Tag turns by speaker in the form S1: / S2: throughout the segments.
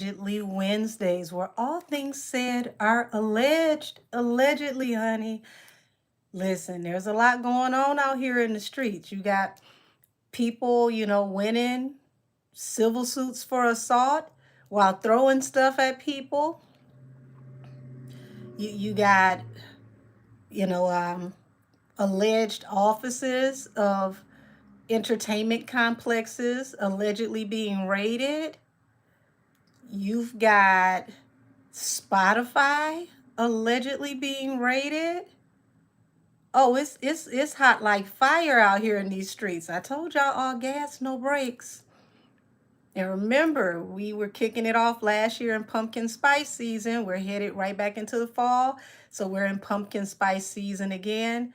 S1: Allegedly Wednesdays, where all things said are alleged. Allegedly, honey. Listen, there's a lot going on out here in the streets. You got people, winning civil suits for assault while throwing stuff at people. You got, you know, um, alleged offices of entertainment complexes allegedly being raided. You've got Spotify allegedly being raided. Oh, it's hot like fire out here in these streets. I told y'all, all gas, no brakes. And remember, we were kicking it off last year in pumpkin spice season. We're headed right back into the fall. So we're in pumpkin spice season again.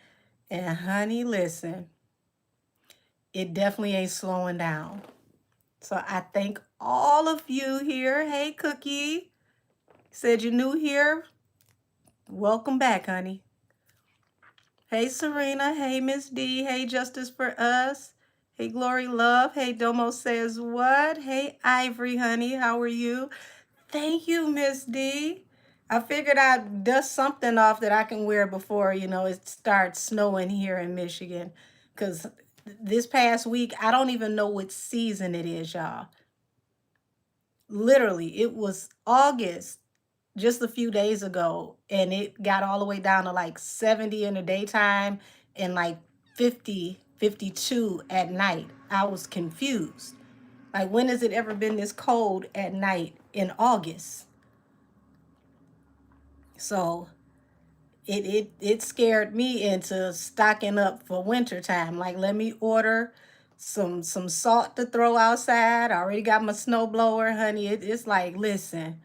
S1: And honey, listen, it definitely ain't slowing down. So I thank all of you here. Hey, Cookie, said you're new here. Welcome back, honey. Hey, Serena. Hey, Miss D. Hey, Justice for Us. Hey, Glory Love. Hey, Domo says what? Hey, Ivory, honey. How are you? Thank you, Miss D. I figured I'd dust something off that I can wear before, it starts snowing here in Michigan. Because this past week, I don't even know what season it is, y'all. Literally, it was August just a few days ago, and it got all the way down to like 70 in the daytime and like 50, 52 at night. I was confused. Like, when has it ever been this cold at night in August? So it scared me into stocking up for winter time. Like, let me order some salt to throw outside. I already got my snow blower, honey. It's like, listen,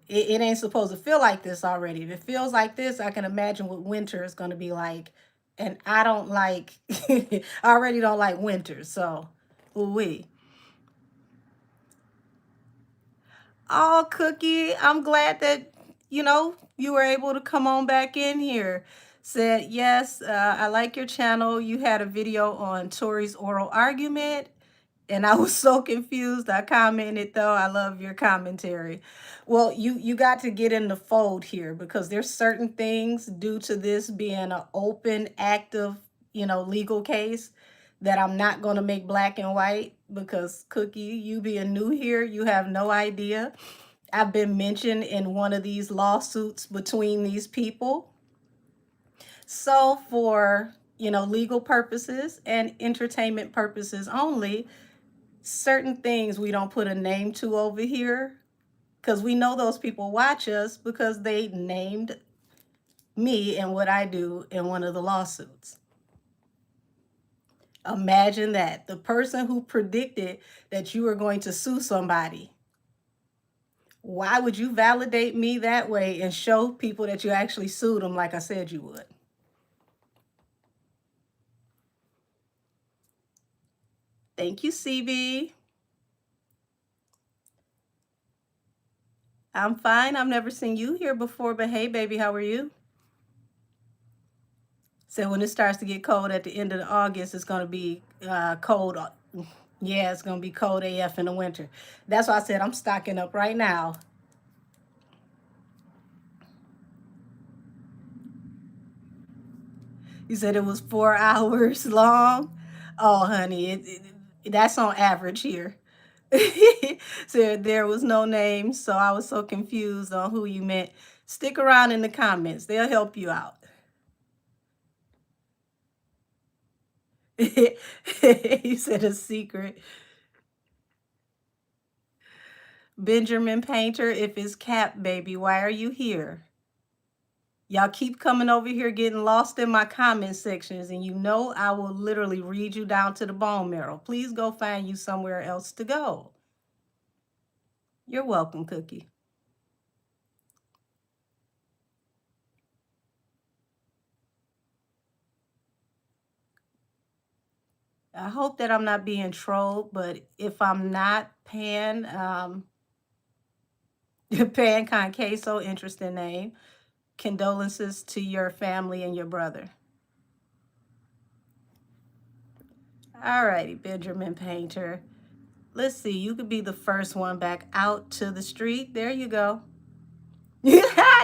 S1: it ain't supposed to feel like this already. If it feels like this, I can imagine what winter is going to be like. And I don't like, I already don't like winter. So, ooh-wee. Oh, Cookie, I'm glad that, you were able to come on back in here. Said, yes, I like your channel. You had a video on Tori's oral argument, and I was so confused. I commented, though. I love your commentary. Well, you got to get in the fold here, because there's certain things, due to this being an open, active, legal case, that I'm not going to make black and white, because Cookie, you being new here, you have no idea. I've been mentioned in one of these lawsuits between these people. So for, legal purposes and entertainment purposes only, certain things we don't put a name to over here, because we know those people watch us because they named me and what I do in one of the lawsuits. Imagine that. The person who predicted that you were going to sue somebody. Why would you validate me that way and show people that you actually sued them like I said you would? Thank you, CB. I'm fine. I've never seen you here before, but hey, baby, how are you? So when it starts to get cold at the end of August, it's going to be cold. Yeah, it's going to be cold AF in the winter. That's why I said I'm stocking up right now. You said it was 4 hours long. Oh, honey, that's on average here. So there was no name, so I was so confused on who you meant. Stick around in the comments. They'll help you out. You said a secret. Benjamin Painter, if it's Cap, baby, why are you here? Y'all keep coming over here getting lost in my comment sections, and I will literally read you down to the bone marrow. Please go find you somewhere else to go. You're welcome, Cookie. I hope that I'm not being trolled, but if I'm not, Pan, Pan Conqueso, interesting name. Condolences to your family and your brother. All righty, Benjamin Painter. Let's see. You could be the first one back out to the street. There you go.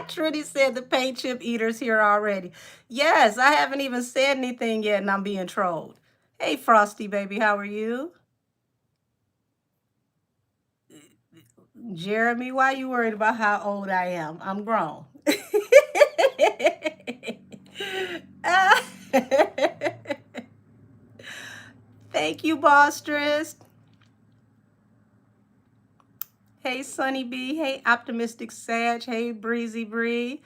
S1: Trinity said the paint chip eater's here already. Yes, I haven't even said anything yet and I'm being trolled. Hey, Frosty baby, how are you? Jeremy, why are you worried about how old I am? I'm grown. Thank you, Bostress. Hey, Sunny B. Hey, Optimistic Sag. Hey, Breezy Bree.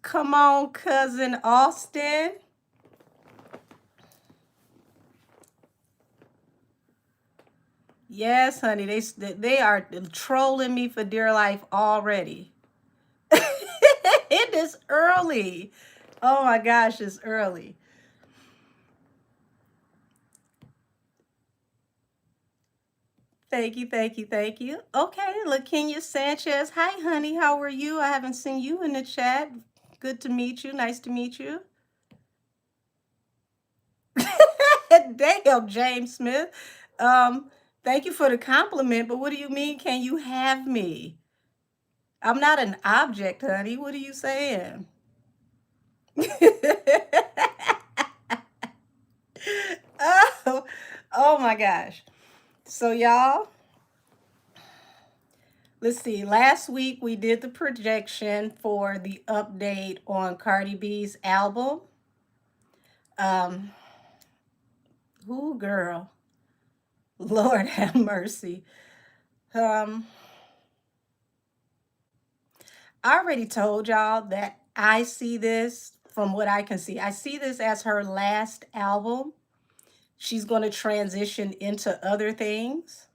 S1: Come on, cousin Austin. Yes, honey. They are trolling me for dear life already. It is early. Oh my gosh, it's early. Thank you, thank you, thank you. Okay, LaKenya Sanchez. Hi, honey. How are you? I haven't seen you in the chat. Good to meet you. Nice to meet you. Damn, James Smith. Um, Thank you for the compliment, but what do you mean? Can you have me? I'm not an object, honey. What are you saying? Oh, oh my gosh. So, y'all, let's see. Last week we did the projection for the update on Cardi B's album. Ooh, girl. Lord have mercy. Um, I already told y'all that I see this from what I can see. I see this as her last album. She's going to transition into other things.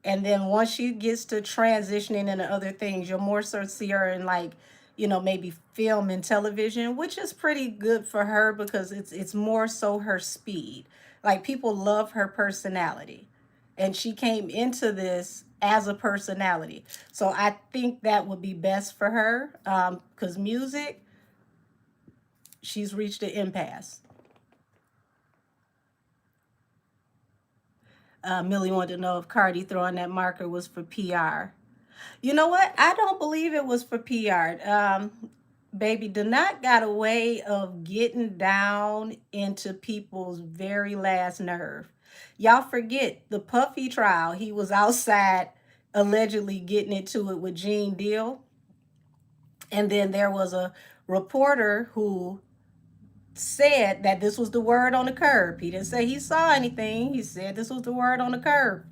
S1: And then once she gets to transitioning into other things, you'll more so see her in like, maybe film and television, which is pretty good for her because it's more so her speed. Like people love her personality. And she came into this as a personality. So I think that would be best for her. Because music, she's reached an impasse. Millie wanted to know if Cardi throwing that marker was for PR. You know what? I don't believe it was for PR. Baby, Donat got a way of getting down into people's very last nerve. Y'all forget the Puffy trial. He was outside allegedly getting into it with Gene Deal. And then there was a reporter who said that this was the word on the curb. He didn't say he saw anything. He said this was the word on the curb.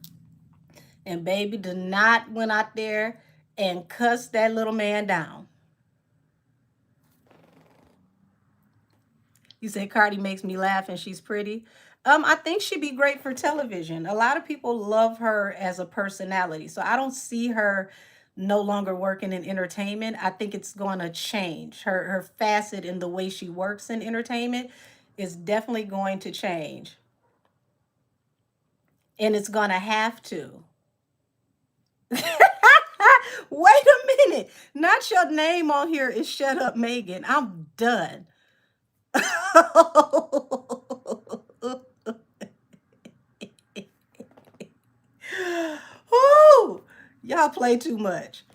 S1: And baby Donat went out there and cussed that little man down. You said Cardi makes me laugh and she's pretty. I think she'd be great for television. A lot of people love her as a personality. So I don't see her no longer working in entertainment. I think it's going to change. Her facet in the way she works in entertainment is definitely going to change. And it's going to have to. Wait a minute. Not your name on here is Shut Up Megan. I'm done. Woo! Y'all play too much.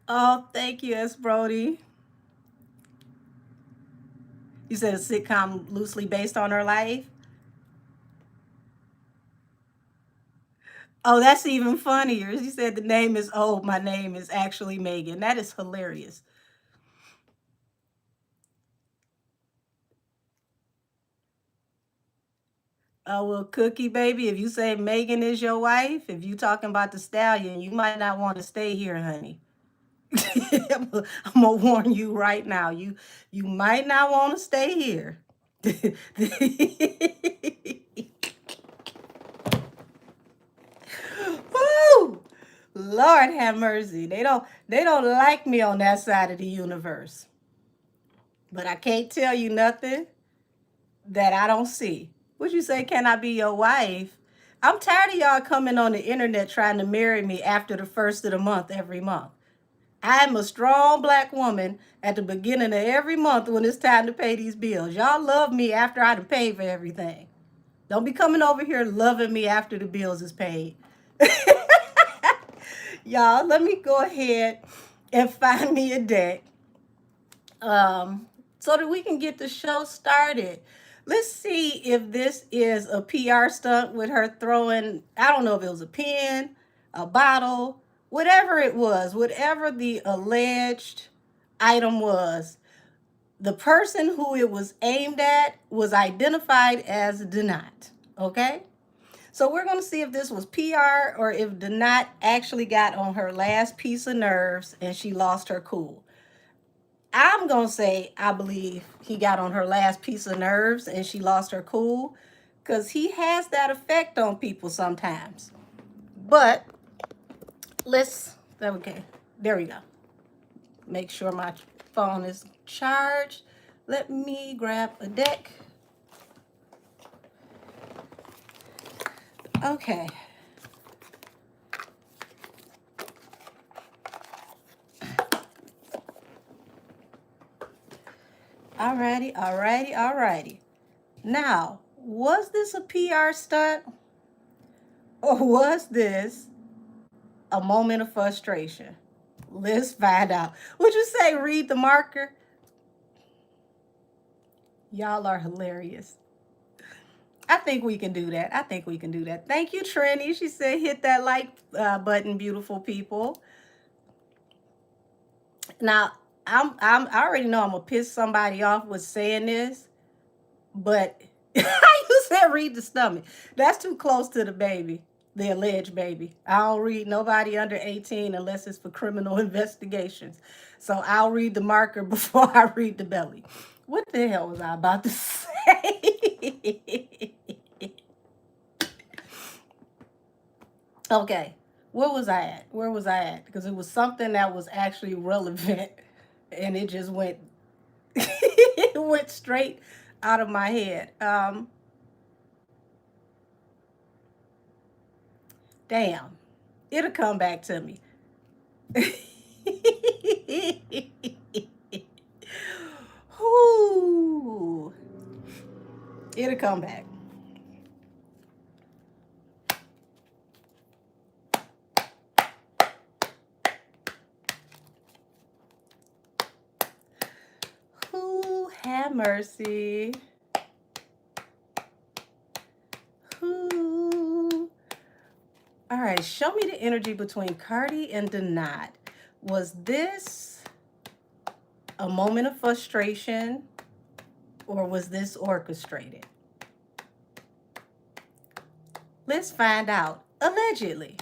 S1: Oh, thank you, S. Brody. You said a sitcom loosely based on her life? Oh, that's even funnier. She said the name is, oh, my name is actually Megan. That is hilarious. Oh, well, Cookie Baby, if you say Megan is your wife, if you talking about the stallion, you might not want to stay here, honey. I'm gonna warn you right now. You might not want to stay here. Woo! Lord have mercy. They don't like me on that side of the universe. But I can't tell you nothing that I don't see. What you say, can I be your wife? I'm tired of y'all coming on the internet trying to marry me after the first of the month every month. I'm a strong black woman at the beginning of every month when it's time to pay these bills. Y'all love me after I done paid for everything. Don't be coming over here loving me after the bills is paid. Y'all, let me go ahead and find me a deck so that we can get the show started. Let's see if this is a PR stunt with her throwing, I don't know if it was a pen, a bottle, whatever it was, whatever the alleged item was. The person who it was aimed at was identified as Donat. Okay? So we're going to see if this was PR or if Donat actually got on her last piece of nerves and she lost her cool. I'm going to say I believe he got on her last piece of nerves and she lost her cool because he has that effect on people sometimes. But let's, okay, there we go. Make sure my phone is charged. Let me grab a deck. Okay. Alrighty. Now, was this a PR stunt or was this a moment of frustration? Let's find out. Would you say read the marker? Y'all are hilarious. I think we can do that. Thank you, Trini. She said hit that like button, beautiful people. Now, I already know I'm gonna piss somebody off with saying this, but you said read the stomach. That's too close to the baby, the alleged baby. I don't read nobody under 18 unless it's for criminal investigations. So I'll read the marker before I read the belly. What the hell was I about to say? Okay, where was I at? Because it was something that was actually relevant, and it just went, it went straight out of my head. Damn, it'll come back to me. Ooh, it'll come back. Ooh, have mercy. Ooh. All right, show me the energy between Cardi and Donat. Was this a moment of frustration or was this orchestrated? Let's find out. Allegedly.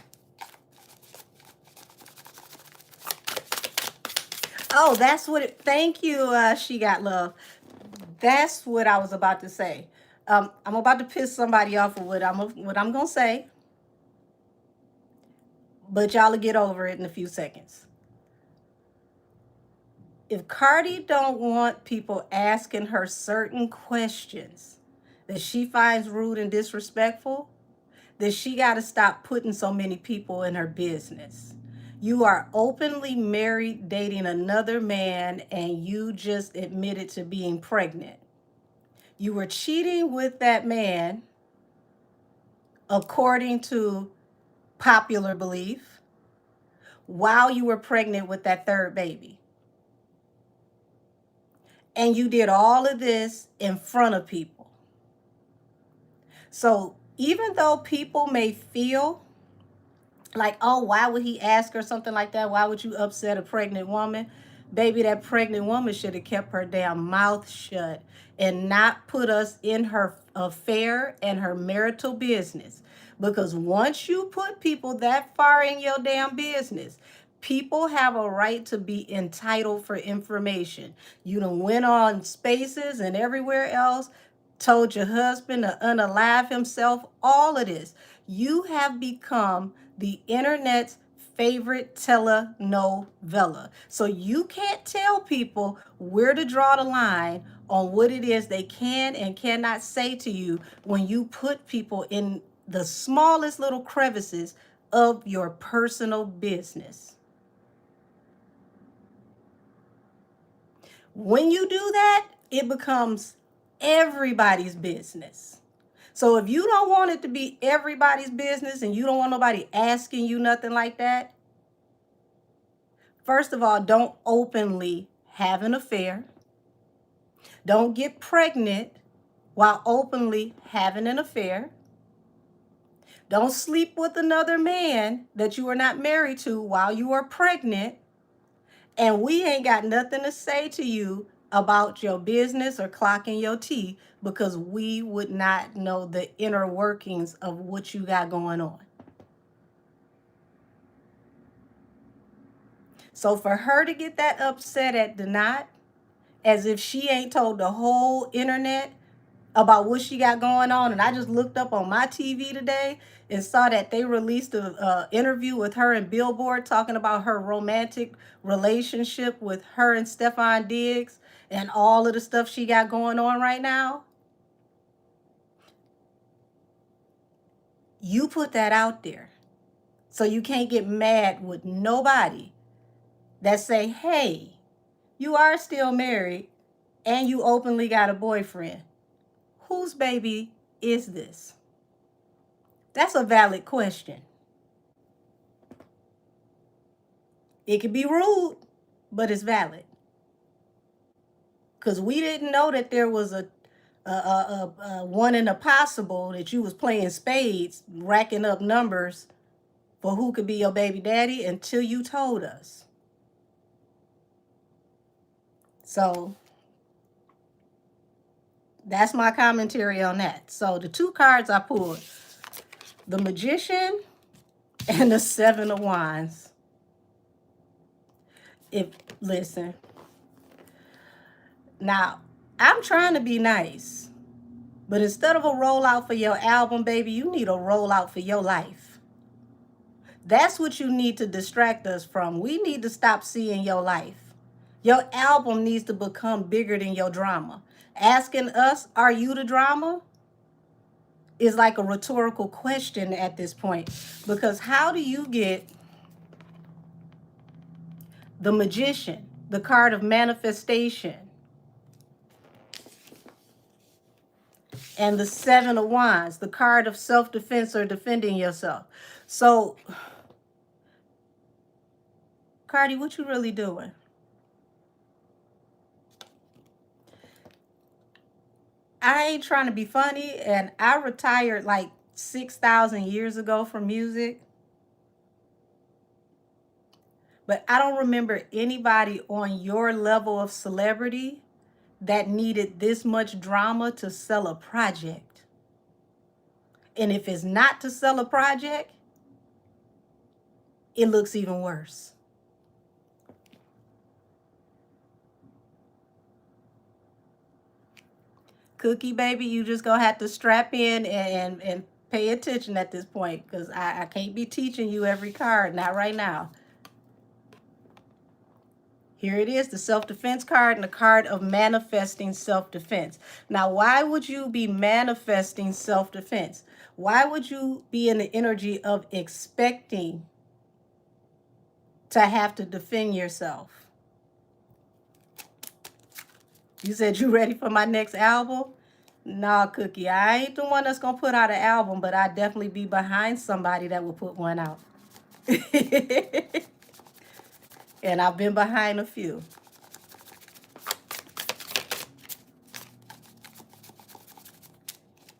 S1: Oh, that's what it, thank you, She Got Love. That's what I was about to say. I'm about to piss somebody off with what I'm gonna say, but y'all will get over it in a few seconds. If Cardi don't want people asking her certain questions that she finds rude and disrespectful, then she got to stop putting so many people in her business. You are openly married, dating another man, and you just admitted to being pregnant. You were cheating with that man according to popular belief while you were pregnant with that third baby. And you did all of this in front of people. So even though people may feel like, oh, why would he ask her something like that? Why would you upset a pregnant woman? Baby, that pregnant woman should have kept her damn mouth shut and not put us in her affair and her marital business. Because once you put people that far in your damn business, people have a right to be entitled for information. You done went on Spaces and everywhere else, told your husband to unalive himself, all of this. You have become the internet's favorite telenovela. So you can't tell people where to draw the line on what it is they can and cannot say to you when you put people in the smallest little crevices of your personal business. When you do that, it becomes everybody's business. So if you don't want it to be everybody's business and you don't want nobody asking you nothing like that, first of all, don't openly have an affair. Don't get pregnant while openly having an affair. Don't sleep with another man that you are not married to while you are pregnant. And we ain't got nothing to say to you about your business or clocking your teeth because we would not know the inner workings of what you got going on. So for her to get that upset at the knot, as if she ain't told the whole internet about what she got going on, and I just looked up on my TV today and saw that they released a interview with her and Billboard talking about her romantic relationship with her and Stefan Diggs and all of the stuff she got going on right now. You put that out there, so you can't get mad with nobody that say, hey, you are still married and you openly got a boyfriend. Whose baby is this? That's a valid question. It could be rude, but it's valid. Because we didn't know that there was a one in a possible, that you was playing spades, racking up numbers for who could be your baby daddy until you told us. So that's my commentary on that. So the two cards I pulled, the Magician and the Seven of Wands. Listen, now I'm trying to be nice, but instead of a rollout for your album, baby, you need a rollout for your life. That's what you need to distract us from. We need to stop seeing your life. Your album needs to become bigger than your drama. Asking us, are you the drama? Is like a rhetorical question at this point. Because how do you get the Magician, the card of manifestation, and the Seven of Wands, the card of self-defense or defending yourself? So, Cardi, what you really doing? I ain't trying to be funny, and I retired like 6,000 years ago from music. But I don't remember anybody on your level of celebrity that needed this much drama to sell a project. And if it's not to sell a project, it looks even worse. Cookie baby, you just gonna have to strap in and pay attention at this point, because I can't be teaching you every card, not right now. Here it is, the self-defense card and the card of manifesting self-defense. Now, why would you be manifesting self-defense? Why would you be in the energy of expecting to have to defend yourself? You said you ready for my next album? Nah, Cookie, I ain't the one that's gonna put out an album, but I definitely be behind somebody that will put one out. And I've been behind a few.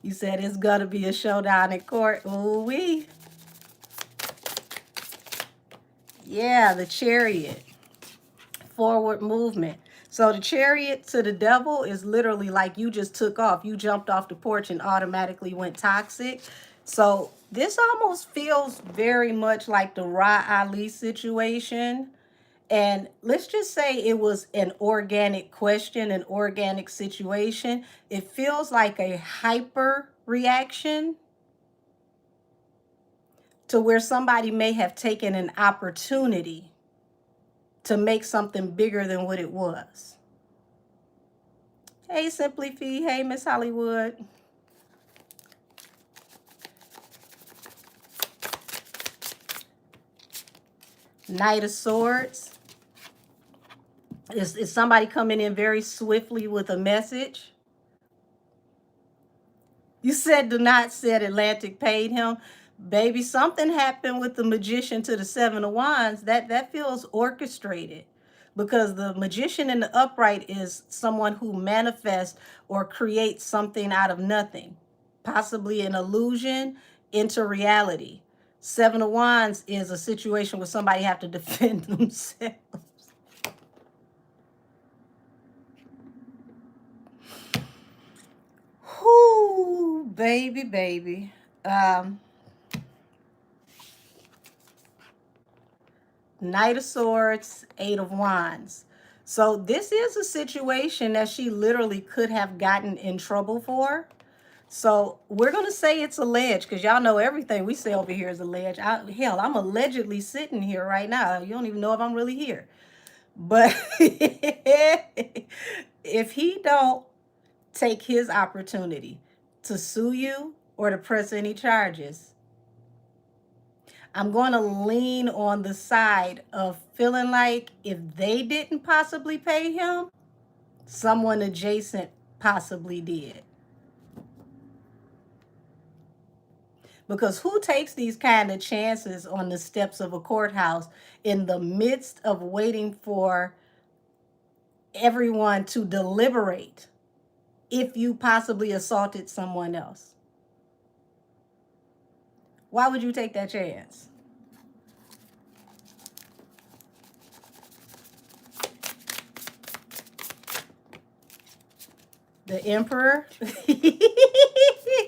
S1: You said it's gonna be a showdown in court. Ooh-wee. Yeah, the Chariot. Forward movement. So the Chariot to the devil is literally like you just took off. You jumped off the porch and automatically went toxic. So this almost feels very much like the Ra Ali situation. And let's just say it was an organic question, an organic situation. It feels like a hyper reaction to where somebody may have taken an opportunity to make something bigger than what it was. Hey, Simply Fee. Hey, Miss Hollywood. Knight of Swords. Is somebody coming in very swiftly with a message? You said do not said Atlantic paid him. Baby, something happened with the magician to the Seven of Wands. That feels orchestrated. Because the magician in the upright is someone who manifests or creates something out of nothing. Possibly an illusion into reality. Seven of Wands is a situation where somebody have to defend themselves. Whoo, baby, baby. Um, Knight of Swords, Eight of Wands. So this is a situation that she literally could have gotten in trouble for. So we're going to say it's alleged because y'all know everything we say over here is alleged. Hell, I'm allegedly sitting here right now. You don't even know if I'm really here. But if he don't take his opportunity to sue you or to press any charges, I'm going to lean on the side of feeling like if they didn't possibly pay him, someone adjacent possibly did. Because who takes these kind of chances on the steps of a courthouse in the midst of waiting for everyone to deliberate if you possibly assaulted someone else? Why would you take that chance? The Emperor?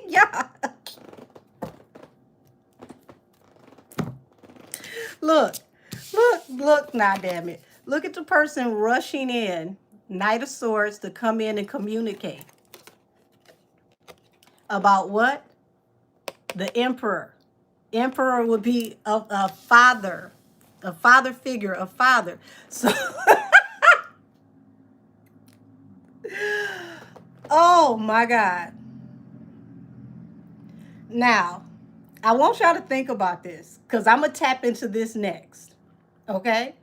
S1: Yeah. Look, look, now, damn it. Look at the person rushing in, Knight of Swords, to come in and communicate. About what? The Emperor. Emperor would be a father figure, a father. So, oh my God. Now, I want y'all to think about this because I'm going to tap into this next. Okay?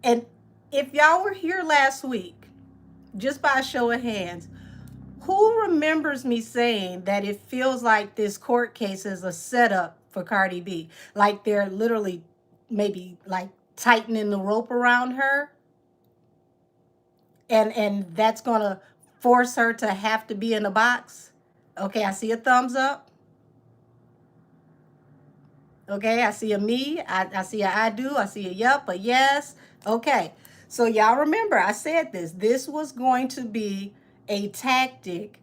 S1: And if y'all were here last week, just by a show of hands, who remembers me saying that it feels like this court case is a setup for Cardi B? Like they're literally maybe like tightening the rope around her. And that's going to force her to have to be in a box. Okay, I see a thumbs up. Okay, I see a me. I see a I do. I see a yup, a yes. Okay, so y'all remember I said this. This was going to be a tactic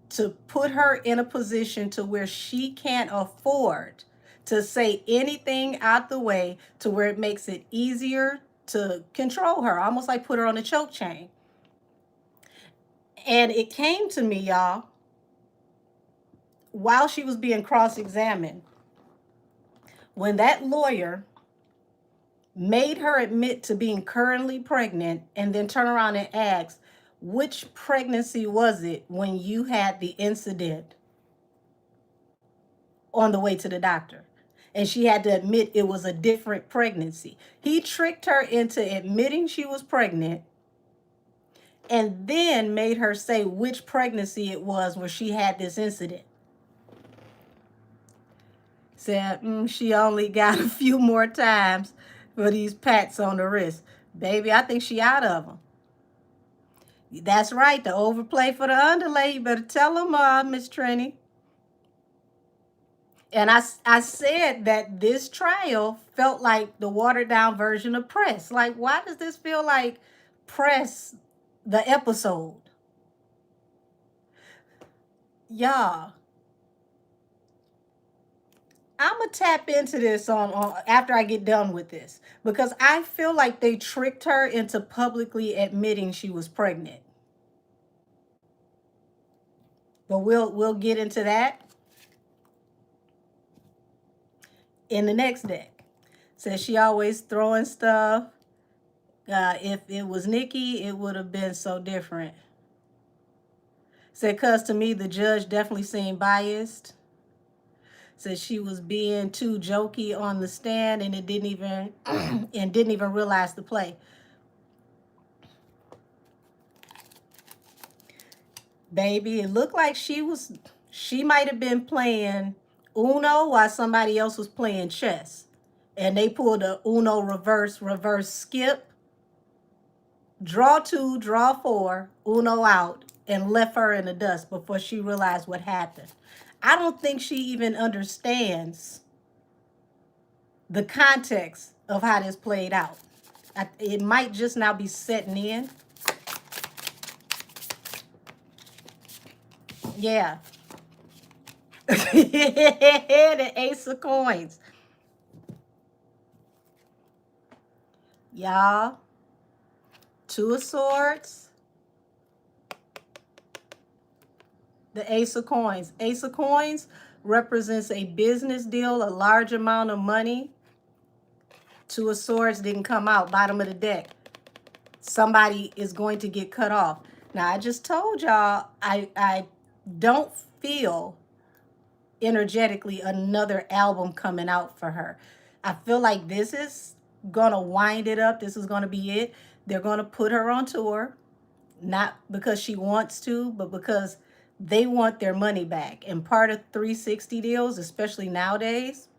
S1: to put her in a position to where she can't afford to say anything out the way to where it makes it easier to control her, almost like put her on a choke chain. And it came to me, y'all, while she was being cross-examined, when that lawyer made her admit to being currently pregnant and then turn around and ask, which pregnancy was it when you had the incident on the way to the doctor? And she had to admit it was a different pregnancy. He tricked her into admitting she was pregnant and then made her say which pregnancy it was where she had this incident. Said, she only got a few more times for these pats on the wrist. Baby, I think she out of them. That's right, the overplay for the underlay. You better tell them, Miss Trini. And I said that this trial felt like the watered down version of Press. Like, why does this feel like Press, the episode? Y'all, I'm going to tap into this on after I get done with this. Because I feel like they tricked her into publicly admitting she was pregnant. But we'll get into that in the next deck. Says she always throwing stuff. If it was Nikki, it would have been so different. Said, cuz to me, the judge definitely seemed biased. Said she was being too jokey on the stand and it didn't even and didn't even realize the play. Baby, it looked like she might have been playing Uno while somebody else was playing chess. And they pulled a Uno reverse skip, draw two, draw four, Uno out, and left her in the dust before she realized what happened. I don't think she even understands the context of how this played out. It might just now be setting in. Yeah. The Ace of Coins. Y'all. Two of Swords. The Ace of Coins. Ace of Coins represents a business deal, a large amount of money. Two of Swords didn't come out. Bottom of the deck. Somebody is going to get cut off. Now, I just told y'all I don't feel energetically another album coming out for her. I feel like this is gonna wind it up. This is gonna be it. They're gonna put her on tour, not because she wants to, but because they want their money back. And part of 360 deals, especially nowadays,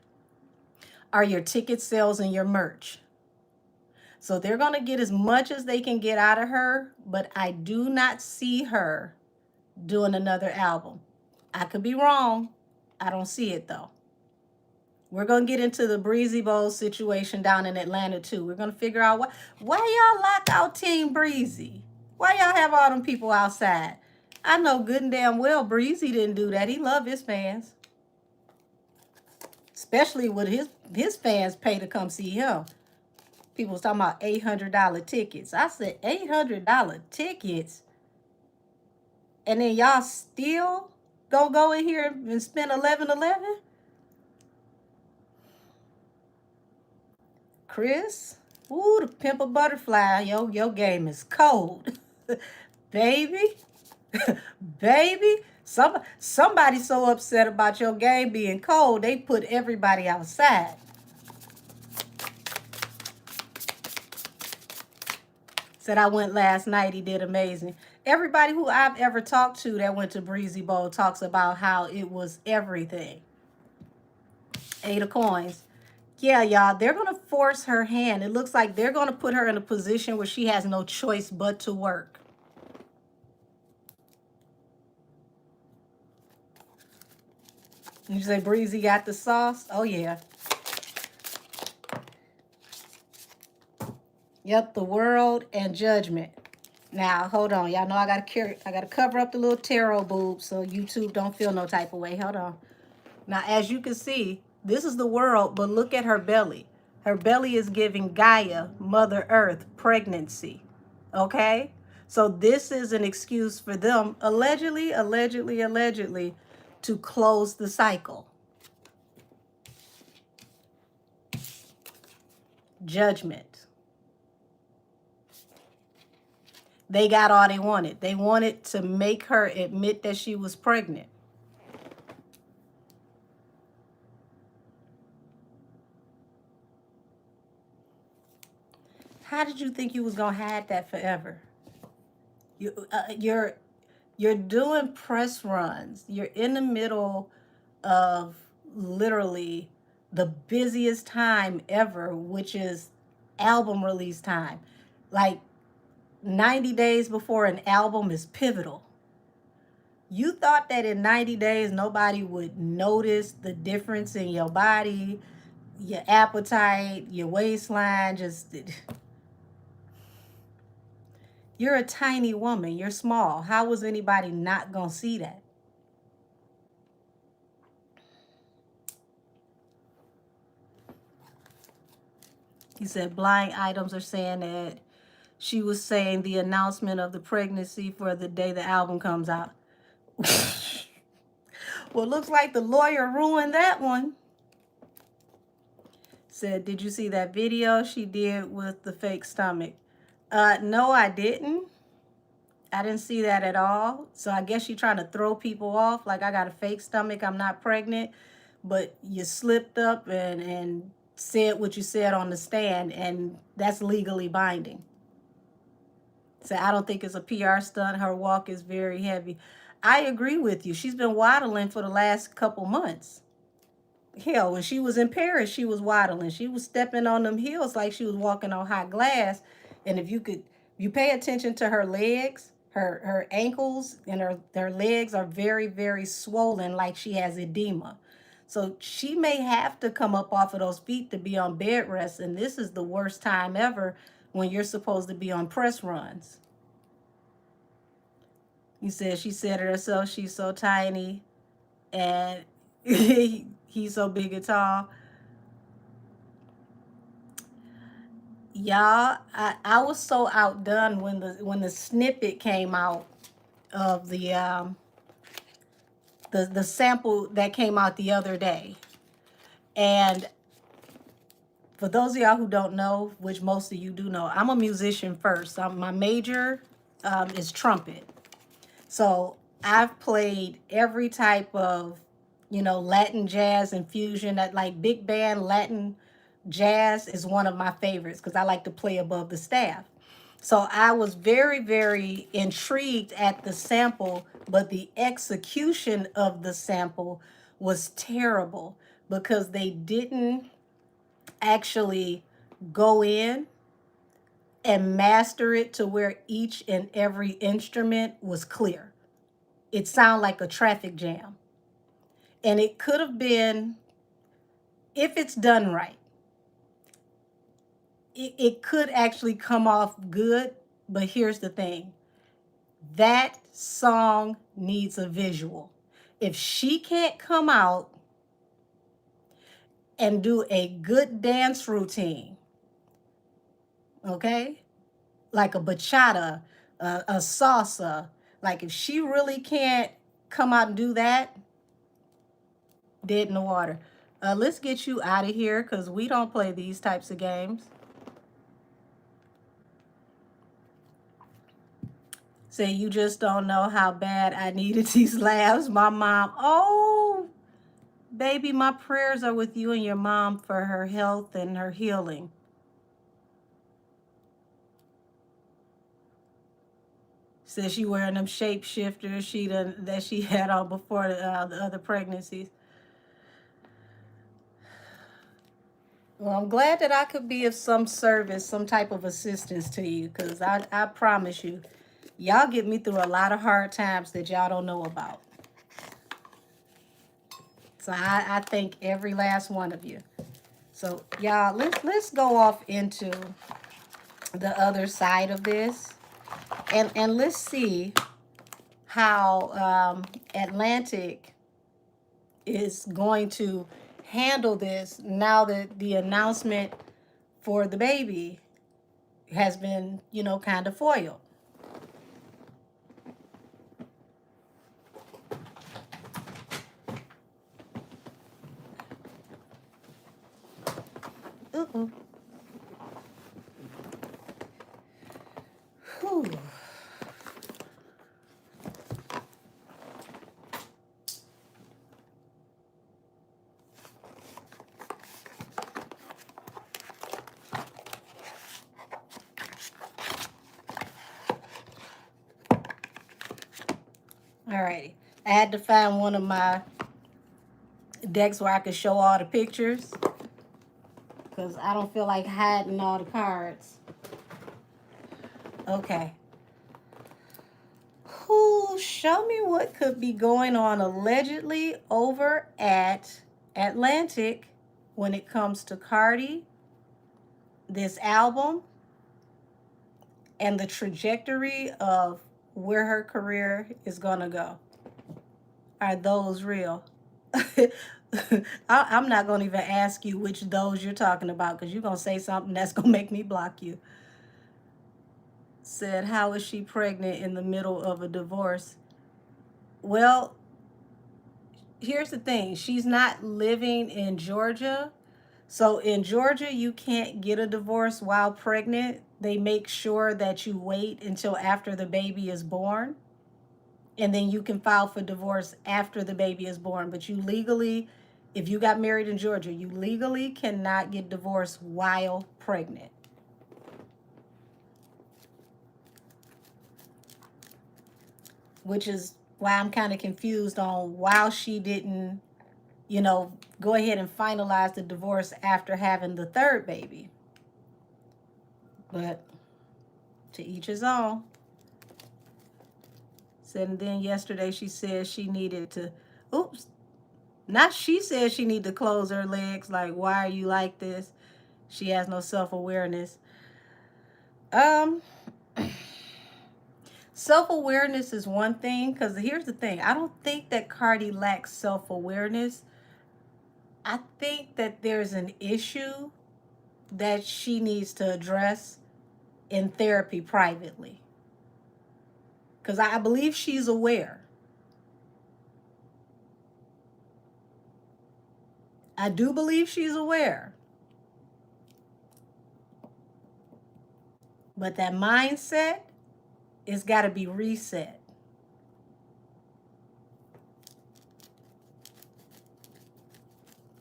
S1: are your ticket sales and your merch. So they're gonna get as much as they can get out of her, but I do not see her doing another album. I could be wrong. I don't see it though. We're going to get into the Breezy Bowl situation down in Atlanta too. We're going to figure out why y'all lock out Team Breezy. Why y'all have all them people outside? I know good and damn well Breezy didn't do that. He loved his fans. Especially with his fans pay to come see him. People was talking about $800 tickets. I said $800 tickets? And then y'all still go in here and spend $11.11? Chris, ooh, the pimple butterfly, your game is cold. Baby, baby, somebody so upset about your game being cold, they put everybody outside. Said I went last night, he did amazing. Everybody who I've ever talked to that went to Breezy Bowl talks about how it was everything. 8 of Coins. Yeah, y'all, they're going to force her hand. It looks like they're going to put her in a position where she has no choice but to work. You say Breezy got the sauce? Oh, yeah. Yep, the World and Judgment. Now, hold on. Y'all know I got to cover up the little tarot boob so YouTube don't feel no type of way. Hold on. Now, as you can see, this is the World, but look at her belly. Her belly is giving Gaia, Mother Earth, pregnancy. Okay? So this is an excuse for them, allegedly, to close the cycle. Judgment. They got all they wanted. They wanted to make her admit that she was pregnant. How did you think you was gonna hide that forever? You're doing press runs. You're in the middle of literally the busiest time ever, which is album release time. Like 90 days before an album is pivotal. You thought that in 90 days nobody would notice the difference in your body, your appetite, your waistline, just you're a tiny woman. You're small. How was anybody not going to see that? He said blind items are saying that she was saying the announcement of the pregnancy for the day the album comes out. Well, looks like the lawyer ruined that one. Said, did you see that video she did with the fake stomach? No, I didn't. I didn't see that at all. So I guess you're trying to throw people off. Like, I got a fake stomach. I'm not pregnant. But you slipped up and said what you said on the stand. And that's legally binding. So I don't think it's a PR stunt. Her walk is very heavy. I agree with you. She's been waddling for the last couple months. Hell, when she was in Paris, she was waddling. She was stepping on them heels like she was walking on hot glass. And if you pay attention to her legs, her ankles and her legs are very, very swollen, like she has edema. So she may have to come up off of those feet to be on bed rest. And this is the worst time ever when you're supposed to be on press runs. You said she said it herself, she's so tiny and he's so big and tall. Y'all, I was so outdone when the snippet came out of the sample that came out the other day. And for those of y'all who don't know, which most of you do know, I'm a musician first. My major is trumpet. So I've played every type of, Latin jazz and fusion. That like big band Latin jazz is one of my favorites because I like to play above the staff. So I was very, very intrigued at the sample, but the execution of the sample was terrible because they didn't actually go in and master it to where each and every instrument was clear. It sounded like a traffic jam. And it could have been, if it's done right, it could actually come off good. But here's the thing, that song needs a visual. If she can't come out and do a good dance routine, okay, like a bachata, a salsa, like if she really can't come out and do that, dead in the water. Let's get you out of here because we don't play these types of games. Say you just don't know how bad I needed these laughs. My mom, oh, baby, my prayers are with you and your mom for her health and her healing. Says she wearing them shapeshifters that she had on before the other pregnancies. Well, I'm glad that I could be of some service, some type of assistance to you, because I promise you, y'all get me through a lot of hard times that y'all don't know about. So I thank every last one of you. So y'all, let's go off into the other side of this, and let's see how Atlantic is going to handle this now that the announcement for the baby has been, kind of foiled. Uh-oh. Whew. Alrighty. I had to find one of my decks where I could show all the pictures because I don't feel like hiding all the cards. Okay. Who show me what could be going on allegedly over at Atlantic when it comes to Cardi, this album, and the trajectory of where her career is gonna go. Are those real? I'm not gonna even ask you which those you're talking about because you're gonna say something that's gonna make me block you. Said, how is she pregnant in the middle of a divorce? Well, here's the thing. She's not living in Georgia. So in Georgia, you can't get a divorce while pregnant. They make sure that you wait until after the baby is born. And then you can file for divorce after the baby is born. But you legally, if you got married in Georgia, you legally cannot get divorced while pregnant. Which is why I'm kind of confused on why she didn't, go ahead and finalize the divorce after having the third baby. But to each his own. Said, and then yesterday she said she needed to, oops, not she said she needed to close her legs. Like, why are you like this? She has no self-awareness. Um, Self-awareness is one thing, because here's the thing. I don't think that Cardi lacks self-awareness. I think that there's an issue that she needs to address in therapy privately. Because I believe she's aware. I do believe she's aware. But that mindset, it's got to be reset.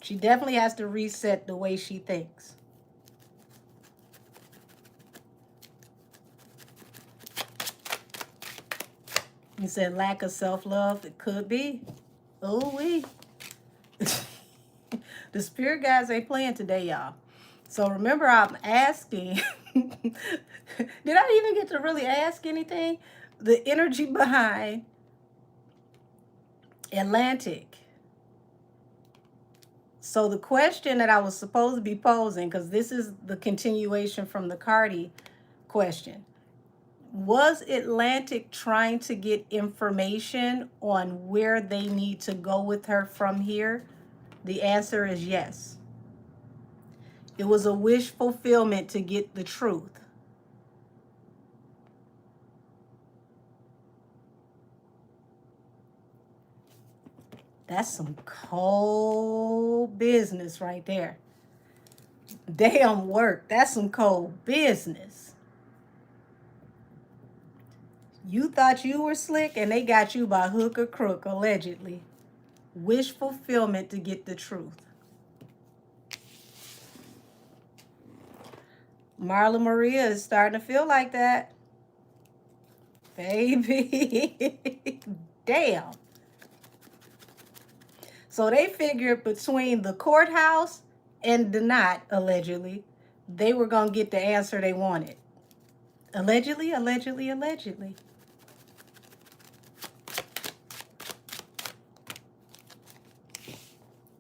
S1: She definitely has to reset the way she thinks. You said lack of self-love. It could be. Oh, we. The spirit guys ain't playing today, y'all. So remember, I'm asking. Did I even get to really ask anything? The energy behind Atlantic. So the question that I was supposed to be posing, because this is the continuation from the Cardi question. Was Atlantic trying to get information on where they need to go with her from here? The answer is yes. It was a wish fulfillment to get the truth. That's some cold business right there. Damn work. That's some cold business. You thought you were slick and they got you by hook or crook, allegedly. Wish fulfillment to get the truth. Marla Maria is starting to feel like that. Baby. Damn. So they figured between the courthouse and the knot, allegedly, they were going to get the answer they wanted. Allegedly, allegedly, allegedly.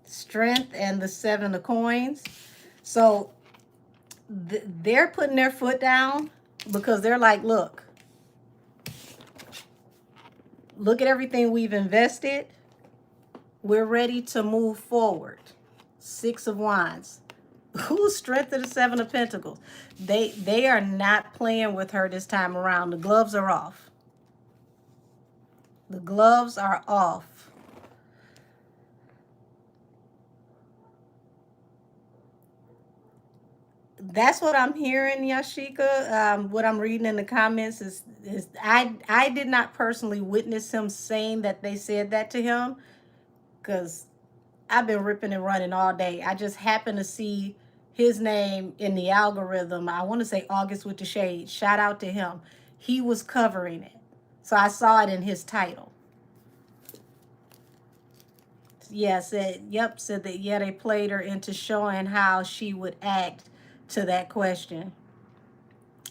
S1: Strength and the 7 of coins. So they're putting their foot down because they're like, look at everything we've invested. We're ready to move forward. 6 of Wands. Who's strength of the 7 of Pentacles? They are not playing with her this time around. The gloves are off. The gloves are off. That's what I'm hearing, Yashika. What I'm reading in the comments is I did not personally witness him saying that they said that to him, because I've been ripping and running all day. I just happened to see his name in the algorithm. I want to say August with the Shade. Shout out to him. He was covering it. So I saw it in his title. Yeah, said that, yeah, they played her into showing how she would act to that question.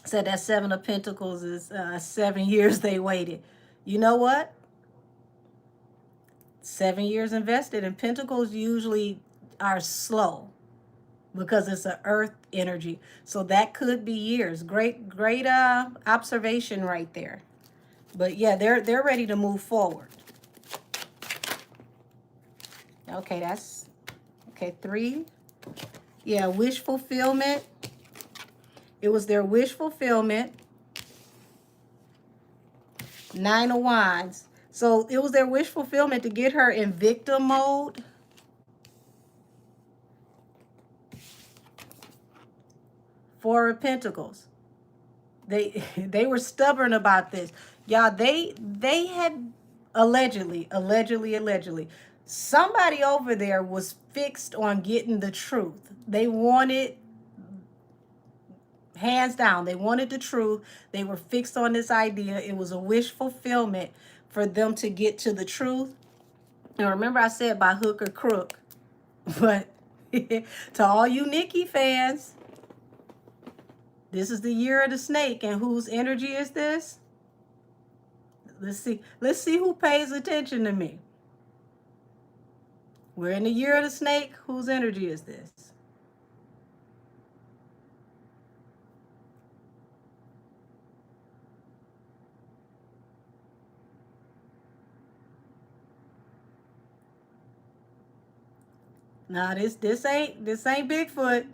S1: Said that 7 of Pentacles is 7 years they waited. You know what? 7 years invested, and Pentacles usually are slow because it's an earth energy. So that could be years. Great observation right there. But yeah, they're ready to move forward. Okay, that's okay. 3. Yeah, wish fulfillment. It was their wish fulfillment. 9 of Wands. So it was their wish fulfillment to get her in victim mode. Four of Pentacles. They were stubborn about this. Y'all, they had allegedly, somebody over there was fixed on getting the truth. They wanted, hands down, they wanted the truth. They were fixed on this idea. It was a wish fulfillment for them to get to the truth. And remember I said by hook or crook. But to all you Nicki fans, this is the year of the snake. And whose energy is this? Let's see. Let's see who pays attention to me. We're in the year of the snake. Whose energy is this? Now this ain't Bigfoot.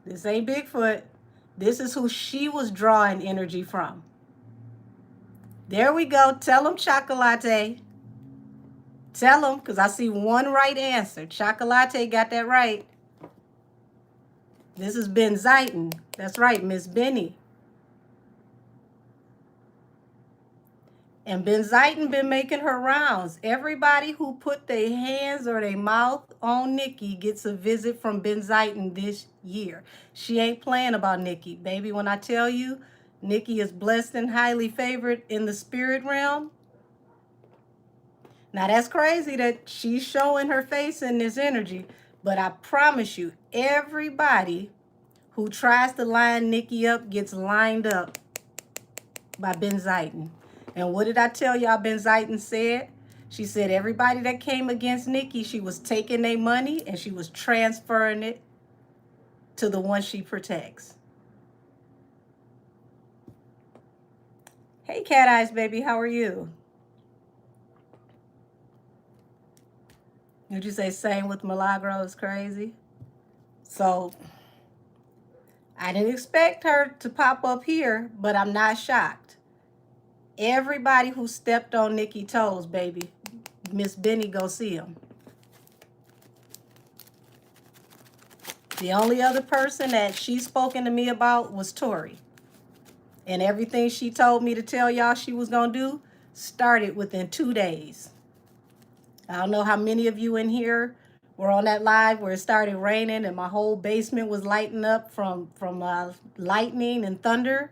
S1: This ain't Bigfoot. This is who she was drawing energy from. There we go. Tell them, Chocolate. Tell them, because I see one right answer. Chocolate got that right. This is Benzighten. That's right, Miss Benny. And Benzighten been making her rounds. Everybody who put their hands or their mouth on Nicki gets a visit from Benzighten this year. She ain't playing about Nicki. Baby, when I tell you Nicki is blessed and highly favored in the spirit realm. Now that's crazy that she's showing her face in this energy. But I promise you, everybody who tries to line Nicki up gets lined up by Benzighten. And what did I tell y'all Benzighten said? She said everybody that came against Nicki, she was taking their money and she was transferring it to the one she protects. Hey, Cat Eyes, baby, how are you? Did you say same with Milagro is crazy? So I didn't expect her to pop up here, but I'm not shocked. Everybody who stepped on Nicki toes, baby, Miss Benny, go see him. The only other person that she's spoken to me about was Tori. And everything she told me to tell y'all she was going to do started within 2 days. I don't know how many of you in here were on that live where it started raining and my whole basement was lighting up from lightning and thunder.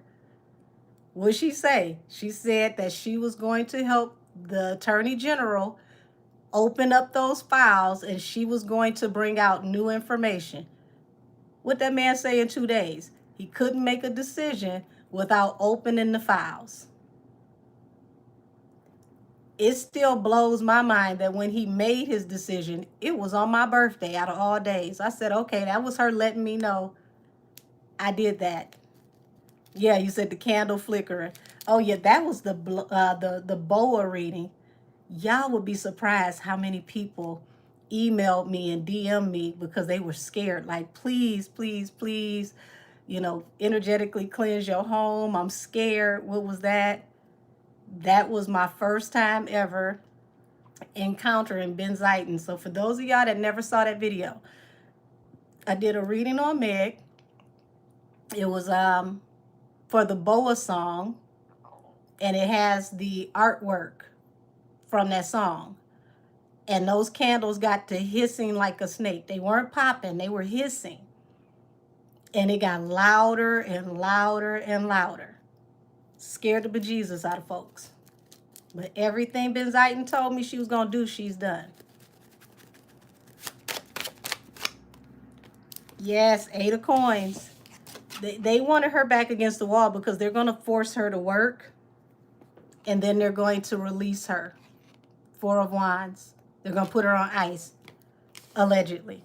S1: What'd she say? She said that she was going to help the Attorney General open up those files and she was going to bring out new information. What'd that man say in 2 days? He couldn't make a decision without opening the files. It still blows my mind that when he made his decision, it was on my birthday out of all days. I said, okay, that was her letting me know I did that. Yeah, you said the candle flickering. Oh yeah, that was the BOA reading. Y'all would be surprised how many people emailed me and DM'd me because they were scared. Like, please, please, please, you know, energetically cleanse your home. I'm scared. What was that? That was my first time ever encountering Benzighten. So for those of y'all that never saw that video, I did a reading on Meg. It was for the BOA song, and it has the artwork from that song. And those candles got to hissing like a snake. They weren't popping, they were hissing. And it got louder and louder and louder. Scared the bejesus out of folks. But everything Benzighten told me she was going to do, she's done. Yes, 8 of coins. They wanted her back against the wall because they're going to force her to work. And then they're going to release her. 4 of wands. They're going to put her on ice. Allegedly.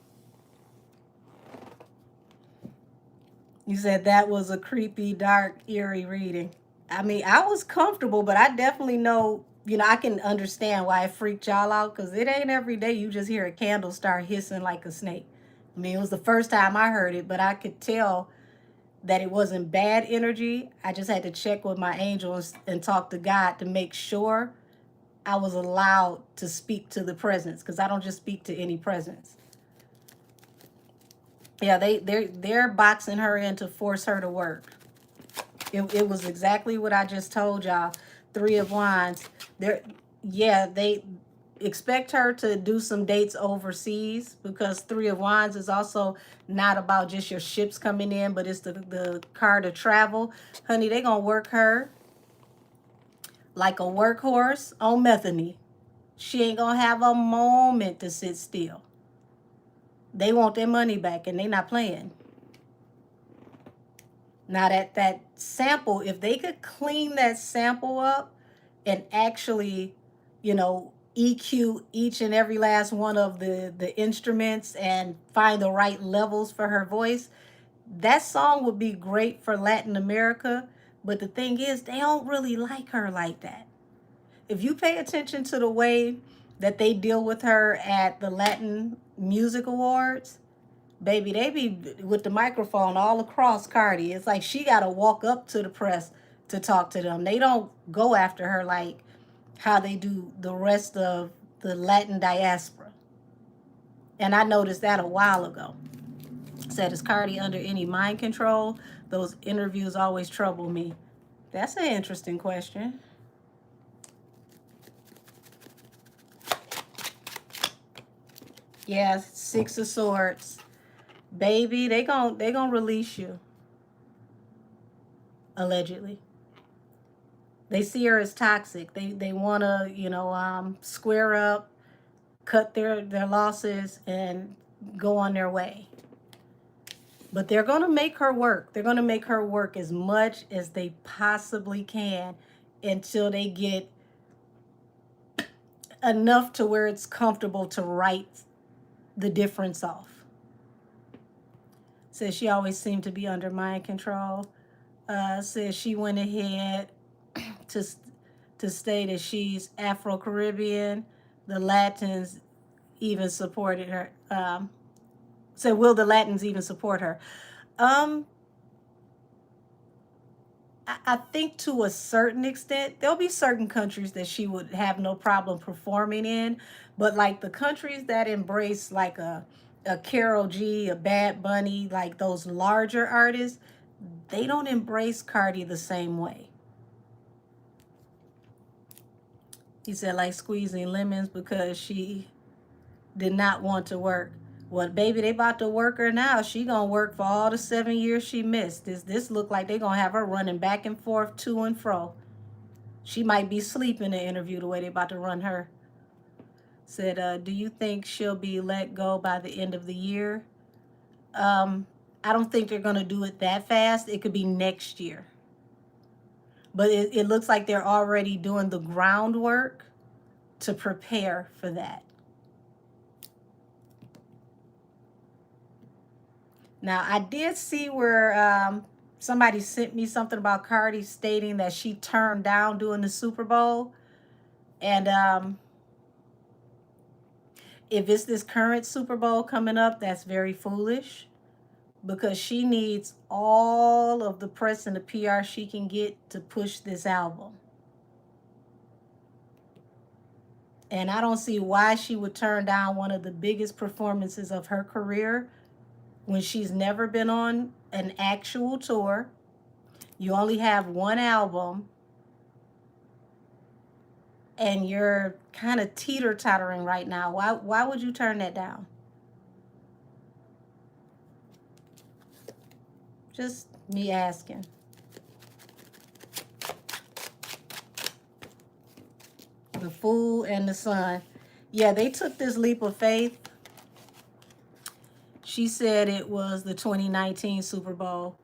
S1: You said that was a creepy, dark, eerie reading. I mean, I was comfortable, but I definitely know, you know, I can understand why it freaked y'all out because it ain't every day you just hear a candle start hissing like a snake. I mean, it was the first time I heard it, but I could tell that it wasn't bad energy. I just had to check with my angels and talk to God to make sure I was allowed to speak to the presence because I don't just speak to any presence. Yeah, they're boxing her in to force her to work. It was exactly what I just told y'all. 3 of wands. They expect her to do some dates overseas because 3 of wands is also not about just your ships coming in, but it's the card of travel. Honey, they gonna work her. like a workhorse on methany. She ain't gonna have a moment to sit still. They want their money back and they not playing. Now that sample, if they could clean that sample up and actually, EQ each and every last one of the instruments and find the right levels for her voice, that song would be great for Latin America. But the thing is, they don't really like her like that. If you pay attention to the way that they deal with her at the Latin Music Awards, baby, they be with the microphone all across Cardi. It's like she got to walk up to the press to talk to them. They don't go after her like how they do the rest of the Latin diaspora. And I noticed that a while ago. Said, is Cardi under any mind control? Those interviews always trouble me. That's an interesting question. Yeah, Six of Swords. Baby, they gon' release you. Allegedly. They see her as toxic. They wanna, square up, cut their losses and go on their way. But they're gonna make her work. They're gonna make her work as much as they possibly can until they get enough to where it's comfortable to write the difference off. Says she always seemed to be under mind control. Says she went ahead to state that she's Afro-Caribbean. The Latins even supported her. Said, will the Latins even support her? I think to a certain extent, there'll be certain countries that she would have no problem performing in, but like the countries that embrace like a Karol G, a Bad Bunny, like those larger artists, they don't embrace Cardi the same way. He said, like squeezing lemons because she did not want to work. Well, baby, they about to work her now. She gonna work for all the 7 years she missed. This look like they gonna have her running back and forth to and fro. She might be sleeping in the interview the way they about to run her. Said, do you think she'll be let go by the end of the year? I don't think they're gonna do it that fast. It could be next year. But it looks like they're already doing the groundwork to prepare for that. Now, I did see where somebody sent me something about Cardi stating that she turned down doing the Super Bowl. And if it's this current Super Bowl coming up, that's very foolish because she needs all of the press and the PR she can get to push this album. And I don't see why she would turn down one of the biggest performances of her career when she's never been on an actual tour. You only have one album and you're kind of teeter-tottering right now. Why would you turn that down? Just me asking. The Fool and the Sun. Yeah, they took this leap of faith. She said it was the 2019 Super Bowl.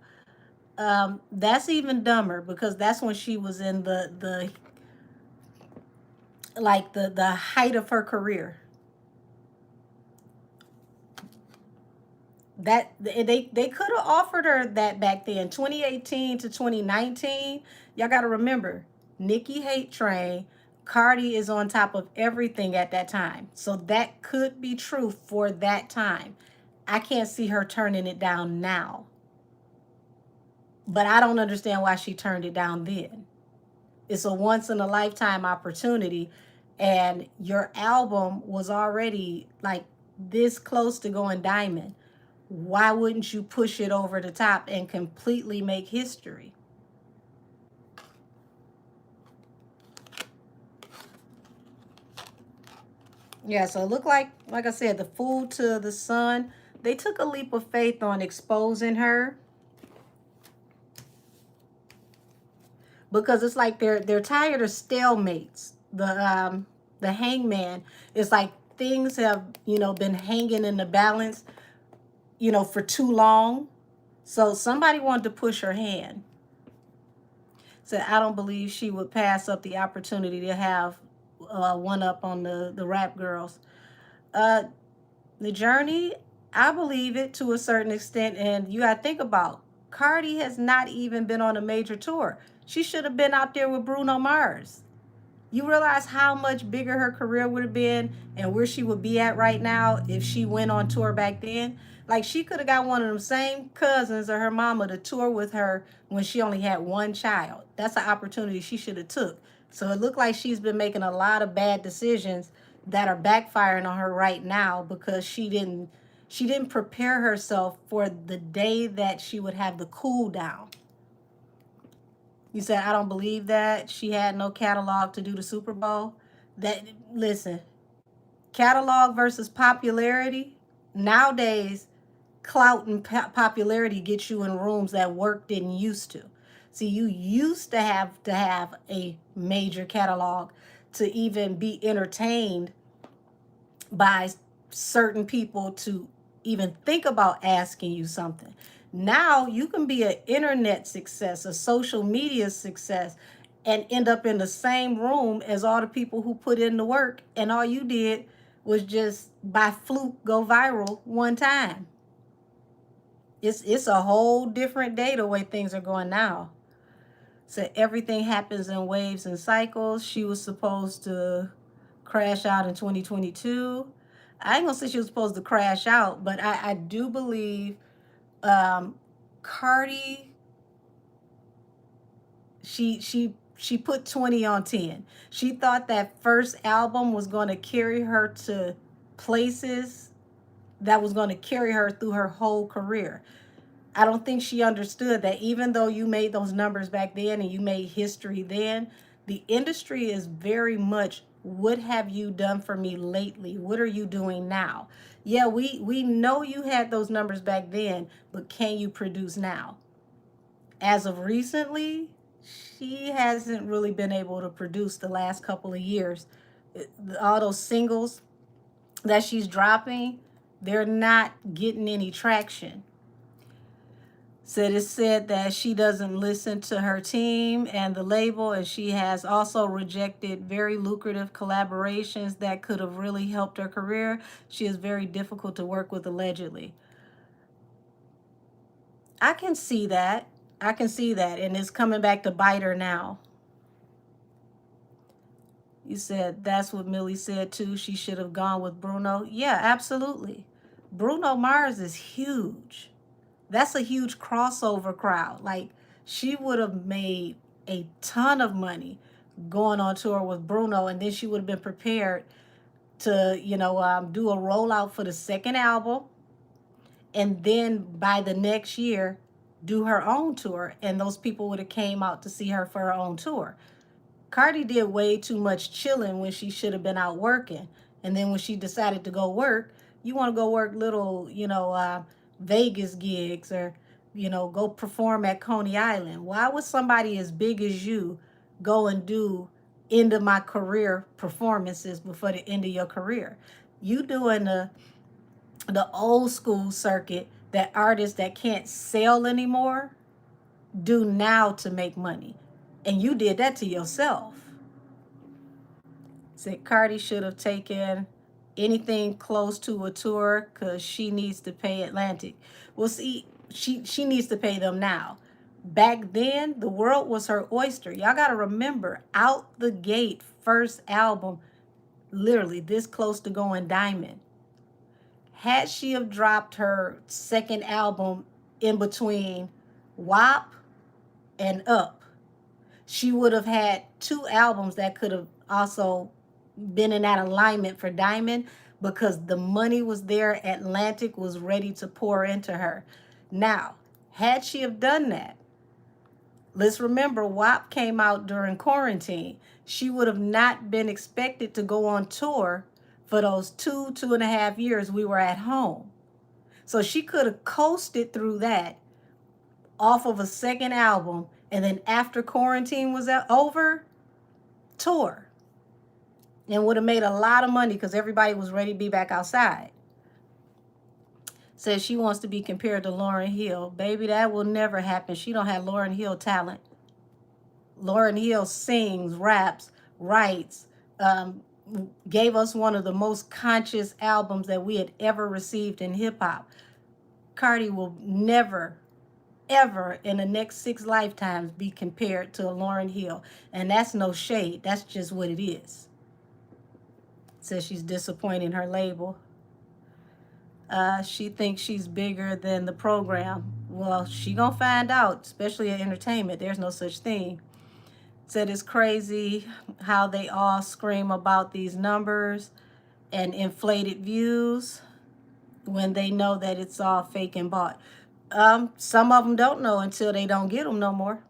S1: That's even dumber because that's when she was in the height of her career. That they could have offered her that back then. 2018 to 2019, y'all got to remember, Nicki Hate Train, Cardi is on top of everything at that time. So that could be true for that time. I can't see her turning it down now. But I don't understand why she turned it down then. It's a once in a lifetime opportunity. And your album was already like this close to going diamond. Why wouldn't you push it over the top and completely make history? Yeah, so it looked like I said, the Fool to the Sun. They took a leap of faith on exposing her. because it's like they're tired of stalemates. The hangman is like things have, been hanging in the balance, for too long. So somebody wanted to push her hand. Said, I don't believe she would pass up the opportunity to have one up on the rap girls. Uh, the journey, I believe it to a certain extent. And you got to think about, Cardi has not even been on a major tour. She should have been out there with Bruno Mars. You realize how much bigger her career would have been and where she would be at right now if she went on tour back then? Like, she could have got one of them same cousins or her mama to tour with her when she only had one child. That's an opportunity she should have took. So it looked like she's been making a lot of bad decisions that are backfiring on her right now because she didn't prepare herself for the day that she would have the cool down. You said, I don't believe that. She had no catalog to do the Super Bowl. That, listen, catalog versus popularity. Nowadays, clout and popularity gets you in rooms that work didn't used to. See, you used to have a major catalog to even be entertained by certain people to even think about asking you something. Now you can be an internet success, a social media success, and end up in the same room as all the people who put in the work, and all you did was just by fluke go viral one time. It's a whole different day the way things are going now. So everything happens in waves and cycles. She was supposed to crash out in 2022. I ain't gonna say she was supposed to crash out, but I do believe Cardi, she put 20 on 10. She thought that first album was going to carry her to places that was going to carry her through her whole career. I don't think she understood that even though you made those numbers back then and you made history then, the industry is very much, what have you done for me lately? What are you doing now? Yeah, we know you had those numbers back then, but can you produce now? As of recently, she hasn't really been able to produce the last couple of years. All those singles that she's dropping, they're not getting any traction. Said it said that she doesn't listen to her team and the label, and she has also rejected very lucrative collaborations that could have really helped her career. She is very difficult to work with, allegedly. I can see that. I can see that, and it's coming back to bite her now. You said that's what Millie said too. She should have gone with Bruno. Yeah, absolutely. Bruno Mars is huge. That's a huge crossover crowd. Like, she would have made a ton of money going on tour with Bruno, and then she would have been prepared to, do a rollout for the second album, and then by the next year, do her own tour, and those people would have came out to see her for her own tour. Cardi did way too much chilling when she should have been out working. And then when she decided to go work, you want to go work little, Vegas gigs, or, go perform at Coney Island. Why would somebody as big as you go and do end of my career performances before the end of your career? You doing the old school circuit that artists that can't sell anymore do now to make money. And you did that to yourself. Said Cardi should have taken anything close to a tour because she needs to pay Atlantic. Well, see, she needs to pay them now. Back then, the world was her oyster. Y'all got to remember, out the gate, first album, literally this close to going diamond. Had she have dropped her second album in between WAP and Up, she would have had two albums that could have also been in that alignment for Diamond, because the money was there. Atlantic was ready to pour into her. Now, had she have done that, let's remember WAP came out during quarantine. She would have not been expected to go on tour for those 2.5 years we were at home. So she could have coasted through that, off of a second album, and then after quarantine was over, tour, and would have made a lot of money because everybody was ready to be back outside. Says she wants to be compared to Lauryn Hill. Baby, that will never happen. She don't have Lauryn Hill talent. Lauryn Hill sings, raps, writes, um, gave us one of the most conscious albums that we had ever received in hip hop. Cardi will never, ever in the next 6 lifetimes be compared to a Lauryn Hill. And that's no shade. That's just what it is. Says she's disappointing her label. She thinks she's bigger than the program. Well, she gonna find out, especially in entertainment. There's no such thing. Said it's crazy how they all scream about these numbers and inflated views when they know that it's all fake and bought. Some of them don't know until they don't get them no more.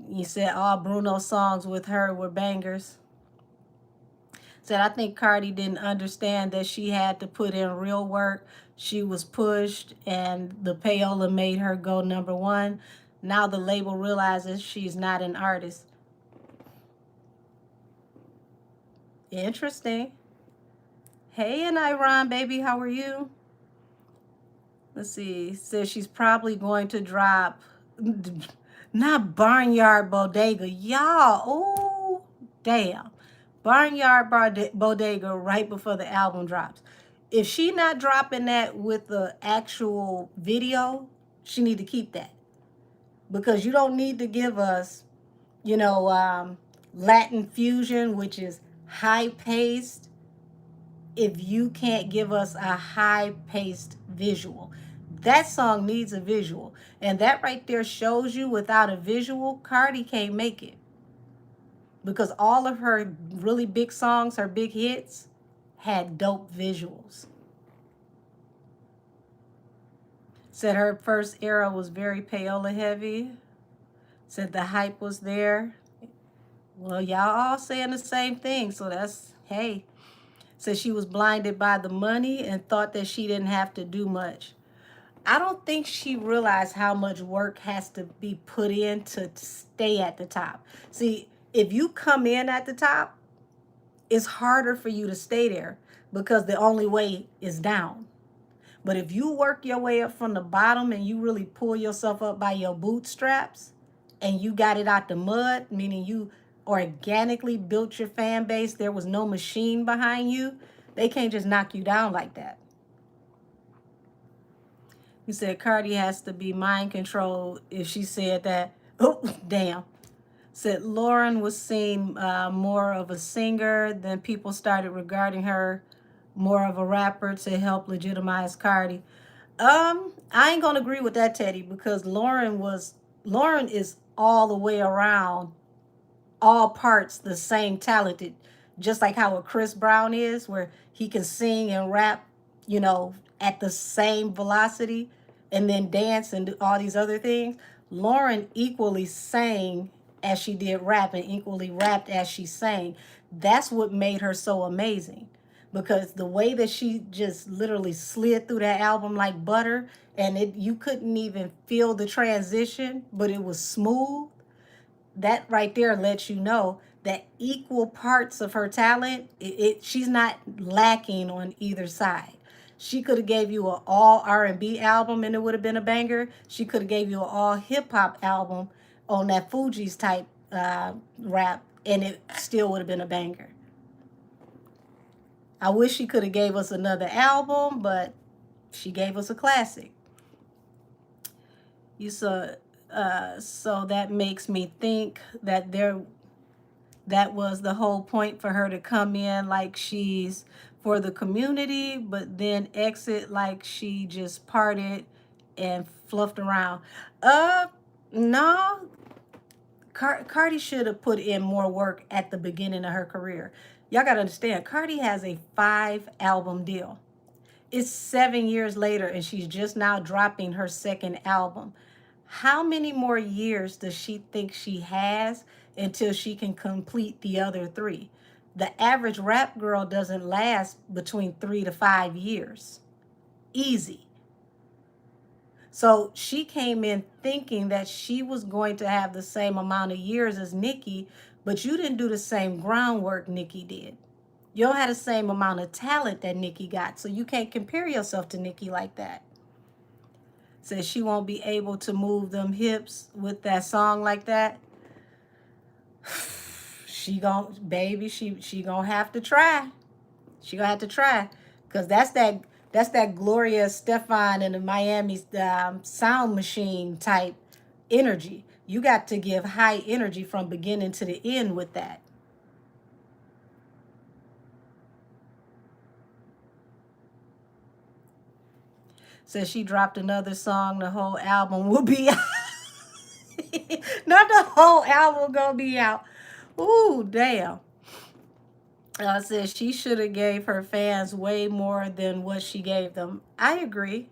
S1: You said all Bruno's songs with her were bangers. Said, I think Cardi didn't understand that she had to put in real work. She was pushed, and the payola made her go #1. Now the label realizes she's not an artist. Interesting. Hey, and Iran, baby, how are you? Let's see. Says she's probably going to drop, not Barnyard Bodega. Y'all, oh, damn. Barnyard Bodega right before the album drops. If she not dropping that with the actual video, she need to keep that. Because you don't need to give us, Latin fusion, which is high-paced, if you can't give us a high-paced visual. That song needs a visual. And that right there shows you without a visual, Cardi can't make it. Because all of her really big songs, her big hits, had dope visuals. Said her first era was very payola heavy. Said the hype was there. Well, y'all all saying the same thing, so that's, hey. Said she was blinded by the money and thought that she didn't have to do much. I don't think she realized how much work has to be put in to stay at the top. See, if you come in at the top, it's harder for you to stay there because the only way is down. But if you work your way up from the bottom and you really pull yourself up by your bootstraps and you got it out the mud, meaning you organically built your fan base, there was no machine behind you, they can't just knock you down like that. You said Cardi has to be mind controlled if she said that. Oh, damn. Said Lauren was seen more of a singer, then people started regarding her more of a rapper to help legitimize Cardi. I ain't gonna agree with that, Teddy, because Lauren is all the way around, all parts the same talented, just like how a Chris Brown is, where he can sing and rap, at the same velocity, and then dance and do all these other things. Lauren equally sang as she did rap and equally rapped as she sang. That's what made her so amazing. Because the way that she just literally slid through that album like butter, and you couldn't even feel the transition, but it was smooth. That right there lets you know that equal parts of her talent, she's not lacking on either side. She could have gave you an all R&B album and it would have been a banger. She could have gave you an all hip hop album on that Fugees type rap and it still would have been a banger. I wish she could have gave us another album, but she gave us a classic. So that makes me think that that was the whole point for her to come in like she's for the community, but then exit like she just partied and fluffed around. No. Cardi should have put in more work at the beginning of her career. Y'all got to understand, Cardi has a 5-album deal. It's 7 years later and she's just now dropping her second album. How many more years does she think she has until she can complete the other 3? The average rap girl doesn't last between 3 to 5 years. Easy. So she came in thinking that she was going to have the same amount of years as Nikki, but you didn't do the same groundwork Nikki did. You don't have the same amount of talent that Nikki got, so you can't compare yourself to Nikki like that. Says she won't be able to move them hips with that song like that. She gon' baby, she gonna have to try. She gonna have to try, cause that's that Gloria Stefan and the Miami sound machine type energy. You got to give high energy from beginning to the end with that. Says she dropped another song, the whole album will be out. Not the whole album gonna be out. Ooh, damn. Says she should have gave her fans way more than what she gave them. I agree.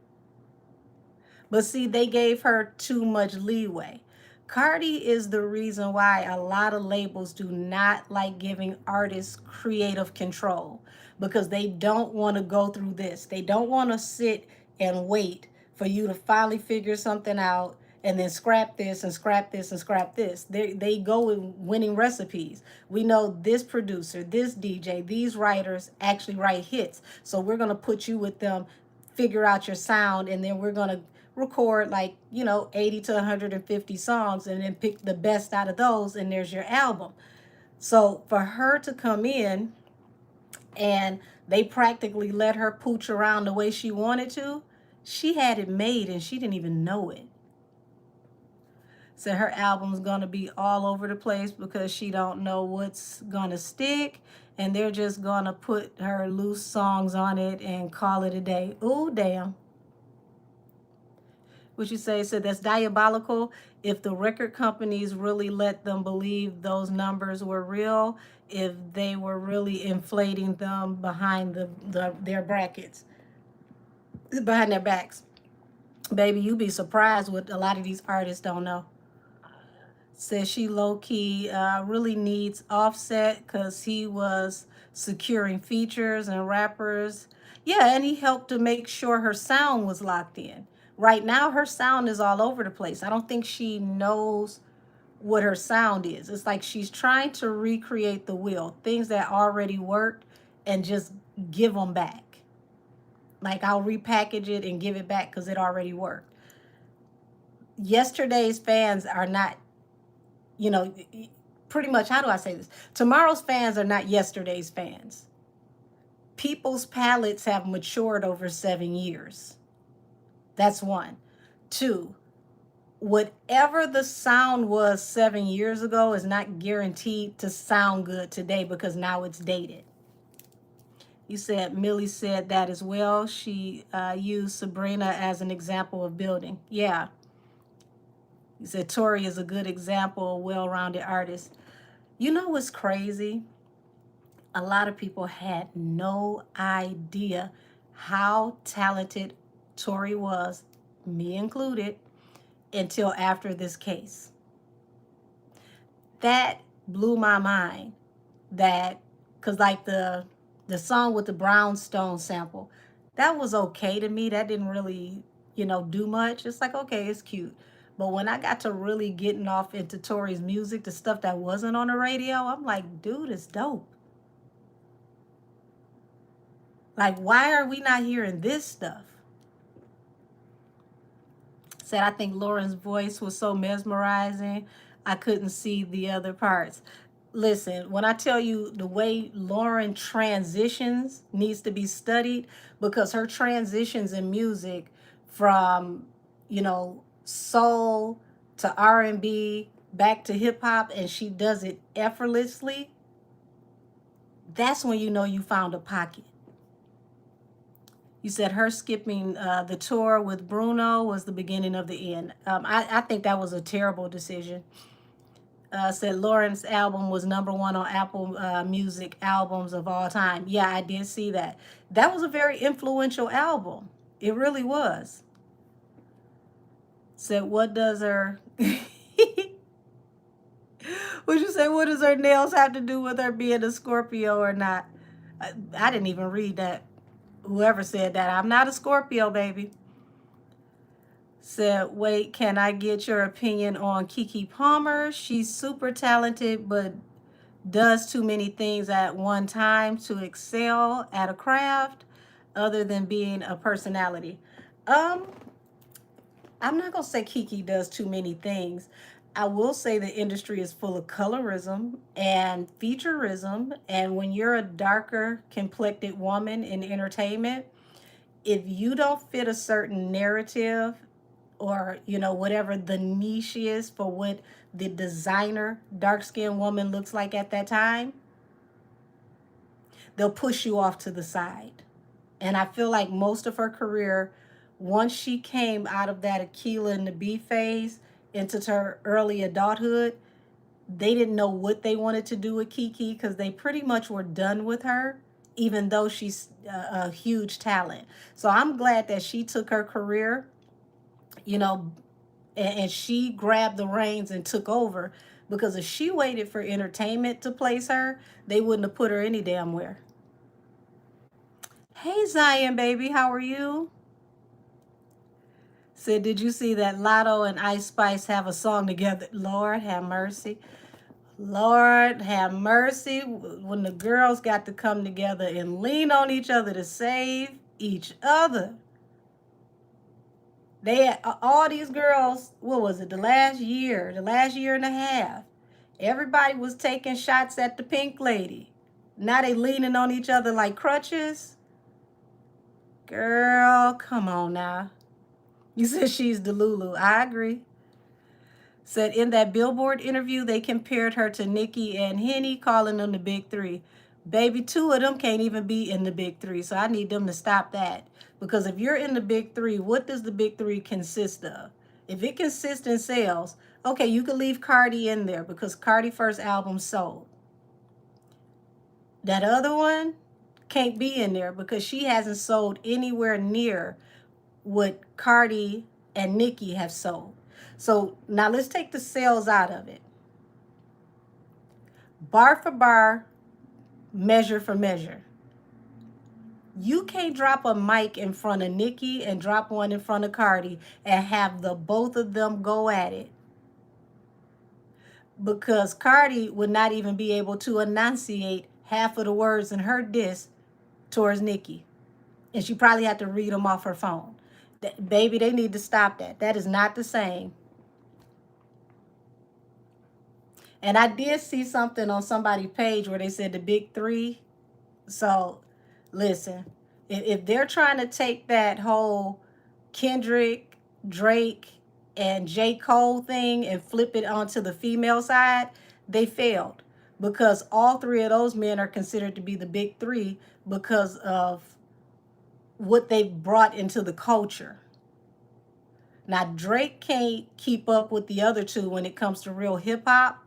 S1: But see, they gave her too much leeway. Cardi is the reason why a lot of labels do not like giving artists creative control, because they don't want to go through this. They don't want to sit and wait for you to finally figure something out and then scrap this and scrap this and scrap this. They go with winning recipes. We know this producer, this DJ, these writers actually write hits. So we're going to put you with them, figure out your sound, and then we're going to record like 80 to 150 songs and then pick the best out of those, and there's your album. So for her to come in and they practically let her pooch around the way she wanted to, she had it made and she didn't even know it. So her album's gonna be all over the place because she don't know what's gonna stick, and they're just gonna put her loose songs on it and call it a day. Ooh, damn. What you say? Said that's diabolical. If the record companies really let them believe those numbers were real, if they were really inflating them behind their brackets, behind their backs, baby, you be surprised what a lot of these artists don't know. Says she low key really needs Offset because he was securing features and rappers. Yeah, and he helped to make sure her sound was locked in. Right now, her sound is all over the place. I don't think she knows what her sound is. It's like she's trying to recreate the wheel, things that already worked, and just give them back. Like, I'll repackage it and give it back because it already worked. Yesterday's fans are not, you know, pretty much, how do I say this? Tomorrow's fans are not yesterday's fans. People's palates have matured over 7 years. That's one. Two, whatever the sound was 7 years ago is not guaranteed to sound good today because now it's dated. You said Millie said that as well. She used Sabrina as an example of building. Yeah. You said Tori is a good example of well-rounded artist. You know what's crazy? A lot of people had no idea how talented Tori was, me included, until after this case. That blew my mind. That, because like the song with the brownstone sample, that was okay to me. That didn't really, do much. It's like, okay, it's cute. But when I got to really getting off into Tori's music, the stuff that wasn't on the radio, I'm like, dude, it's dope. Like, why are we not hearing this stuff? Said, I think Lauren's voice was so mesmerizing, I couldn't see the other parts. Listen, when I tell you the way Lauren transitions needs to be studied, because her transitions in music from, soul to R&B back to hip hop, and she does it effortlessly, that's when you know you found a pocket. You said her skipping the tour with Bruno was the beginning of the end. I think that was a terrible decision. Said Lauren's album was #1 on Apple Music albums of all time. Yeah, I did see that. That was a very influential album. It really was. Said, what does her... Would you say, what does her nails have to do with her being a Scorpio or not? I didn't even read that. Whoever said that. I'm not a Scorpio, baby. Said, wait, can I get your opinion on Keke Palmer? She's super talented, but does too many things at one time to excel at a craft other than being a personality. Um, I'm not gonna say Keke does too many things. I will say the industry is full of colorism and featureism, and when you're a darker complected woman in entertainment, if you don't fit a certain narrative or whatever the niche is for what the designer dark skinned woman looks like at that time, they'll push you off to the side. And I feel like most of her career, once she came out of that Aquila and the B phase into her early adulthood, they didn't know what they wanted to do with Keke because they pretty much were done with her, even though she's a huge talent. So I'm glad that she took her career, you know, and she grabbed the reins and took over, because if she waited for entertainment to place her, they wouldn't have put her any damn where. Hey Zion baby, how are you? Said, did you see that Lotto and Ice Spice have a song together? Lord have mercy. Lord have mercy. When the girls got to come together and lean on each other to save each other. They had all these girls, what was it, the last year and a half, everybody was taking shots at the pink lady. Now they leaning on each other like crutches. Girl, come on now. You said she's Delulu. I agree. Said in that Billboard interview, they compared her to Nicki and Henny, calling them the big three. Baby, two of them can't even be in the big three, so I need them to stop that. Because if you're in the big three, what does the big three consist of? If it consists in sales, okay, you can leave Cardi in there because Cardi first album sold. That other one can't be in there because she hasn't sold anywhere near what Cardi and Nicki have sold. So now let's take the sales out of it. Bar for bar, measure for measure. You can't drop a mic in front of Nicki and drop one in front of Cardi and have the both of them go at it, because Cardi would not even be able to enunciate half of the words in her diss towards Nicki, and she probably had to read them off her phone. Baby, they need to stop that. That is not the same. And I did see something on somebody's page where they said the big three. So listen, if they're trying to take that whole Kendrick, Drake, and J. Cole thing and flip it onto the female side, they failed, because all three of those men are considered to be the big three because of what they've brought into the culture. Now, Drake can't keep up with the other two when it comes to real hip hop,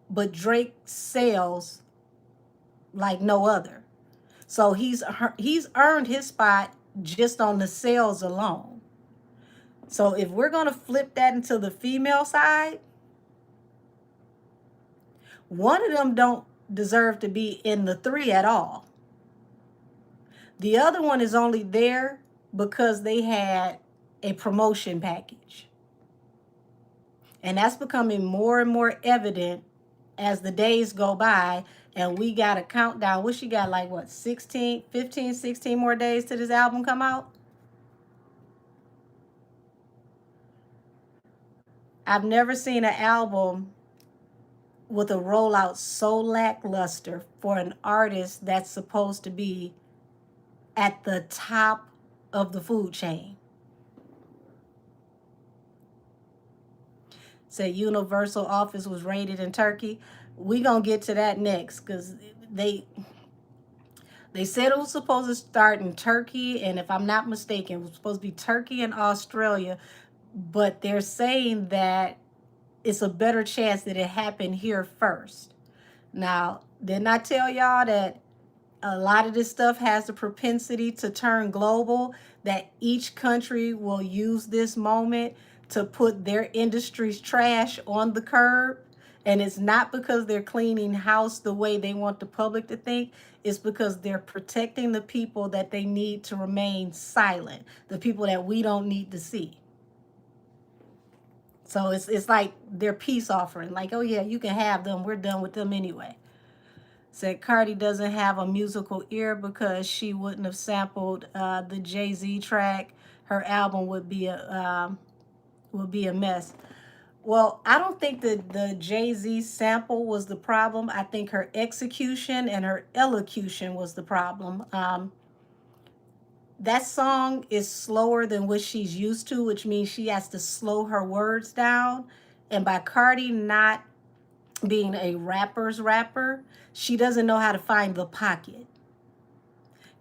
S1: but Drake sells like no other. So he's earned his spot just on the sales alone. So if we're going to flip that into the female side, one of them don't deserve to be in the three at all. The other one is only there because they had a promotion package. And that's becoming more and more evident as the days go by, and we got a countdown. What she got, like what, 16, 15, 16 more days to this album come out? I've never seen an album with a rollout so lackluster for an artist that's supposed to be at the top of the food chain. Said Universal office was raided in Turkey. We gonna get to that next, because they said it was supposed to start in Turkey, and if I'm not mistaken, it was supposed to be Turkey and Australia, but they're saying that it's a better chance that it happened here first. Now, didn't I tell y'all that a lot of this stuff has the propensity to turn global, that each country will use this moment to put their industry's trash on the curb? And it's not because they're cleaning house the way they want the public to think. It's because they're protecting the people that they need to remain silent, the people that we don't need to see. So it's like their peace offering. Like, oh yeah, you can have them. We're done with them anyway. Said Cardi doesn't have a musical ear because she wouldn't have sampled the Jay-Z track. Her album would be a mess. Well, I don't think that the Jay-Z sample was the problem. I think her execution and her elocution was the problem. That song is slower than what she's used to, which means she has to slow her words down. And by Cardi not being a rapper's rapper, she doesn't know how to find the pocket.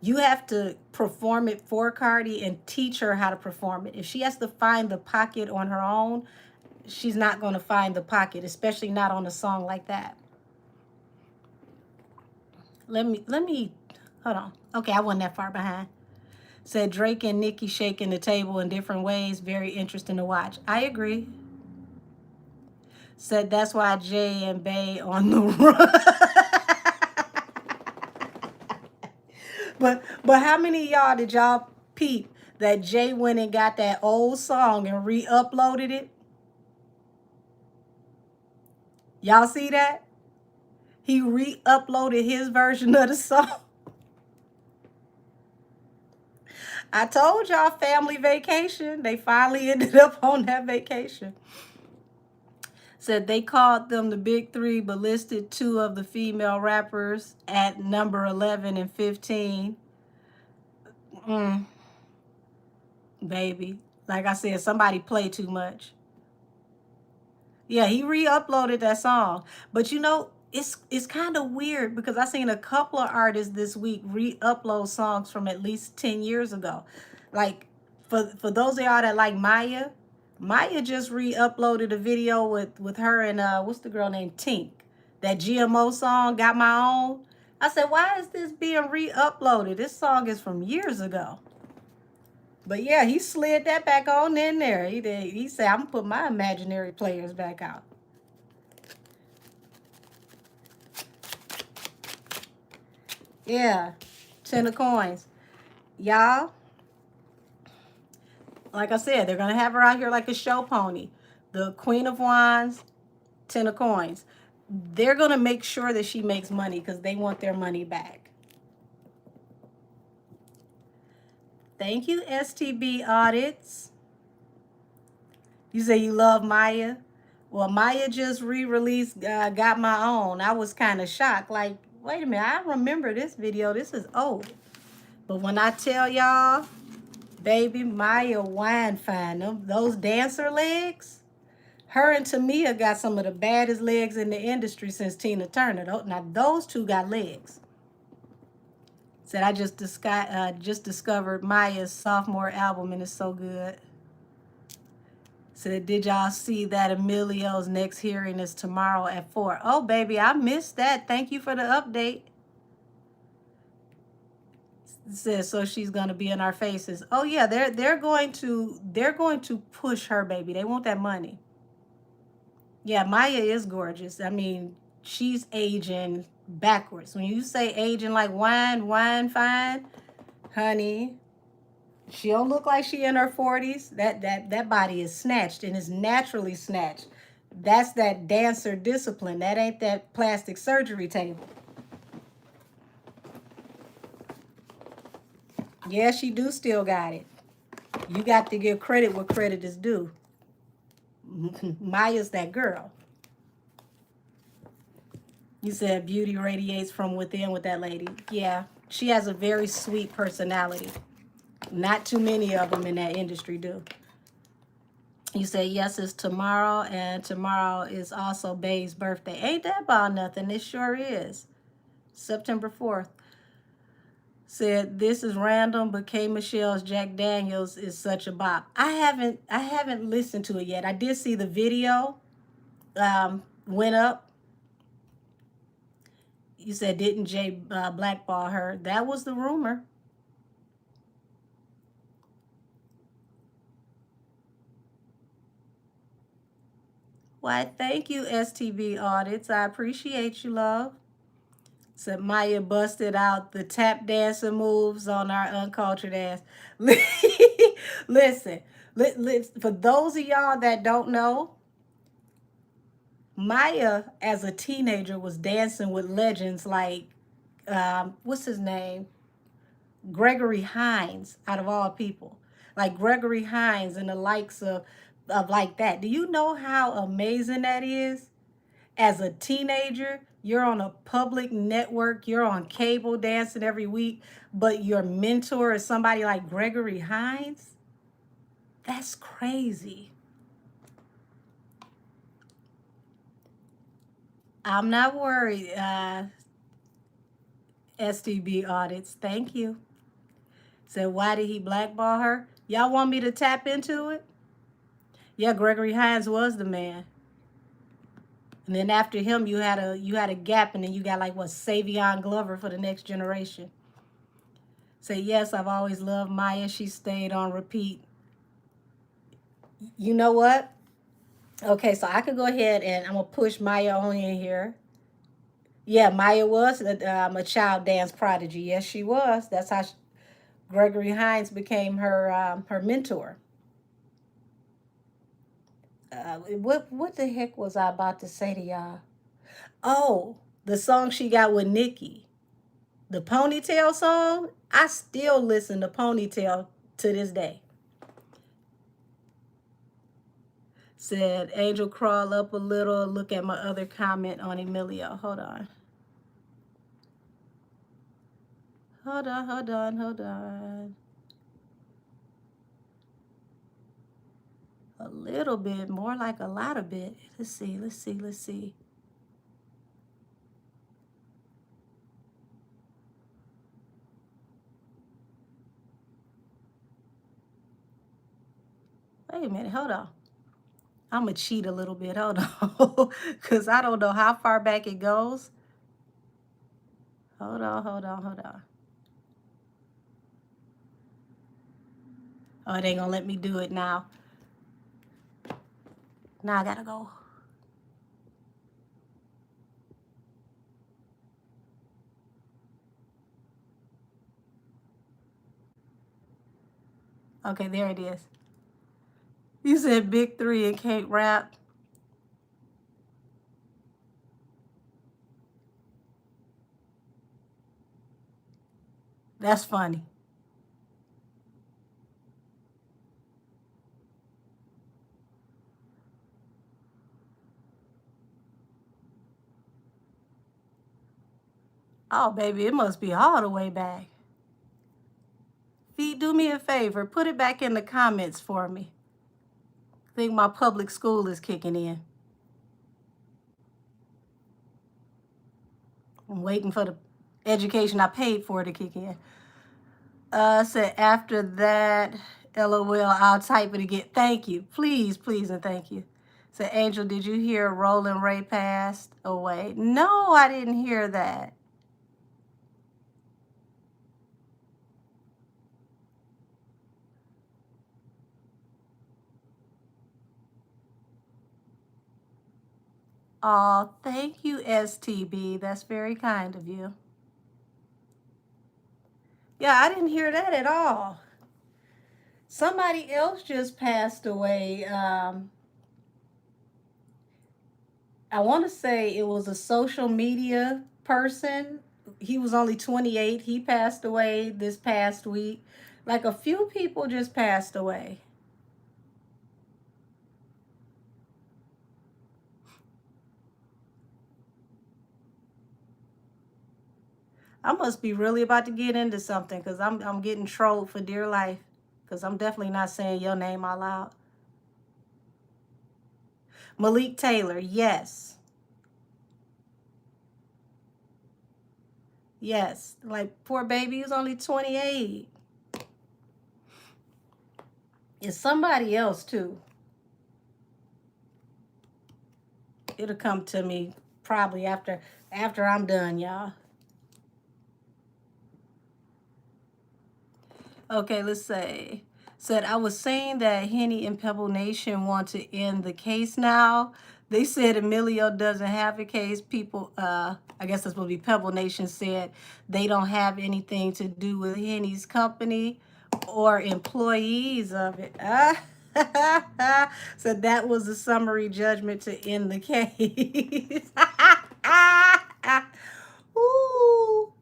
S1: You have to perform it for Cardi and teach her how to perform it. If she has to find the pocket on her own, she's not going to find the pocket, especially not on a song like that. Let me hold on. Okay, I wasn't that far behind. Said Drake and Nicki shaking the table in different ways. Very interesting to watch. I agree. Said that's why Jay and Bay on the run. But how many of y'all did y'all peep that Jay went and got that old song and re-uploaded it? Y'all see that? He re-uploaded his version of the song. I told y'all family vacation. They finally ended up on that vacation. Said they called them the big three, but listed two of the female rappers at number 11 and 15. Baby. Like I said, somebody play too much. Yeah, he re-uploaded that song. But you know, it's kind of weird because I seen a couple of artists this week re-upload songs from at least 10 years ago. Like for those of y'all that like Maya, Maya just re-uploaded a video with her and what's the girl named Tink. That GMO song, Got My Own. I said, why is this being re-uploaded? This song is from years ago. But yeah, he slid that back on in there. He did. He said, I'm gonna put my imaginary players back out. Yeah, 10 of coins. Y'all, like I said, they're gonna have her out here like a show pony. The Queen of Wands, 10 of coins. They're gonna make sure that she makes money because they want their money back. Thank you, STB Audits. You say you love Maya? Well, Maya just re-released Got My Own. I was kind of shocked. Like, wait a minute, I remember this video. This is old. But when I tell y'all, baby, Maya wine fine. Those dancer legs, her and Tamia got some of the baddest legs in the industry since Tina Turner. Now, those two got legs. Said I just discovered Maya's sophomore album and it's so good. Said, did y'all see that Amelio's next hearing is tomorrow at 4? Oh, baby, I missed that. Thank you for the update. Says so she's gonna be in our faces. Oh yeah, they're going to push her, baby. They want that money. Yeah, Maya is gorgeous. I mean, she's aging backwards. When you say aging like wine fine, honey, she don't look like she in her 40s. That body is snatched and is naturally snatched. That's that dancer discipline. That ain't that plastic surgery table. Yeah, she do still got it. You got to give credit where credit is due. Maya's that girl. You said beauty radiates from within with that lady. Yeah, she has a very sweet personality. Not too many of them in that industry do. You say, yes, it's tomorrow, and tomorrow is also Bae's birthday. Ain't that about nothing? It sure is. September 4th. Said, this is random, but K. Michelle's Jack Daniels is such a bop. I haven't listened to it yet. I did see the video went up. You said, didn't Jay blackball her? That was the rumor. Why, thank you, STB Audits. I appreciate you, love. Said Maya busted out the tap dancing moves on our uncultured ass. Listen, for those of y'all that don't know, Maya, as a teenager, was dancing with legends like, what's his name? Gregory Hines, out of all people. Like Gregory Hines and the likes of like that. Do you know how amazing that is? As a teenager, you're on a public network, you're on cable dancing every week, but your mentor is somebody like Gregory Hines? That's crazy. I'm not worried, STB Audits. Thank you. Said, why did he blackball her? Y'all want me to tap into it? Yeah, Gregory Hines was the man. And then after him, you had a gap, and then you got like what, Savion Glover for the next generation. Say, yes, I've always loved Maya. She stayed on repeat. You know what? Okay, so I could go ahead and I'm gonna push Maya on in here. Yeah, Maya was a child dance prodigy. Yes, she was. That's how Gregory Hines became her mentor. What the heck was I about to say to y'all? Oh, the song she got with Nikki, the Ponytail song. I still listen to Ponytail to this day. Said Angel, crawl up a little. Look at my other comment on Amelio. Hold on. Hold on, hold on, hold on. A little bit, more like a lot of bit. Let's see, let's see, let's see. Wait a minute, hold on. I'm going to cheat a little bit. Hold on. Because I don't know how far back it goes. Hold on, hold on, hold on. Oh, it ain't going to let me do it now. Now I got to go. Okay, there it is. You said Big Three and can't rap. That's funny. Oh, baby, it must be all the way back. Fee, do me a favor. Put it back in the comments for me. I think my public school is kicking in. I'm waiting for the education I paid for to kick in. Said after that, LOL, I'll type it again. Thank you. Please, please, and thank you. Said, Angel, did you hear Roland Ray passed away? No, I didn't hear that. Oh, thank you, STB. That's very kind of you. Yeah, I didn't hear that at all. Somebody else just passed away. I want to say it was a social media person. He was only 28. He passed away this past week. Like a few people just passed away. I must be really about to get into something because I'm getting trolled for dear life because I'm definitely not saying your name out loud. Malik Taylor, yes. Yes. Like, poor baby, he was only 28. It's somebody else, too. It'll come to me probably after I'm done, y'all. Okay, let's say. Said, I was saying that Henny and Pebble Nation want to end the case now. They said Amelio doesn't have a case. People, I guess that's what be Pebble Nation said they don't have anything to do with Henny's company or employees of it. So that was a summary judgment to end the case. Ooh,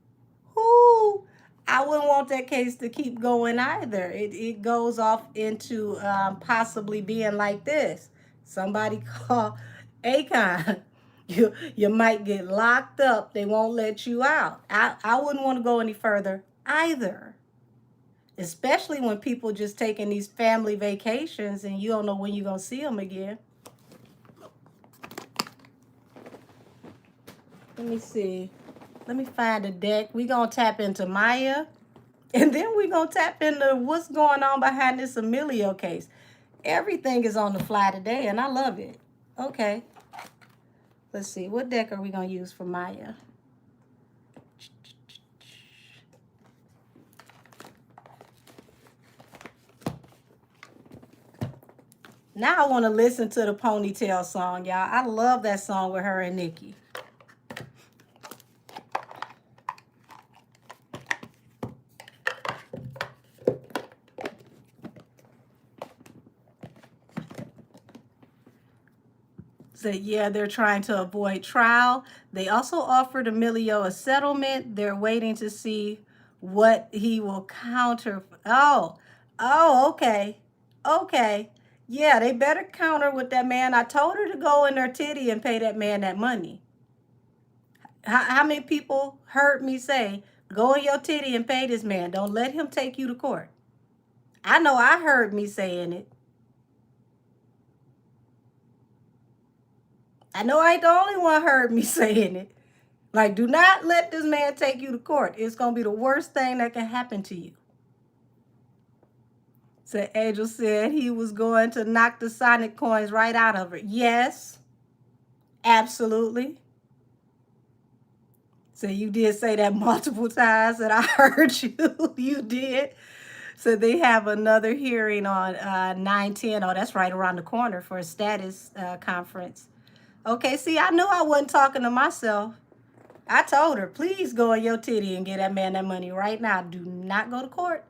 S1: ooh. I wouldn't want that case to keep going either. It goes off into possibly being like this. Somebody call Akon. You might get locked up. They won't let you out. I wouldn't want to go any further either. Especially when people just taking these family vacations and you don't know when you're going to see them again. Let me see. Let me find a deck. We're going to tap into Maya. And then we're going to tap into what's going on behind this Amelio case. Everything is on the fly today, and I love it. Okay. Let's see. What deck are we going to use for Maya? Now I want to listen to the Ponytail song, y'all. I love that song with her and Nikki. So yeah, they're trying to avoid trial. They also offered Amelio a settlement. They're waiting to see what he will counter. Oh, okay. Okay. Yeah, they better counter with that man. I told her to go in her titty and pay that man that money. How many people heard me say, go in your titty and pay this man? Don't let him take you to court. I know I heard me saying it. I know I ain't the only one heard me saying it. Like, do not let this man take you to court. It's going to be the worst thing that can happen to you. So Angel said he was going to knock the Sonic coins right out of her. Yes, absolutely. So you did say that multiple times and I heard you. You did. So they have another hearing on 9/10. Oh, that's right around the corner for a status conference. Okay, see, I knew I wasn't talking to myself. I told her, please go in your titty and get that man that money right now. Do not go to court.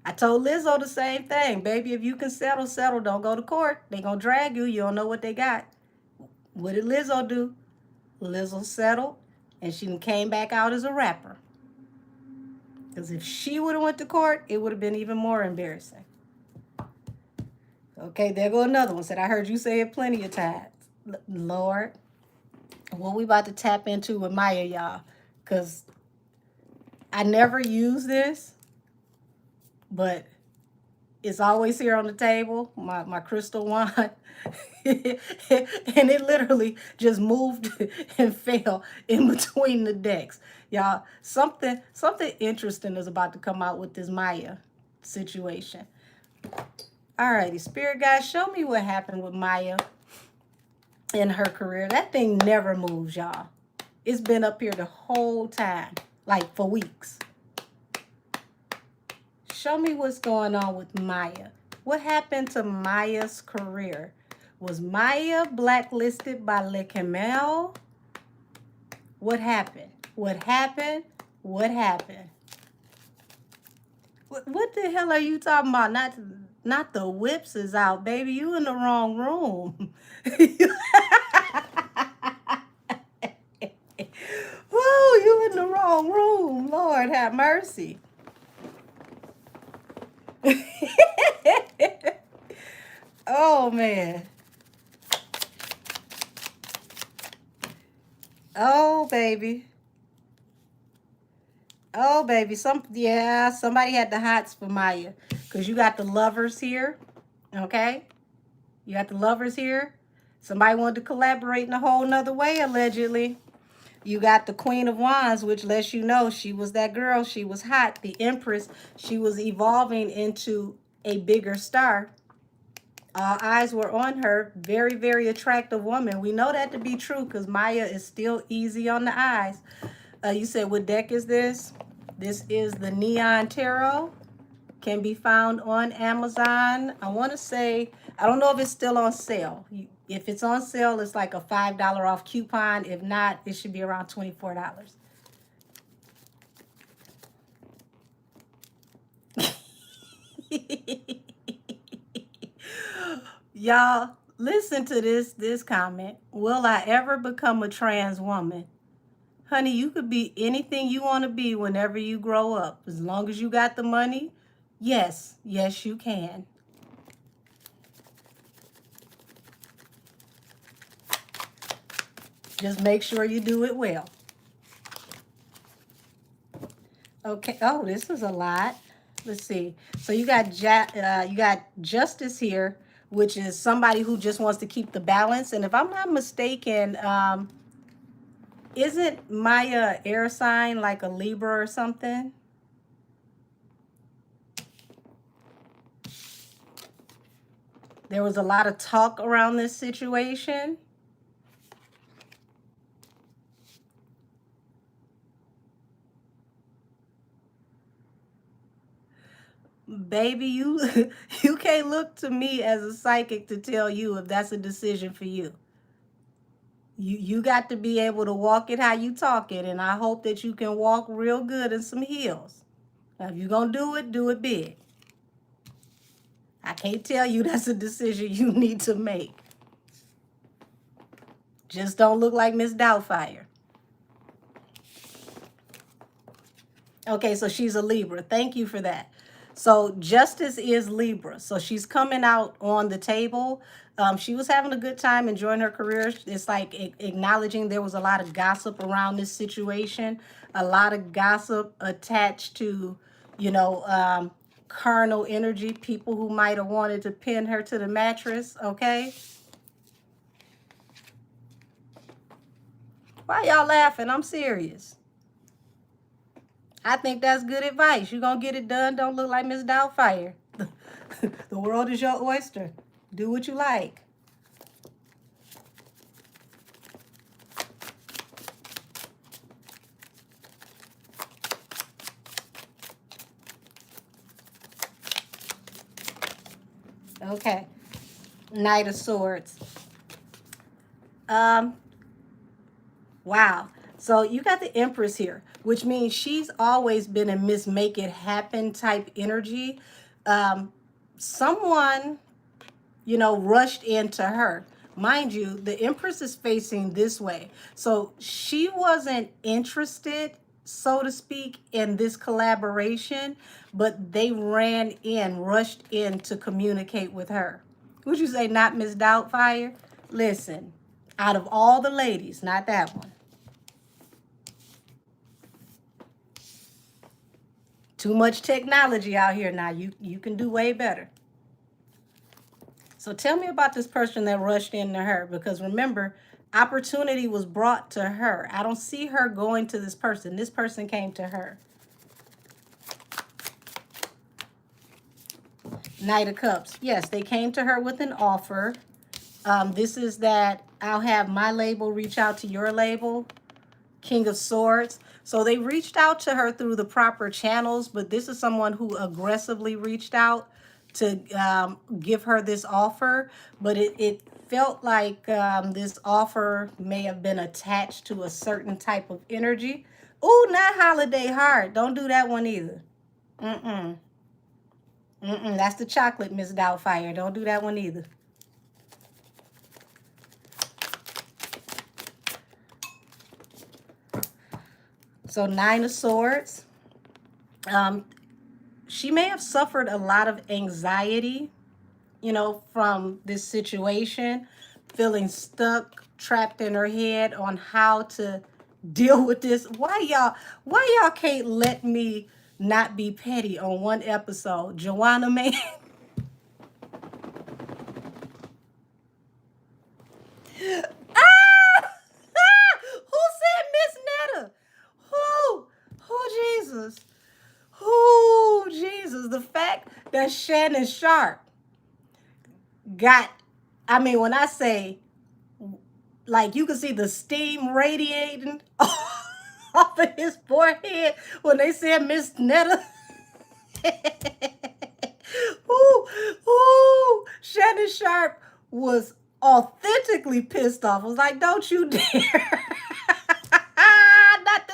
S1: I told Lizzo the same thing. Baby, if you can settle, settle. Don't go to court. They gonna drag you. You don't know what they got. What did Lizzo do? Lizzo settled, and she came back out as a rapper. Because if she would have went to court, it would have been even more embarrassing. Okay, there go another one. Said, I heard you say it plenty of times. Lord, what we about to tap into with Maya, y'all. Because I never use this, but it's always here on the table, my crystal wand. And it literally just moved and fell in between the decks. Y'all, something interesting is about to come out with this Maya situation. Alrighty, Spirit guys, show me what happened with Maya in her career. That thing never moves, y'all. It's been up here the whole time, like for weeks. Show me what's going on with Maya. What happened to Maya's career? Was Maya blacklisted by Le Camel? What happened? What happened? What happened? What the hell are you talking about? Not the whips is out, baby. You in the wrong room. Whoa, you in the wrong room. Lord have mercy. Oh, man. Oh, baby. Oh, baby. Somebody had the hots for Maya. Because you got the lovers here. Okay? You got the lovers here. Somebody wanted to collaborate in a whole nother way, allegedly. You got the Queen of Wands, which lets you know she was that girl. She was hot. The Empress, she was evolving into a bigger star. All eyes were on her. Very, very attractive woman. We know that to be true because Maya is still easy on the eyes. You said, what deck is this? This is the Neon Tarot. can be found on Amazon. I want to say, I don't know if it's still on sale. If it's on sale, it's like a $5 off coupon. If not, it should be around $24. Y'all, listen to this comment. Will I ever become a trans woman? Honey, you could be anything you want to be whenever you grow up. As long as you got the money, yes, yes, you can. Just make sure you do it well. Okay. Oh, this is a lot. Let's see. So you got you got justice here, which is somebody who just wants to keep the balance. And if I'm not mistaken, isn't Maya air sign like a Libra or something? There was a lot of talk around this situation. Baby, you you can't look to me as a psychic to tell you if that's a decision for you. You got to be able to walk it how you talk it, and I hope that you can walk real good in some heels. Now, if you're gonna do it big. I can't tell you that's a decision you need to make. Just don't look like Miss Doubtfire. Okay, so she's a Libra. Thank you for that. So Justice is Libra. So she's coming out on the table. She was having a good time enjoying her career. It's like acknowledging there was a lot of gossip around this situation, a lot of gossip attached to, you know, carnal energy, people who might have wanted to pin her to the mattress, okay? Why y'all laughing? I'm serious. I think that's good advice. You're going to get it done. Don't look like Miss Doubtfire. The world is your oyster. Do what you like. Okay. Knight of Swords. Wow. So you got the Empress here, which means she's always been a Miss Make It Happen type energy. Someone, you know, rushed into her. Mind you, the Empress is facing this way. So she wasn't interested, so to speak, in this collaboration, but they rushed in to communicate with her. Would you say not Miss Doubtfire? Listen, out of all the ladies, not that one. Too much technology out here now. You can do way better. So tell me about this person that rushed into her, because remember, opportunity was brought to her. I don't see her going to this person. This person came to her. Knight of Cups. Yes, they came to her with an offer. This is that I'll have my label reach out to your label. King of Swords. So they reached out to her through the proper channels, but this is someone who aggressively reached out to give her this offer. But it felt like this offer may have been attached to a certain type of energy. Ooh, not Holiday Heart. Don't do that one either. That's the chocolate, Miss Doubtfire. Don't do that one either. So Nine of Swords. She may have suffered a lot of anxiety, you know, from this situation, feeling stuck, trapped in her head on how to deal with this. Why y'all can't let me not be petty on one episode? Joanna, man. Who said Miss Netta? Who Jesus? Who Jesus? The fact that Shannon Sharp got, I mean, when I say, like, you can see the steam radiating off of his forehead when they said Miss Netta. Ooh, ooh, Shannon Sharp was authentically pissed off. Was like, don't you dare. Not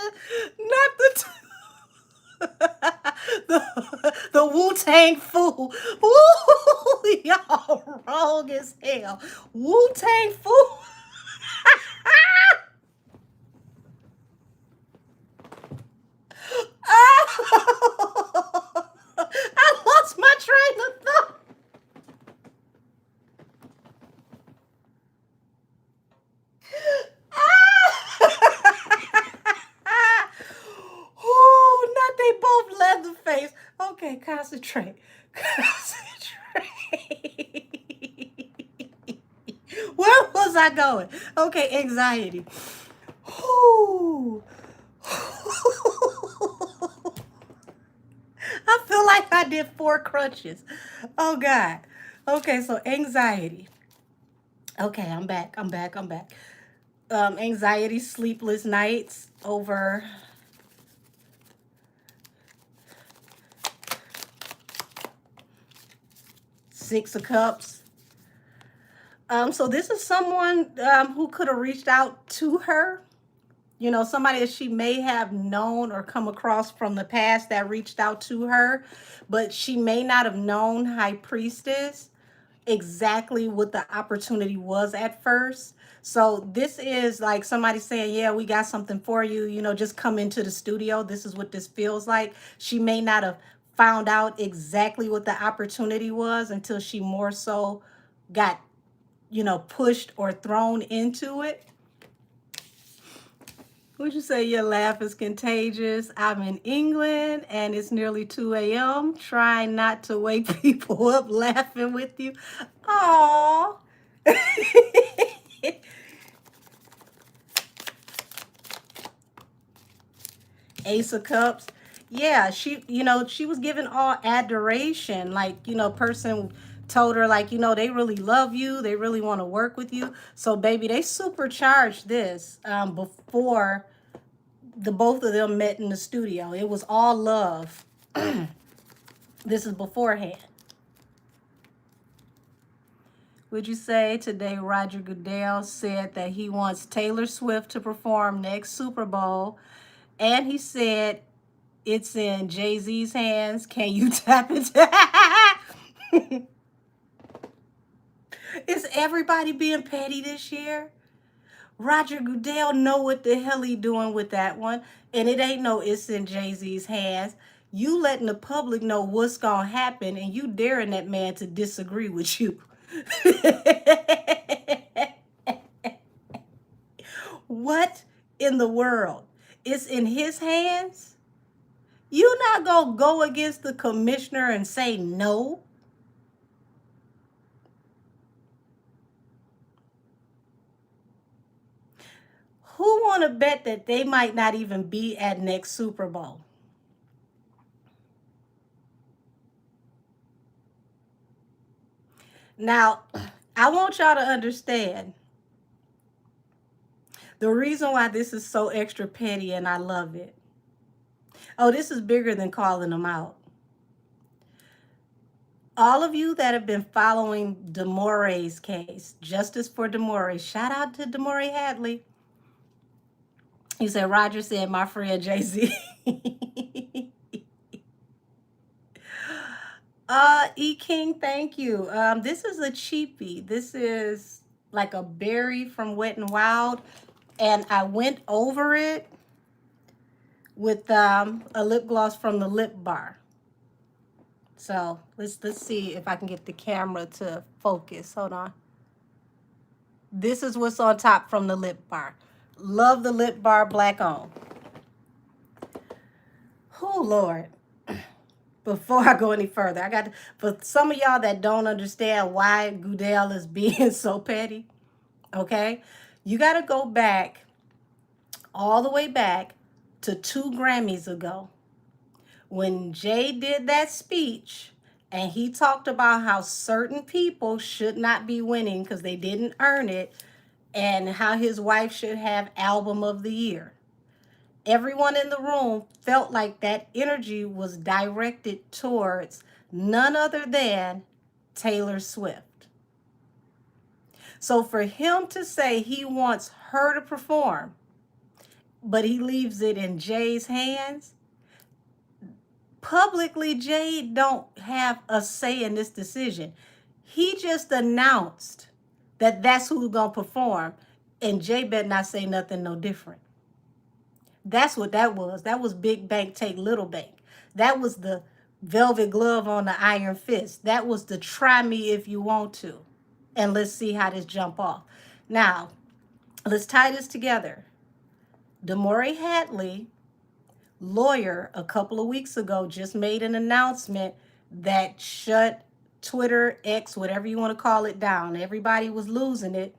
S1: the Wu-Tang fool. Ooh, y'all wrong as hell. Wu-Tang fool. Oh, I lost my train of thought. Oh, not they both Leatherface. Okay, concentrate. Concentrate. Where was I going? Okay, anxiety. Ooh. I feel like I did 4 crunches. Oh God. Okay, so anxiety. Okay, I'm back. I'm back. I'm back. Anxiety, sleepless nights over 6 of Cups. So this is someone who could have reached out to her. You know, somebody that she may have known or come across from the past that reached out to her, but she may not have known High Priestess exactly what the opportunity was at first. So this is like somebody saying, yeah, we got something for you, you know, just come into the studio. This is what this feels like. She may not have found out exactly what the opportunity was until she more so got, you know, pushed or thrown into it. Would you say your laugh is contagious? I'm in England and it's nearly 2 a.m. Trying not to wake people up laughing with you. Aww. Ace of Cups. Yeah, she, you know, she was given all adoration. Like, you know, person told her, like, you know, they really love you. They really want to work with you. So, baby, they supercharged this before the both of them met in the studio. It was all love. This is beforehand. Would you say today Roger Goodell said that he wants Taylor Swift to perform next Super Bowl, and he said it's in Jay-Z's hands. Can you tap into Is everybody being petty this year? Roger Goodell know what the hell he doing with that one. And it ain't no it's in Jay-Z's hands. You letting the public know what's gonna happen and you daring that man to disagree with you. What in the world? It's in his hands? You not gonna go against the commissioner and say no? Who want to bet that they might not even be at next Super Bowl? Now, I want y'all to understand the reason why this is so extra petty and I love it. Oh, this is bigger than calling them out. All of you that have been following DeMore's case, Justice for DeMore, shout out to DeMore Hadley. He said, Roger said, my friend Jay-Z. E King, thank you. This is a cheapie. This is like a berry from Wet and Wild, and I went over it with a lip gloss from the Lip Bar. So let's see if I can get the camera to focus. Hold on. This is what's on top from the Lip Bar. Love the Lip Bar, black on. Oh Lord. Before I go any further, I got to, for some of y'all that don't understand why Goodell is being so petty, okay? You got to go back, all the way back to 2 Grammys ago when Jay did that speech and he talked about how certain people should not be winning because they didn't earn it and how his wife should have Album of the Year. Everyone in the room felt like that energy was directed towards none other than Taylor Swift. So for him to say he wants her to perform, but he leaves it in Jay's hands, publicly Jay don't have a say in this decision. He just announced that that's who's going to perform, and Jay better not say nothing no different. That's what that was. That was big bank take little bank. That was the velvet glove on the iron fist. That was the try me if you want to. And let's see how this jump off. Now, let's tie this together. Damore Hadley, lawyer, a couple of weeks ago just made an announcement that shut Twitter, X, whatever you want to call it, down. Everybody was losing it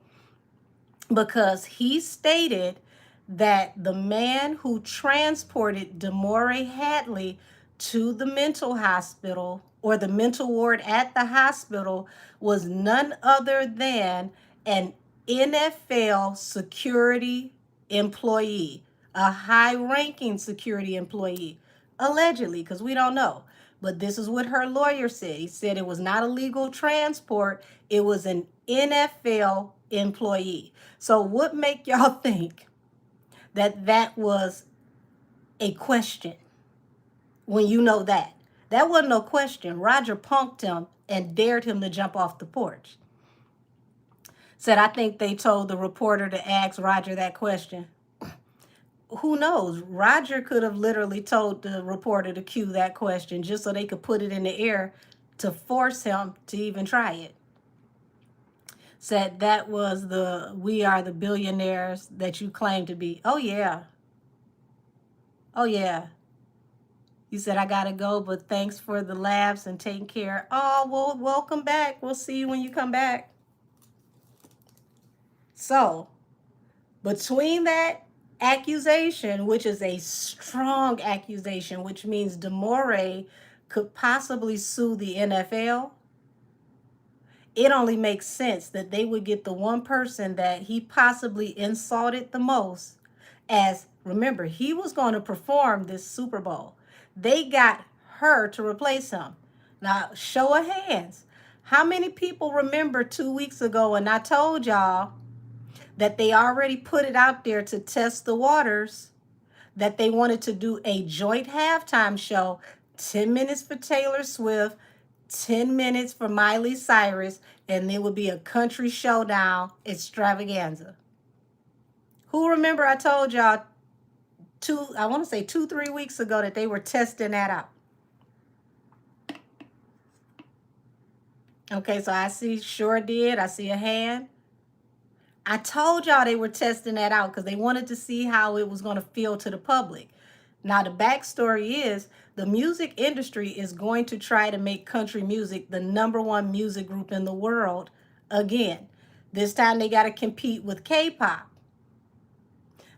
S1: because he stated that the man who transported Damore Hadley to the mental hospital or the mental ward at the hospital was none other than an NFL security employee, a high-ranking security employee, allegedly, because we don't know. But this is what her lawyer said. He said it was not a legal transport. It was an NFL employee. So what make y'all think that that was a question when you know that? That wasn't no question. Roger punked him and dared him to jump off the porch. Said, I think they told the reporter to ask Roger that question. Who knows? Roger could have literally told the reporter to cue that question just so they could put it in the air to force him to even try it. Said that was the we are the billionaires that you claim to be. Oh, yeah. Oh, yeah. You said, I got to go, but thanks for the laughs and taking care. Oh, well, welcome back. We'll see you when you come back. So, between that accusation, which is a strong accusation, which means Damore could possibly sue the NFL, it only makes sense that they would get the one person that he possibly insulted the most. As remember, he was going to perform this Super Bowl. They got her to replace him. Now, show of hands. How many people remember 2 weeks ago when I told y'all that they already put it out there to test the waters, that they wanted to do a joint halftime show, 10 minutes for Taylor Swift, 10 minutes for Miley Cyrus, and there would be a country showdown extravaganza? Who remember I told y'all 2-3 weeks ago that they were testing that out? Okay, so I see, sure did. I see a hand. I told y'all they were testing that out because they wanted to see how it was going to feel to the public. Now, the backstory is the music industry is going to try to make country music the #1 music group in the world again. This time they got to compete with K-pop.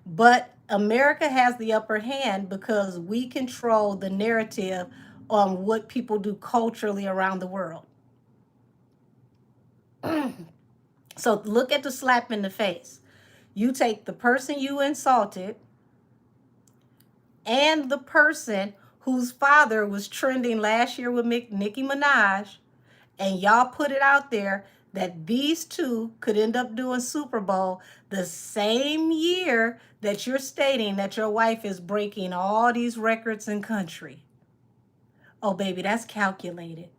S1: But America has the upper hand because we control the narrative on what people do culturally around the world. So look at the slap in the face. You take the person you insulted and the person whose father was trending last year with Nicki Minaj, and y'all put it out there that these two could end up doing Super Bowl the same year that you're stating that your wife is breaking all these records in country. Oh, baby, that's calculated.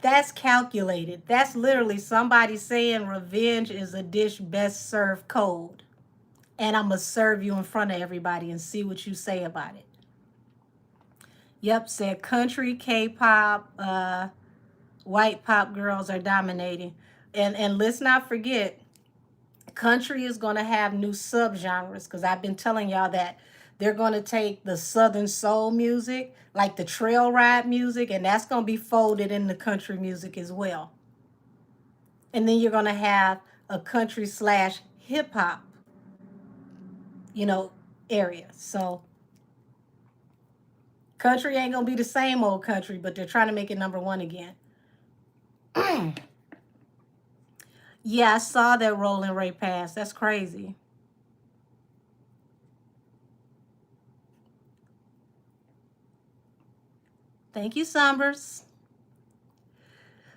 S1: That's calculated. That's literally somebody saying revenge is a dish best served cold. And I'm going to serve you in front of everybody and see what you say about it. Yep, said country, K-pop, white pop girls are dominating. And let's not forget, country is going to have new subgenres because I've been telling y'all that they're going to take the Southern soul music, like the trail ride music, and that's going to be folded into country music as well. And then you're going to have a country / hip hop, area. So country ain't going to be the same old country, but they're trying to make it #1 again. Yeah, I saw that Rolling Ray pass. That's crazy. Thank you, Sumbers.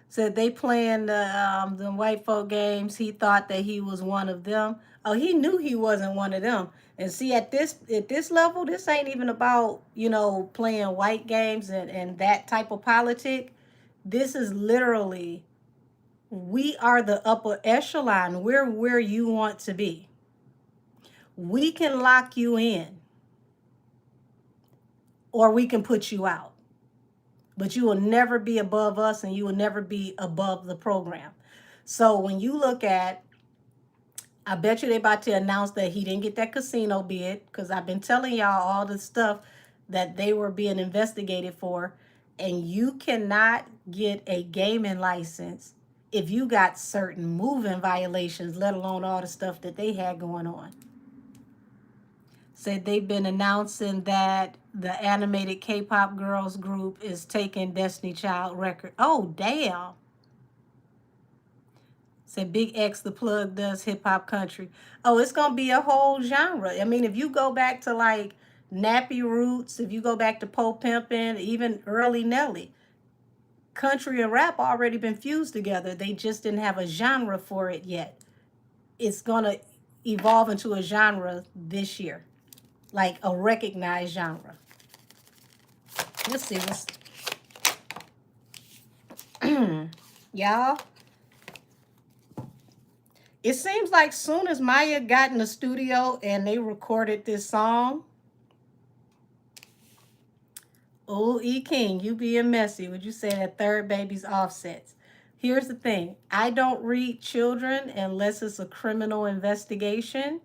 S1: Said they playing the white folk games. He thought that he was one of them. Oh, he knew he wasn't one of them. And see, at this level, this ain't even about, playing white games and that type of politic. This is literally, we are the upper echelon. We're where you want to be. We can lock you in, or we can put you out. But you will never be above us, and you will never be above the program. So when you look at, I bet you they about to announce that he didn't get that casino bid, because I've been telling y'all all the stuff that they were being investigated for. And you cannot get a gaming license if you got certain moving violations, let alone all the stuff that they had going on. Said they've been announcing that the animated K-pop girls group is taking Destiny Child record. Oh, damn. Said Big X the Plug does hip-hop country. Oh, it's going to be a whole genre. I mean, if you go back to like Nappy Roots, if you go back to Poe Pimpin', even early Nelly, country and rap already been fused together. They just didn't have a genre for it yet. It's going to evolve into a genre this year, like a recognized genre. Let's see what's y'all. It seems like soon as Maya got in the studio and they recorded this song, oh, E King, you being messy. Would you say that third baby's offsets? Here's the thing. I don't read children unless it's a criminal investigation.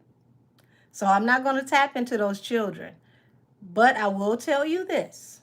S1: So I'm not going to tap into those children. But I will tell you this.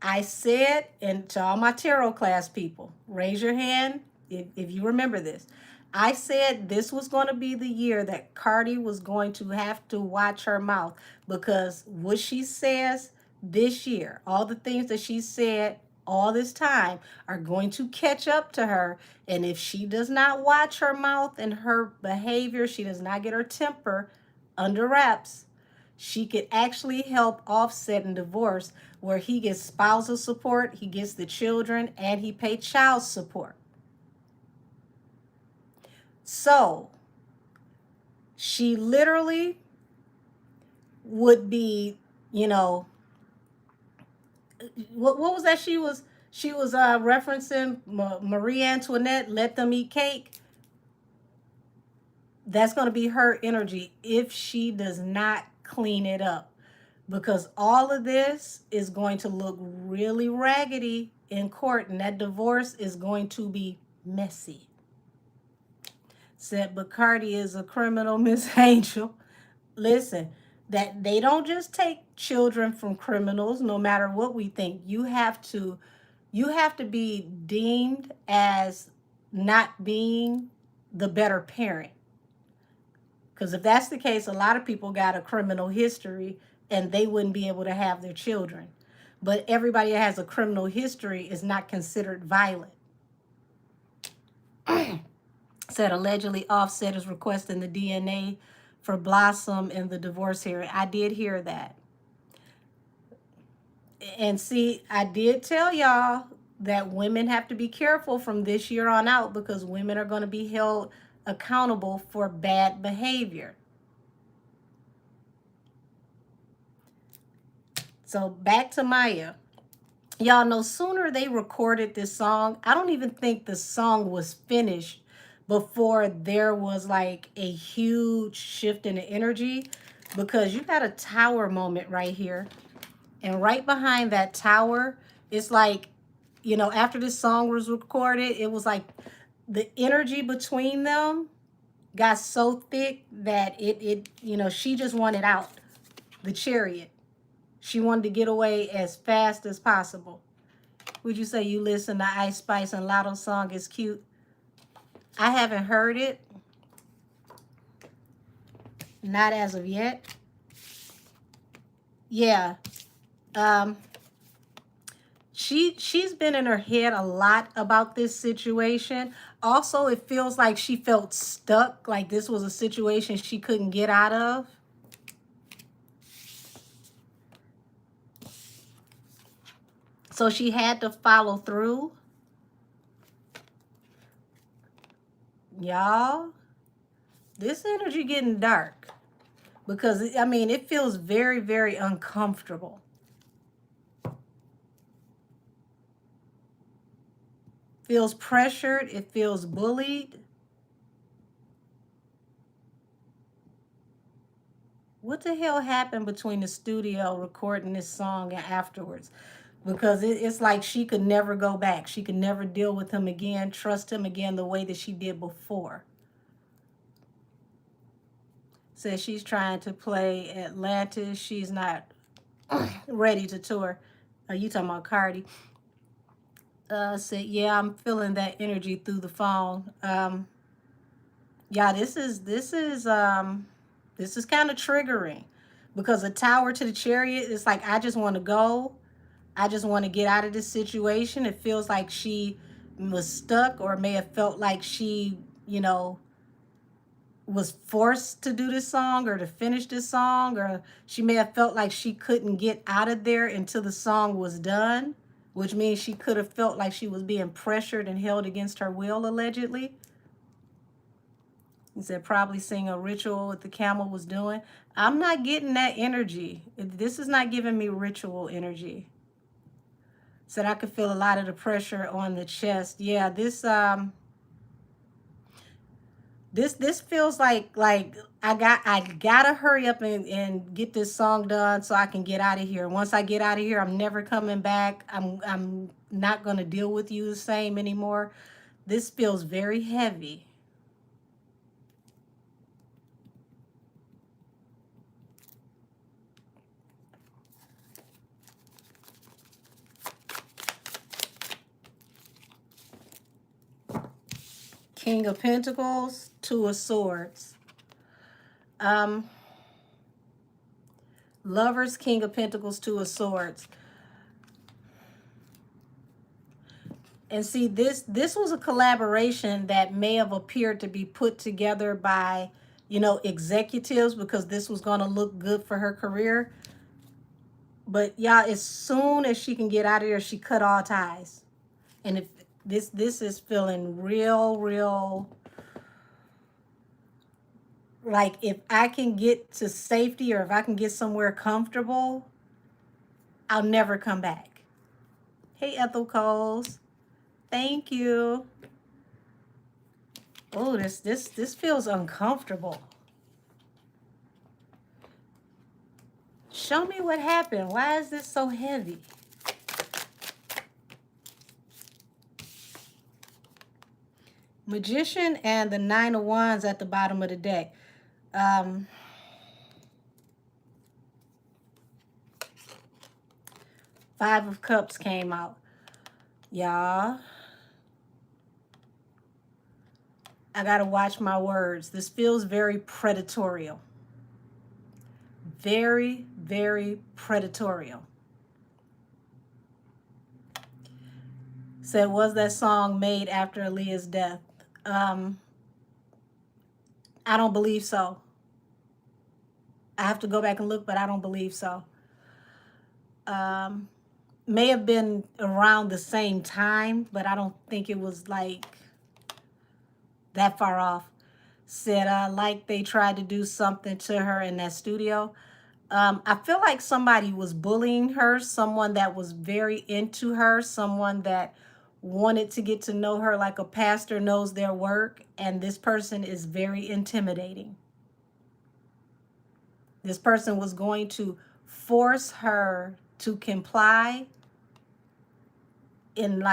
S1: I said, and to all my tarot class people, raise your hand if you remember this. I said this was going to be the year that Cardi was going to have to watch her mouth, because what she says this year, all the things that she said all this time are going to catch up to her. And if she does not watch her mouth and her behavior, she does not get her temper under wraps, she could actually help Offset in divorce, where he gets spousal support, he gets the children, and he paid child support. So she literally would be, what was that she was referencing? Marie Antoinette, let them eat cake. That's going to be her energy if she does not clean it up, because all of this is going to look really raggedy in court, and that divorce is going to be messy. Said Bacardi is a criminal, Miss Angel. Listen, that they don't just take children from criminals, no matter what we think. You have to be deemed as not being the better parent. Because if that's the case, a lot of people got a criminal history and they wouldn't be able to have their children. But everybody that has a criminal history is not considered violent. Said allegedly Offset is requesting the DNA for Blossom in the divorce hearing. I did hear that. And see, I did tell y'all that women have to be careful from this year on out, because women are going to be held accountable for bad behavior. So back to Maya. Y'all know sooner they recorded this song, I don't even think the song was finished before there was like a huge shift in the energy, because you got a tower moment right here. And right behind that tower, it's like, after this song was recorded, it was like the energy between them got so thick that it she just wanted out the chariot. She wanted to get away as fast as possible. Would you say you listen to Ice Spice and Lotto song is cute? I haven't heard it. Not as of yet. Yeah. She's been in her head a lot about this situation. Also, it feels like she felt stuck, like this was a situation she couldn't get out of. So she had to follow through. Y'all, this energy getting dark. Because, I mean, it feels very, very uncomfortable. Feels pressured. It feels bullied. What the hell happened between the studio recording this song and afterwards? Because it's like she could never go back. She could never deal with him again, trust him again the way that she did before. Says she's trying to play Atlantis. She's not ready to tour. Are you talking about Cardi? Said, yeah, I'm feeling that energy through the phone. Yeah, this is kind of triggering, because a Tower to the Chariot is like, I just want to go. I just want to get out of this situation. It feels like she was stuck, or may have felt like she, was forced to do this song or to finish this song, or she may have felt like she couldn't get out of there until the song was done, which means she could have felt like she was being pressured and held against her will, allegedly. He said probably seeing a ritual what the camel was doing. I'm not getting that energy. This is not giving me ritual energy. Said I could feel a lot of the pressure on the chest. Yeah, this feels like I gotta hurry up and get this song done so I can get out of here. Once I get out of here, I'm never coming back. I'm not gonna deal with you the same anymore. This feels very heavy. King of Pentacles, Two of Swords. Lovers, King of Pentacles, Two of Swords. And see, this was a collaboration that may have appeared to be put together by, executives, because this was going to look good for her career. But yeah, as soon as she can get out of here, she cut all ties. And if this is feeling real, like if I can get to safety, or if I can get somewhere comfortable, I'll never come back. Hey, Ethel Coles. Thank you. Oh, this feels uncomfortable. Show me what happened. Why is this so heavy? Magician and the Nine of Wands at the bottom of the deck. Five of Cups came out. Y'all, I gotta watch my words. This feels very predatorial. Very, very predatorial. Said, was that song made after Aaliyah's death? I don't believe so. I have to go back and look, but I don't believe so. May have been around the same time, but I don't think it was like that far off. Said, like they tried to do something to her in that studio. I feel like somebody was bullying her, someone that was very into her, someone that wanted to get to know her like a pastor knows their work, and this person is very intimidating. This person was going to force her to comply and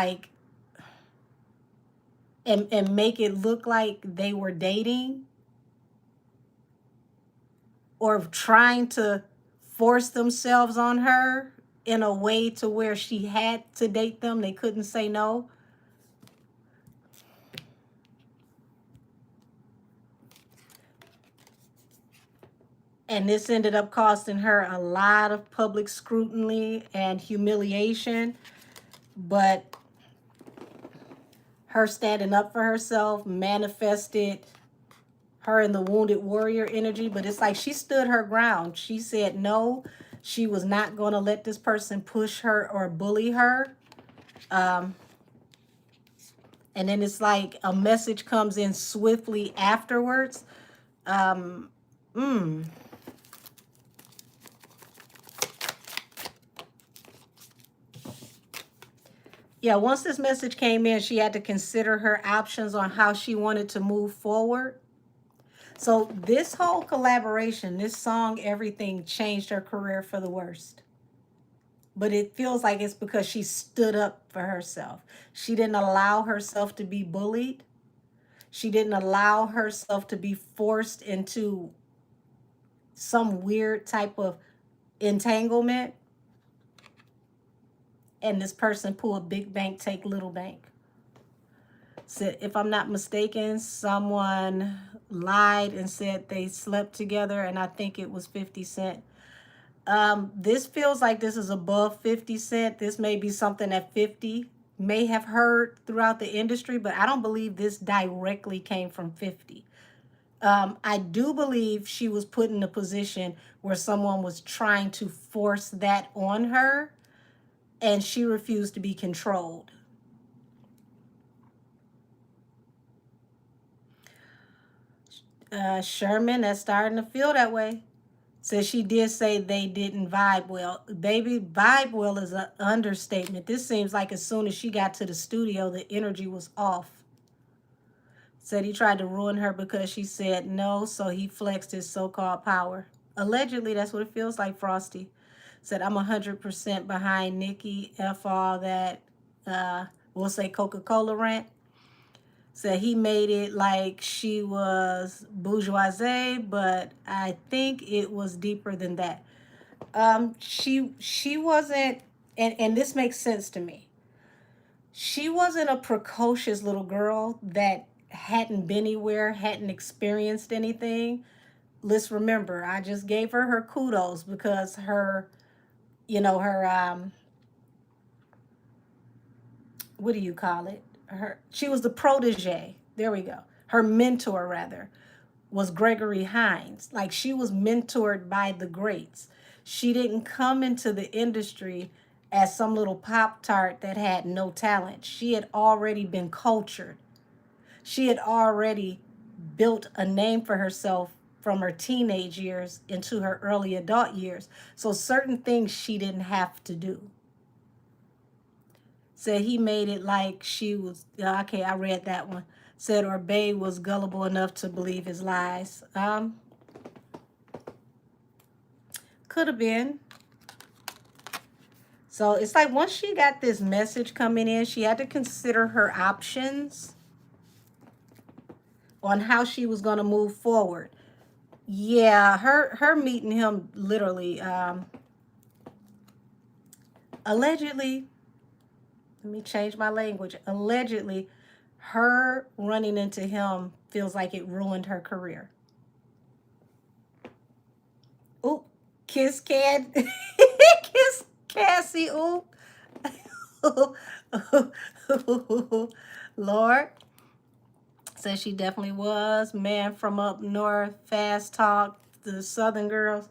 S1: and make it look like they were dating, or trying to force themselves on her in a way to where she had to date them. They couldn't say no. And this ended up costing her a lot of public scrutiny and humiliation. But her standing up for herself manifested her in the wounded warrior energy. But it's like she stood her ground. She said, no, She was not going to let this person push her or bully her. Um, and then it's like a message comes in swiftly afterwards. Um, mm, yeah, once this message came in, she had to consider her options on how she wanted to move forward. So this whole collaboration, this song, everything changed her career for the worst. But it feels like it's because she stood up for herself. She didn't allow herself to be bullied. She didn't allow herself to be forced into some weird type of entanglement. And this person pull a big bank, take little bank. So if I'm not mistaken, someone lied and said they slept together, and I think it was 50 Cent. This feels like this is above 50 Cent. This may be something that 50 may have heard throughout the industry, but I don't believe this directly came from 50. I do believe she was put in a position where someone was trying to force that on her, and she refused to be controlled. Sherman, that's starting to feel that way. Says she did say they didn't vibe well. Baby, vibe well is an understatement. This seems like as soon as she got to the studio, the energy was off. Said he tried to ruin her because she said no, so he flexed his so-called power. Allegedly, that's what it feels like, Frosty. Said, I'm 100% behind Nikki. F all that, we'll say Coca-Cola rant. Said he made it like she was bourgeoisie, but I think it was deeper than that. She wasn't, and this makes sense to me. She wasn't a precocious little girl that hadn't been anywhere, hadn't experienced anything. Let's remember, I just gave her kudos because her, her what do you call it? She was the protege. There we go. Her mentor rather was Gregory Hines. Like she was mentored by the greats. She didn't come into the industry as some little Pop Tart that had no talent. She had already been cultured. She had already built a name for herself from her teenage years into her early adult years. So certain things she didn't have to do. Said he made it like she was, okay, I read that one. Said or Babe was gullible enough to believe his lies. Could have been. So it's like once she got this message coming in, she had to consider her options on how she was going to move forward. Yeah, her meeting him literally, allegedly, let me change my language. Allegedly, her running into him feels like it ruined her career. Ooh, kiss kiss Cassie. Ooh. Lord. Says she definitely was. Man from up north, fast talk, the southern girls.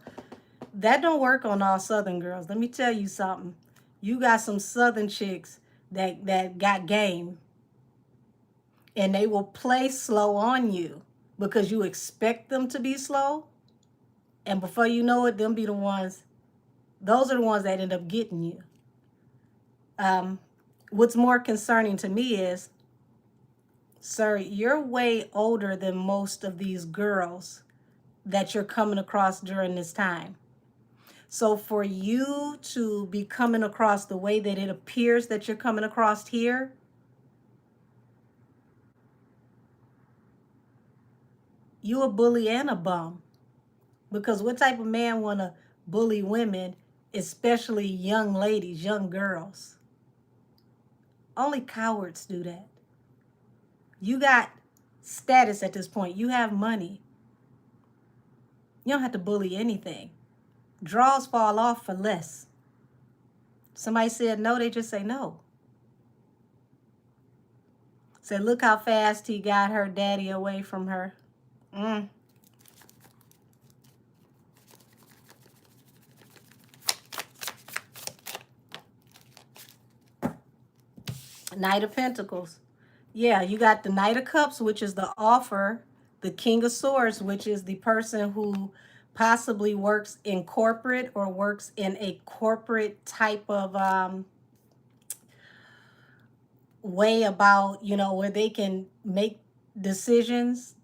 S1: That don't work on all southern girls. Let me tell you something. You got some southern chicks that got game. And they will play slow on you because you expect them to be slow. And before you know it, them be the ones, those are the ones that end up getting you. What's more concerning to me is, sir, you're way older than most of these girls that you're coming across during this time. So for you to be coming across the way that it appears that you're coming across here, you a bully and a bum. Because what type of man want to bully women, especially young ladies, young girls? Only cowards do that. You got status at this point. You have money. You don't have to bully anything. Draws fall off for less. Somebody said no, they just say no. Said, look how fast he got her daddy away from her. Knight of Pentacles. Yeah, you got the Knight of Cups, which is the offer. The King of Swords, which is the person who possibly works in corporate or works in a corporate type of way about, you know, where they can make decisions.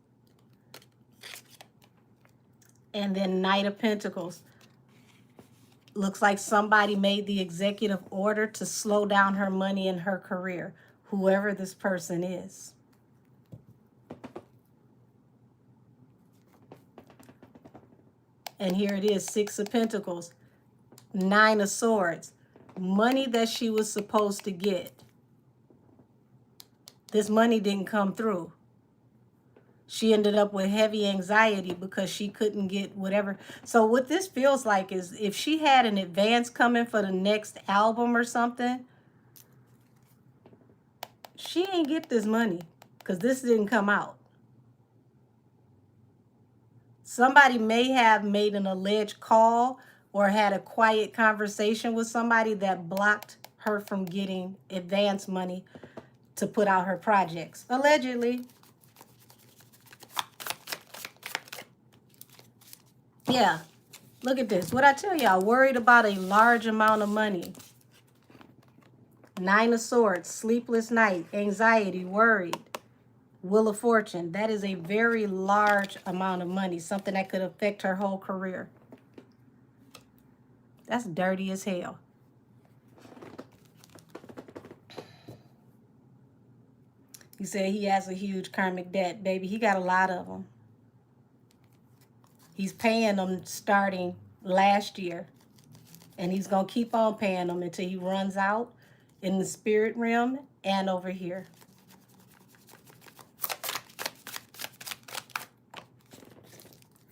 S1: And then Knight of Pentacles. Looks like somebody made the executive order to slow down her money and her career, whoever this person is. And here it is, Six of Pentacles, Nine of Swords. Money that she was supposed to get. This money didn't come through. She ended up with heavy anxiety because she couldn't get whatever. So what this feels like is if she had an advance coming for the next album or something, she ain't get this money because this didn't come out. Somebody may have made an alleged call or had a quiet conversation with somebody that blocked her from getting advance money to put out her projects. Allegedly. Yeah. Look at this. What I tell y'all, worried about a large amount of money. Nine of Swords, sleepless night, anxiety, worried. Wheel of Fortune. That is a very large amount of money. Something that could affect her whole career. That's dirty as hell. He said he has a huge karmic debt. Baby, he got a lot of them. He's paying them starting last year. And he's going to keep on paying them until he runs out in the spirit realm and over here.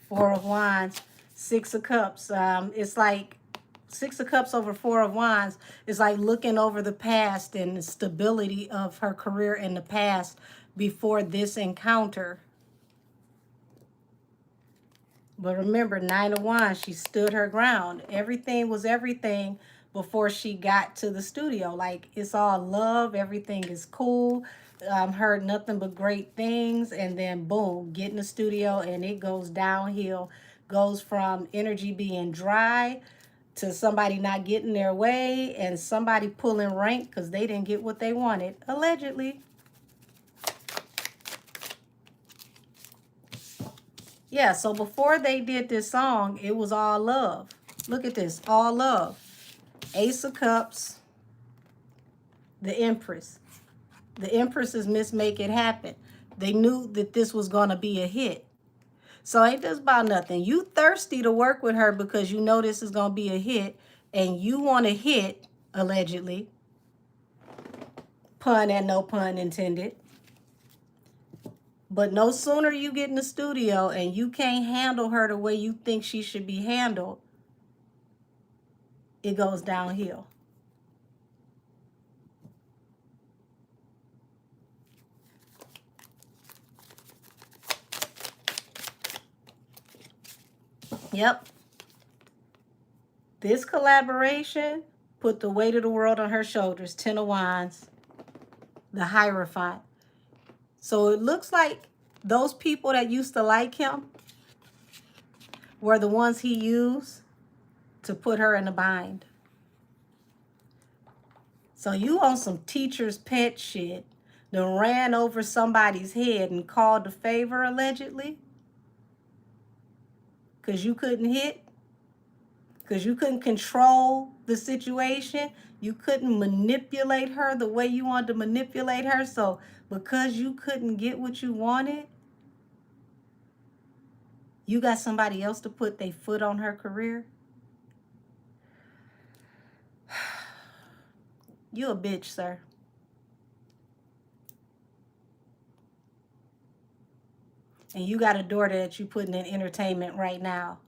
S1: Four of Wands, Six of Cups. It's like Six of Cups over Four of Wands is like looking over the past and the stability of her career in the past before this encounter. But remember, Nine of Wands, she stood her ground. Everything was everything before she got to the studio. Like, it's all love. Everything is cool. Heard nothing but great things. And then, boom, get in the studio and it goes downhill. Goes from energy being dry to somebody not getting their way and somebody pulling rank because they didn't get what they wanted, allegedly. Yeah, so before they did this song, it was all love. Look at this, all love. Ace of Cups, the Empress. The Empress is Miss Make It Happen. They knew that this was going to be a hit. So ain't this about nothing. You thirsty to work with her because you know this is going to be a hit and you want a hit, allegedly. Pun and no pun intended. But no sooner you get in the studio and you can't handle her the way you think she should be handled, it goes downhill. Yep. This collaboration put the weight of the world on her shoulders. Ten of Wands, the Hierophant. So it looks like those people that used to like him were the ones he used to put her in a bind. So you on some teacher's pet shit that ran over somebody's head and called a favor, allegedly? Because you couldn't hit? Because you couldn't control the situation? You couldn't manipulate her the way you wanted to manipulate her? So because you couldn't get what you wanted, you got somebody else to put their foot on her career? You a bitch, sir. And you got a daughter that you putting in entertainment right now.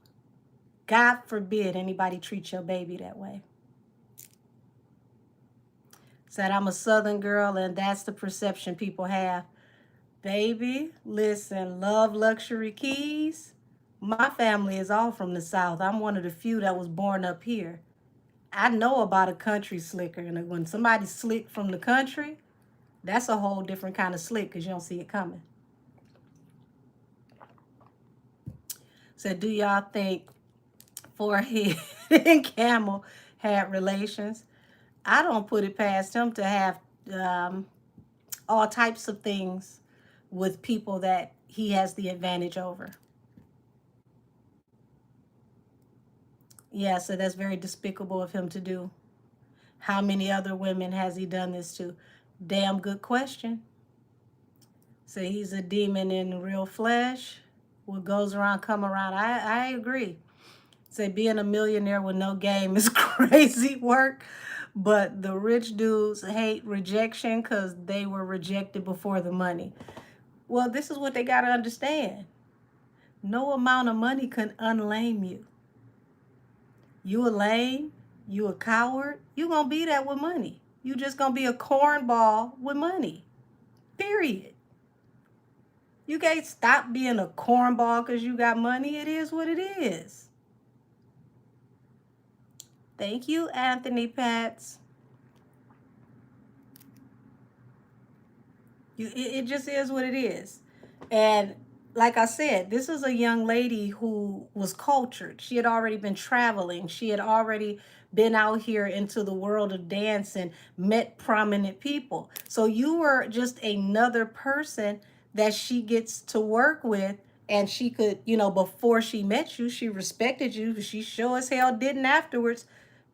S1: God forbid anybody treat your baby that way. Said I'm a Southern girl and that's the perception people have. Baby, listen, love luxury keys. My family is all from the South. I'm one of the few that was born up here. I know about a country slicker. And when somebody's slick from the country, That's a whole different kind of slick because you don't see it coming. So do y'all think Forehead and Camel had relations? I don't put it past him to have um, all types of things with people that he has the advantage over. Yeah, so that's very despicable of him to do. How many other women has he done this to? Damn good question. So he's a demon in real flesh. What goes around come around. I agree. Say being a millionaire with no game is crazy work, but the rich dudes hate rejection because they were rejected before the money. Well, this is what they got to understand. No amount of money can unlame you. You a lame, you a coward, you gonna be that with money. You just gonna be a cornball with money. Period. You can't stop being a cornball because you got money. It is what it is. Thank you, Anthony Pats. It just is what it is. And like I said, this is a young lady who was cultured. She had already been traveling. She had already been out here into the world of dance and met prominent people. So you were just another person that she gets to work with. And she could, before she met you, she respected you. She sure as hell didn't afterwards.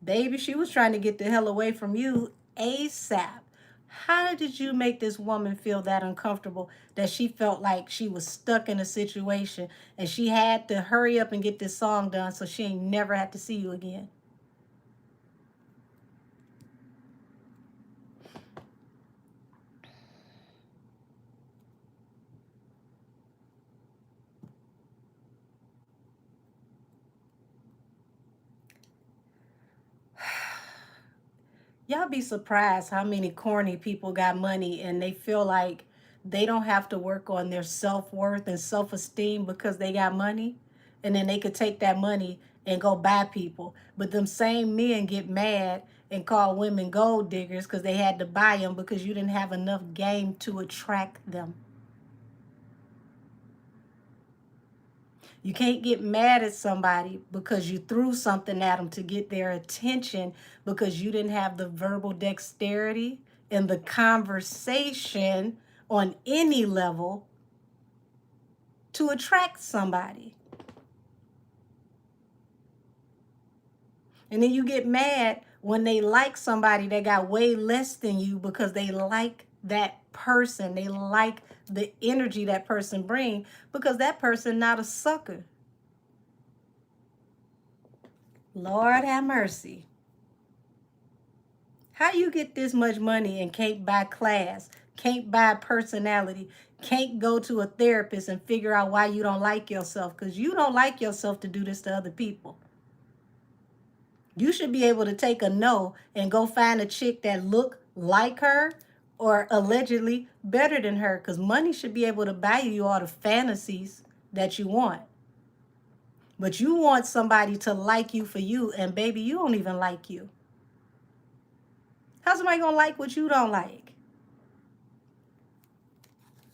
S1: Baby, she was trying to get the hell away from you ASAP. How did you make this woman feel that uncomfortable that she felt like she was stuck in a situation and she had to hurry up and get this song done so she ain't never had to see you again? Y'all be surprised how many corny people got money and they feel like they don't have to work on their self-worth and self-esteem because they got money, and then they could take that money and go buy people. But them same men get mad and call women gold diggers because they had to buy them because you didn't have enough game to attract them. You can't get mad at somebody because you threw something at them to get their attention because you didn't have the verbal dexterity in the conversation on any level to attract somebody. And then you get mad when they like somebody that got way less than you because they like that person. They like the energy that person bring because that person not a sucker. Lord have mercy. How you get this much money and can't buy class, can't buy personality, can't go to a therapist and figure out why you don't like yourself? Because you don't like yourself to do this to other people. You should be able to take a no and go find a chick that look like her or allegedly better than her, because money should be able to buy you all the fantasies that you want. But you want somebody to like you for you, and baby, you don't even like you. How's somebody gonna like what you don't like?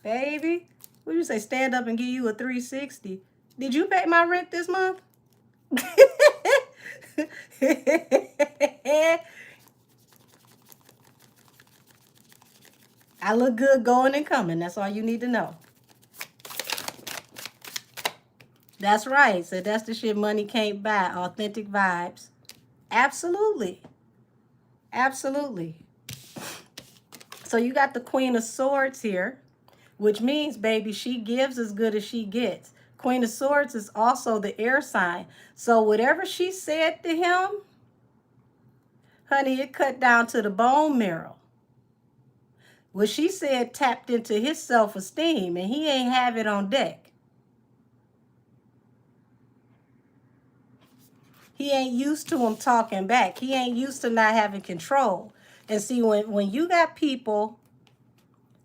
S1: Baby, what you say, stand up and give you a 360? Did you pay my rent this month? I look good going and coming. That's all you need to know. That's right. So that's the shit money can't buy. Authentic vibes. Absolutely. Absolutely. So you got the Queen of Swords here, which means, baby, she gives as good as she gets. Queen of Swords is also the air sign. So whatever she said to him, honey, it cut down to the bone marrow. What she said tapped into his self-esteem, and he ain't have it on deck. He ain't used to him talking back. He ain't used to not having control. And see, when you got people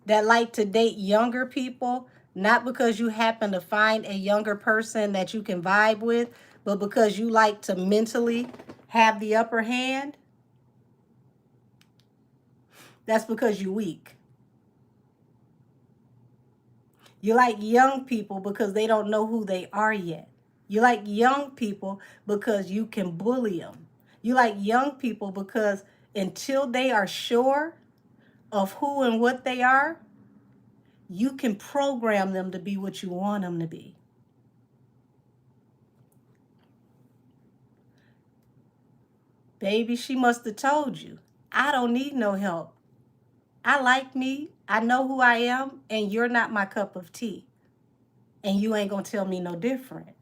S1: that like to date younger people, not because you happen to find a younger person that you can vibe with, but because you like to mentally have the upper hand, that's because you're weak. You like young people because they don't know who they are yet. You like young people because you can bully them. You like young people because until they are sure of who and what they are, you can program them to be what you want them to be. Baby, she must have told you, I don't need no help. I like me, I know who I am, and you're not my cup of tea. And you ain't gonna tell me no different.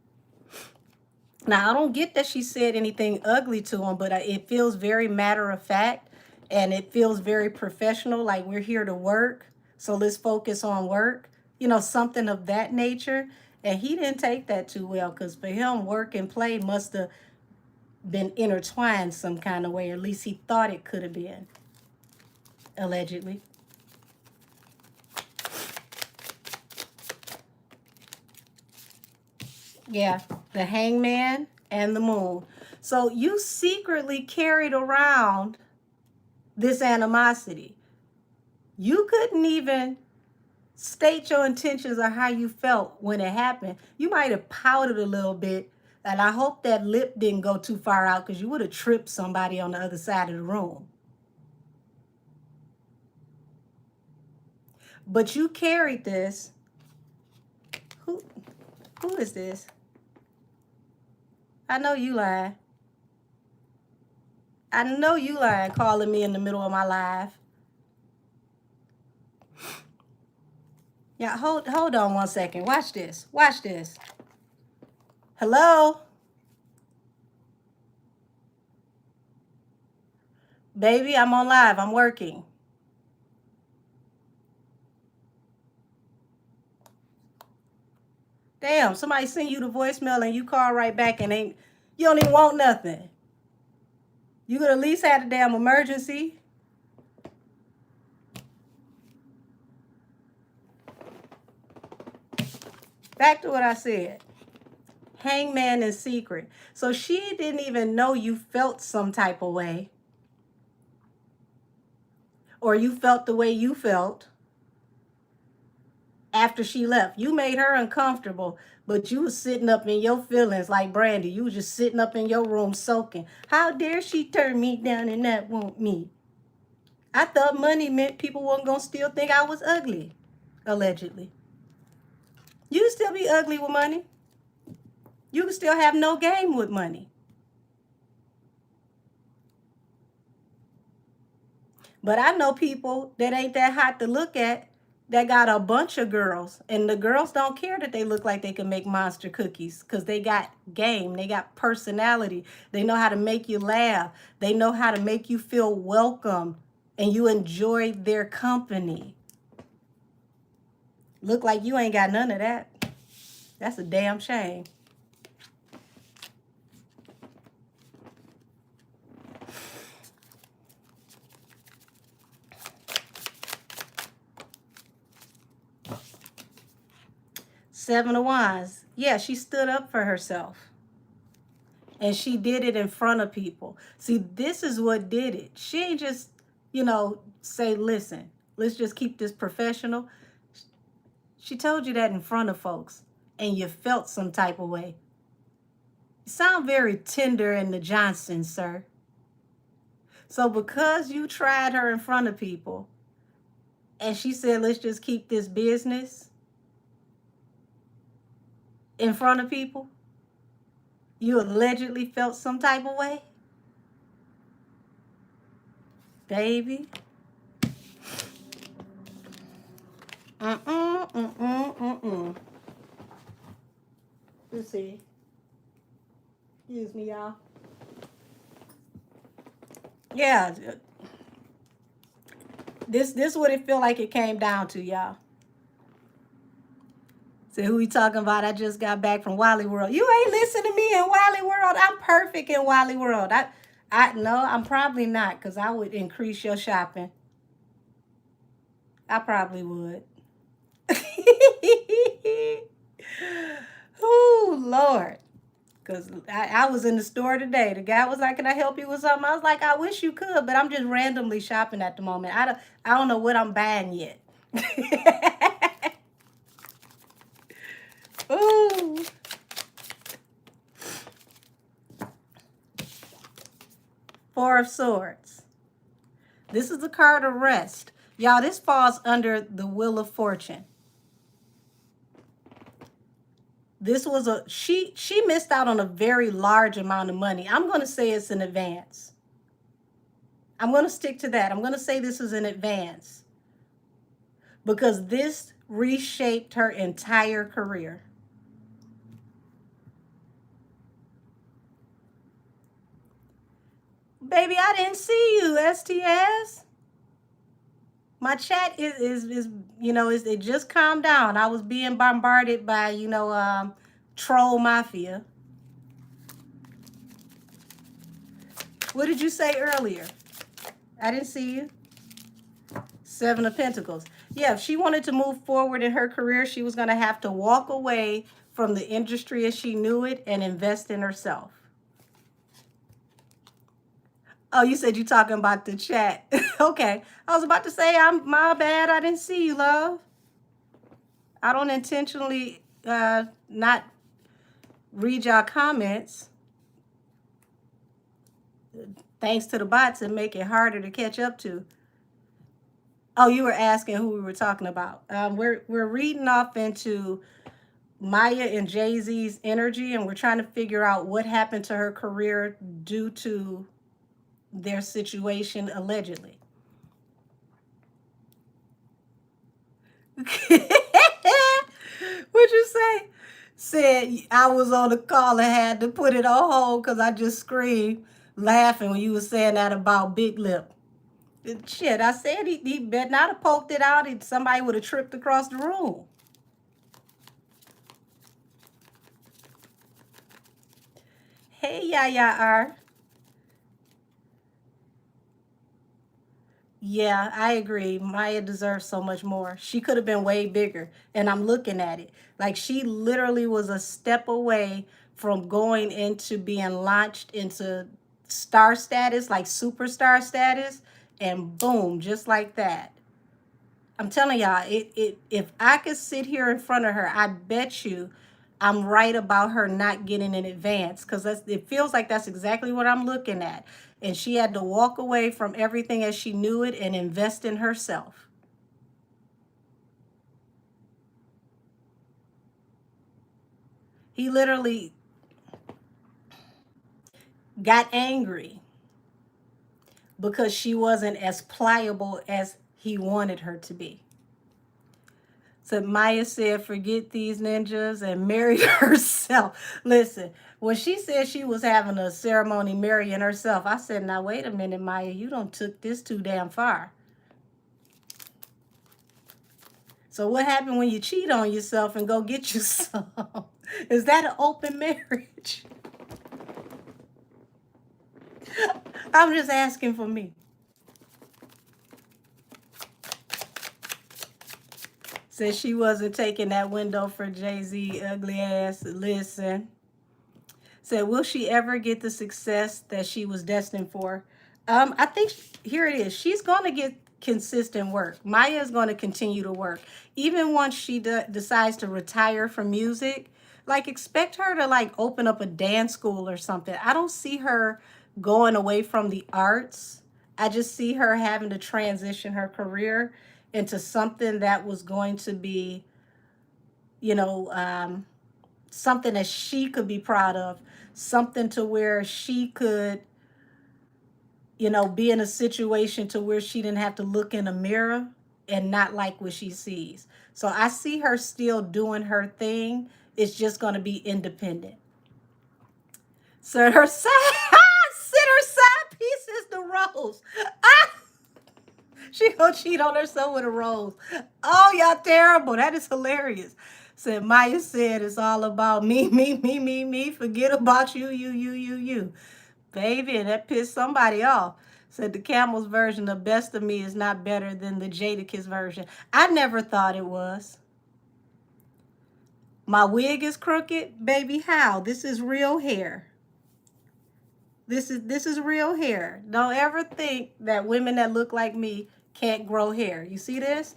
S1: Now, I don't get that she said anything ugly to him, but it feels very matter of fact and it feels very professional, like we're here to work, so let's focus on work, something of that nature. And he didn't take that too well because for him, work and play must have been intertwined some kind of way, or at least he thought it could have been, allegedly. Yeah, the hangman and the moon. So you secretly carried around this animosity. You couldn't even state your intentions or how you felt when it happened. You might have pouted a little bit, and I hope that lip didn't go too far out because you would have tripped somebody on the other side of the room. But you carried this. Who is this? I know you lying. I know you lying, calling me in the middle of my live. Yeah, hold on 1 second. Watch this. Watch this. Hello? Baby, I'm on live. I'm working. Damn, somebody send you the voicemail and you call right back and you don't even want nothing. You could at least have a damn emergency. Back to what I said. Hangman in secret. So she didn't even know you felt some type of way. Or you felt the way you felt after she left. You made her uncomfortable, but you was sitting up in your feelings like Brandy. You was just sitting up in your room soaking. How dare she turn me down and not want me? I thought money meant people weren't going to still think I was ugly, allegedly. You can still be ugly with money. You can still have no game with money. But I know people that ain't that hot to look at that got a bunch of girls, and the girls don't care that they look like they can make monster cookies because they got game, they got personality, they know how to make you laugh, they know how to make you feel welcome and you enjoy their company. Look like you ain't got none of that. That's a damn shame. Seven of Wands. Yeah, she stood up for herself. And she did it in front of people. See, this is what did it. She ain't just, say, listen, let's just keep this professional. She told you that in front of folks, and you felt some type of way. You sound very tender in the Johnson, sir. So because you tried her in front of people, and she said, let's just keep this business in front of people, you allegedly felt some type of way? Baby. Let's see. Excuse me, y'all. Yeah. This what it feel like it came down to, y'all. So who we talking about? I just got back from Wally World. You ain't listening to me in Wally World. I'm perfect in Wally World. No, I'm probably not, because I would increase your shopping. I probably would. Oh, Lord. Because I was in the store today. The guy was like, can I help you with something? I was like, I wish you could, but I'm just randomly shopping at the moment. I don't know what I'm buying yet. Ooh. Four of Swords. This is the card of rest. Y'all, this falls under the Wheel of Fortune. This was she missed out on a very large amount of money. I'm going to say it's an advance. I'm going to stick to that. I'm going to say this is an advance because this reshaped her entire career. Baby, I didn't see you, STS. My chat is it just calmed down. I was being bombarded by, troll mafia. What did you say earlier? I didn't see you. Seven of Pentacles. Yeah, if she wanted to move forward in her career, she was going to have to walk away from the industry as she knew it and invest in herself. Oh, you said you're talking about the chat. Okay. I was about to say, my bad. I didn't see you, love. I don't intentionally not read y'all comments. Thanks to the bots and make it harder to catch up to. Oh, you were asking who we were talking about. We're reading off into Maya and Jay-Z's energy, and we're trying to figure out what happened to her career due to their situation, allegedly. What'd you say? Said I was on the call and had to put it on hold because I just screamed laughing when you were saying that about Big Lip. Shit, I said he better not have poked it out. Somebody would have tripped across the room. Hey, R. Yeah, I agree. Maya deserves so much more. She could have been way bigger. And I'm looking at it. Like, she literally was a step away from going into being launched into star status, like superstar status. And boom, just like that. I'm telling y'all, if I could sit here in front of her, I bet you I'm right about her not getting an advance, because it feels like that's exactly what I'm looking at. And she had to walk away from everything as she knew it and invest in herself. He literally got angry because she wasn't as pliable as he wanted her to be. So Maya said, forget these ninjas, and married herself. Listen, when she said she was having a ceremony marrying herself, I said, now wait a minute, Maya, you don't took this too damn far. So what happened when you cheat on yourself and go get you some? Is that an open marriage? I'm just asking for me. Said she wasn't taking that window for Jay-Z ugly ass. Listen. Said, will she ever get the success that she was destined for? I think here it is. She's going to get consistent work. Maya is going to continue to work. Even once she decides to retire from music, like, expect her to like open up a dance school or something. I don't see her going away from the arts. I just see her having to transition her career into something that was going to be, something that she could be proud of, something to where she could, be in a situation to where she didn't have to look in a mirror and not like what she sees. So I see her still doing her thing. It's just going to be independent. So her side, her side piece is the rose. She gonna cheat on herself with a rose. Oh, y'all terrible. That is hilarious. Said Maya said it's all about me, me, me, me, me. Forget about you, you, you, you, you. Baby, and that pissed somebody off. Said the Camel's version of Best of Me is not better than the Jadakiss version. I never thought it was. My wig is crooked? Baby, how? This is real hair. This is real hair. Don't ever think that women that look like me can't grow hair. You see this?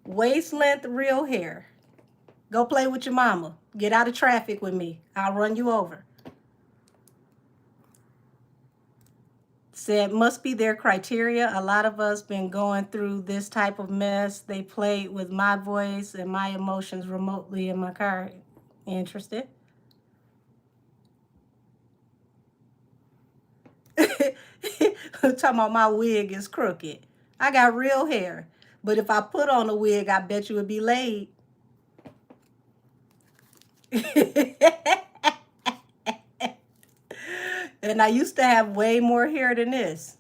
S1: Waist length real hair. Go play with your mama. Get out of traffic with me. I'll run you over. Said must be their criteria. A lot of us been going through this type of mess. They played with my voice and my emotions remotely in my car. Interested? Talking about my wig is crooked. I got real hair. But if I put on a wig, I bet you would be laid. And I used to have way more hair than this.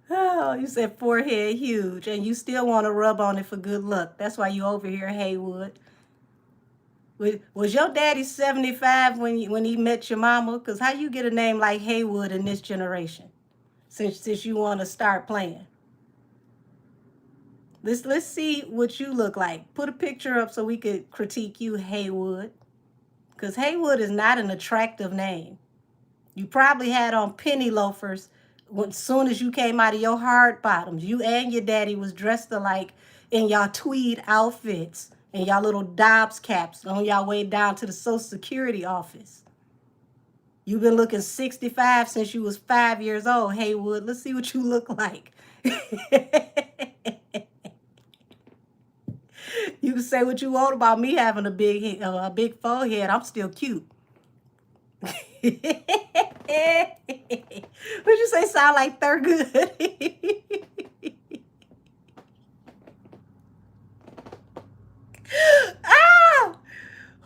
S1: Oh, you said forehead huge, and you still want to rub on it for good luck. That's why you over here, Haywood. Was your daddy 75 when he met your mama? Because how you get a name like Haywood in this generation? Since you want to start playing. Let's see what you look like. Put a picture up so we could critique you, Haywood. Because Haywood is not an attractive name. You probably had on penny loafers as soon as you came out of your hard bottoms. You and your daddy was dressed alike in y'all tweed outfits and y'all little Dobbs caps on y'all way down to the Social Security office. You've been looking 65 since you was 5 years old, Haywood. Let's see what you look like. You can say what you want about me having a big forehead. I'm still cute. Would you say sound like Thurgood? Ah!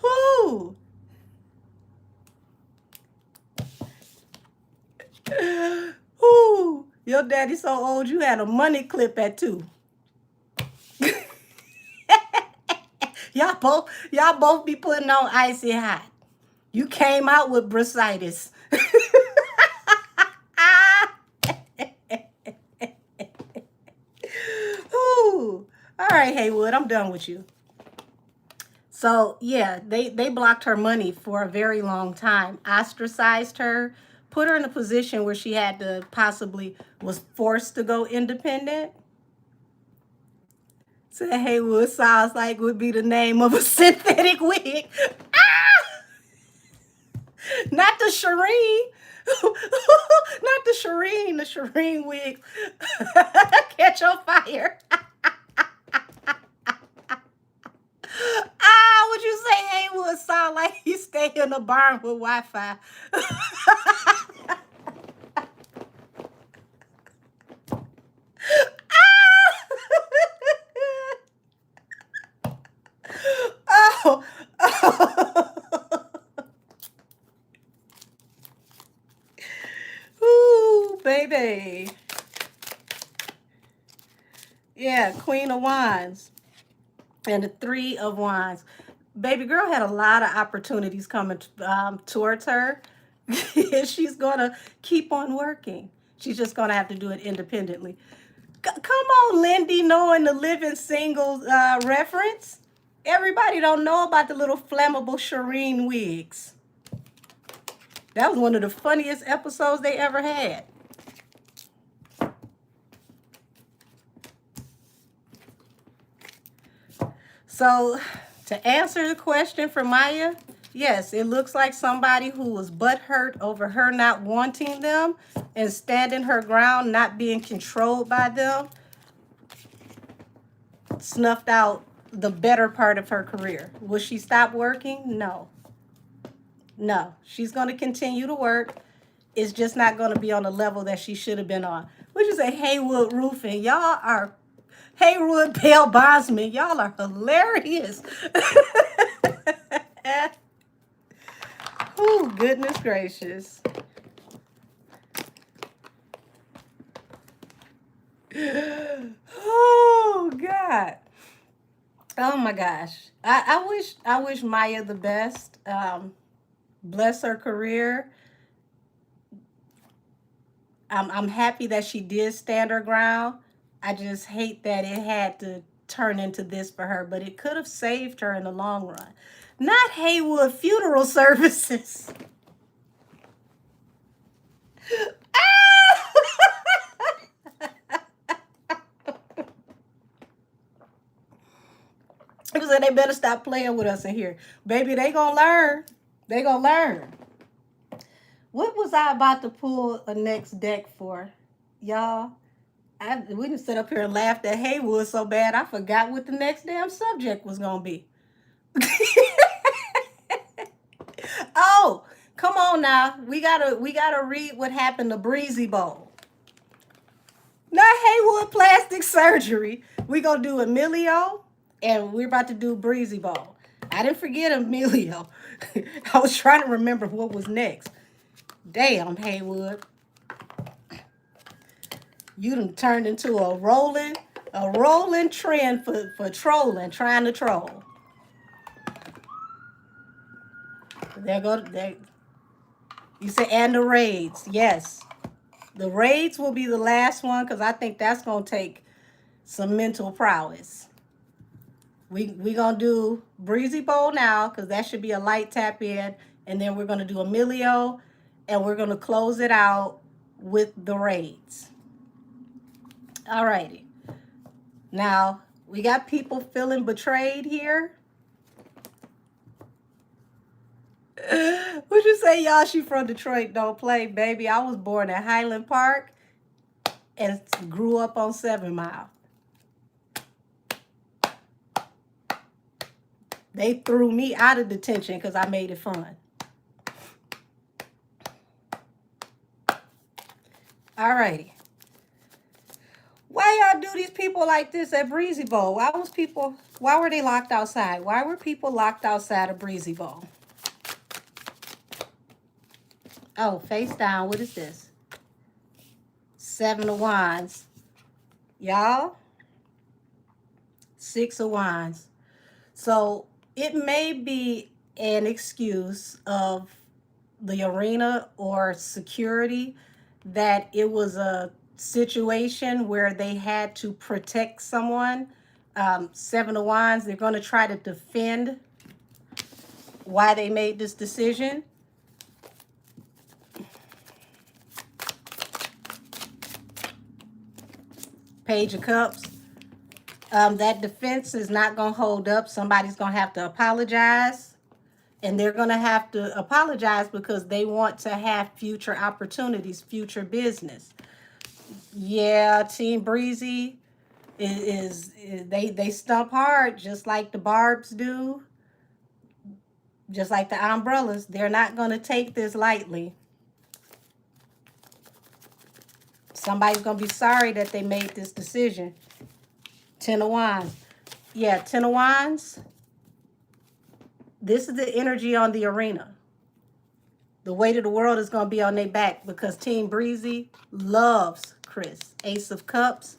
S1: Whoo! Whoo! Your daddy's so old you had a money clip at 2. Y'all both be putting on icy hot. You came out with bursitis. Ooh. All right, Haywood, I'm done with you. So, yeah, they blocked her money for a very long time, ostracized her, put her in a position where she had to was forced to go independent. Said Haywood sounds like would be the name of a synthetic wig. Ah! Not the Shireen. Not the Shireen. The Shireen wig. Catch on fire. Would you say Haywood sound like he stay in a barn with Wi-Fi? Oh. Ooh, baby. Yeah, Queen of Wands. And the 3 of Wands. Baby girl had a lot of opportunities coming towards her. She's going to keep on working. She's just going to have to do it independently. Come on, Lindy, knowing the living singles reference. Everybody don't know about the little flammable Shireen wigs. That was one of the funniest episodes they ever had. So, to answer the question for Maya, yes, it looks like somebody who was butthurt over her not wanting them and standing her ground, not being controlled by them, snuffed out the better part of her career. Will she stop working? No. No. She's going to continue to work. It's just not going to be on the level that she should have been on. Would you say Haywood Roofing? Y'all are Haywood Pale Bondsman. Y'all are hilarious. Oh, goodness gracious. Oh, God. Oh, my gosh. I wish Maya the best. Bless her career. I'm happy that she did stand her ground. I just hate that it had to turn into this for her, but it could have saved her in the long run. Not Haywood Funeral Services. Papa said they better stop playing with us in here. Baby, they gonna learn. They gonna learn. What was I about to pull a next deck for? Y'all, we done sit up here and laughed at Haywood so bad I forgot what the next damn subject was gonna be. Oh, come on now. We gotta read what happened to Breezy Bowl. Not Haywood plastic surgery. We gonna do Amelio, and we're about to do Breezy Bowl. I didn't forget Amelio. I was trying to remember what was next. Damn, Haywood. You done turned into a rolling trend for trolling, trying to troll. There. You say, and the raids. Yes. The raids will be the last one because I think that's going to take some mental prowess. We going to do Breezy Bowl now because that should be a light tap in. And then we're going to do Amelio, and we're going to close it out with the raids. All righty. Now, we got people feeling betrayed here. Would you say, y'all, she from Detroit, don't play? Baby, I was born in Highland Park and grew up on 7 Mile. They threw me out of detention because I made it fun. All righty. Why y'all do these people like this at Breezy Bowl? Why were they locked outside? Why were people locked outside of Breezy Bowl? Oh, face down. What is this? 7 of Wands. Y'all, 6 of Wands. So it may be an excuse of the arena or security that it was a situation where they had to protect someone. 7 of Wands, they're going to try to defend why they made this decision. Page of Cups. That defense is not going to hold up. Somebody's going to have to apologize. And they're going to have to apologize because they want to have future opportunities, future business. Yeah, Team Breezy they stump hard just like the Barbs do. Just like the Umbrellas. They're not going to take this lightly. Somebody's going to be sorry that they made this decision. 10 of Wands. Yeah, 10 of Wands. This is the energy on the arena. The weight of the world is going to be on their back because Team Breezy loves Chris. Ace of Cups.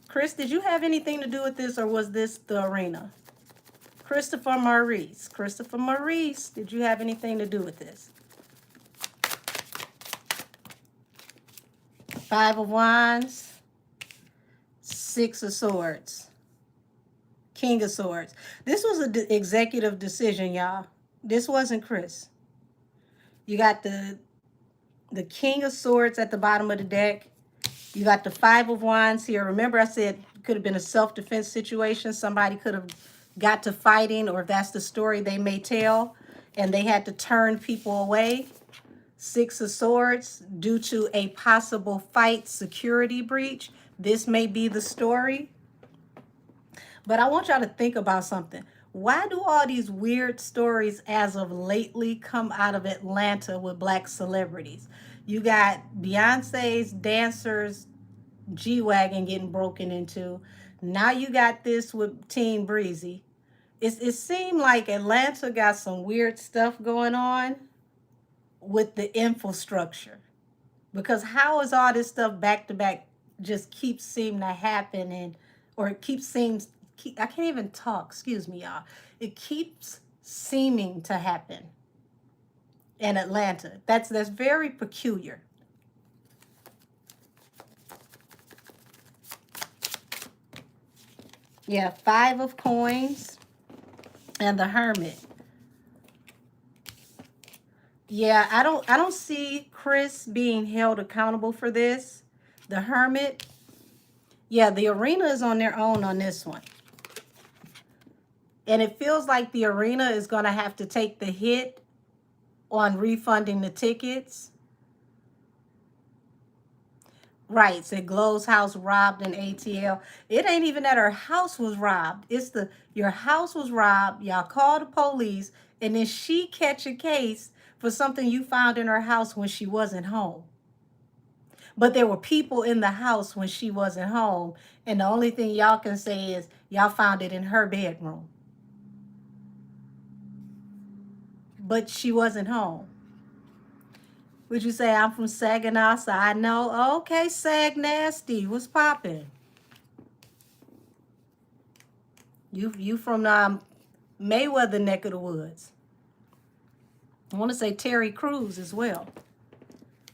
S1: Chris, did you have anything to do with this, or was this the arena? Christopher Maurice. Christopher Maurice, did you have anything to do with this? 5 of Wands, 6 of Swords, King of Swords. This was an executive decision, y'all. This wasn't Chris. You got the King of Swords at the bottom of the deck. You got the 5 of Wands here. Remember I said it could have been a self-defense situation. Somebody could have got to fighting, or if that's the story they may tell, and they had to turn people away. 6 of Swords, due to a possible fight, security breach. This may be the story. But I want y'all to think about something. Why do all these weird stories as of lately come out of Atlanta with black celebrities? You got Beyonce's dancers G-Wagon getting broken into. Now you got this with Team Breezy. It seemed like Atlanta got some weird stuff going on with the infrastructure, because how is all this stuff back to back just keeps seeming to happen, and or it I can't even talk, excuse me, y'all. It keeps seeming to happen in Atlanta. That's very peculiar. Yeah, 5 of Coins and the Hermit. Yeah, I don't see Chris being held accountable for this. The Hermit, Yeah, the arena is on their own on this one. And it feels like the arena is going to have to take the hit on refunding the tickets. Right, said Glow's house robbed in ATL. It ain't even that her house was robbed. It's your house was robbed. Y'all call the police, and then she catch a case for something you found in her house when she wasn't home. But there were people in the house when she wasn't home, and the only thing y'all can say is y'all found it in her bedroom. But she wasn't home. Would you say I'm from Saginaw? So I know. Okay, Sag Nasty. What's popping? You from Mayweather neck of the woods. I want to say Terry Crews as well.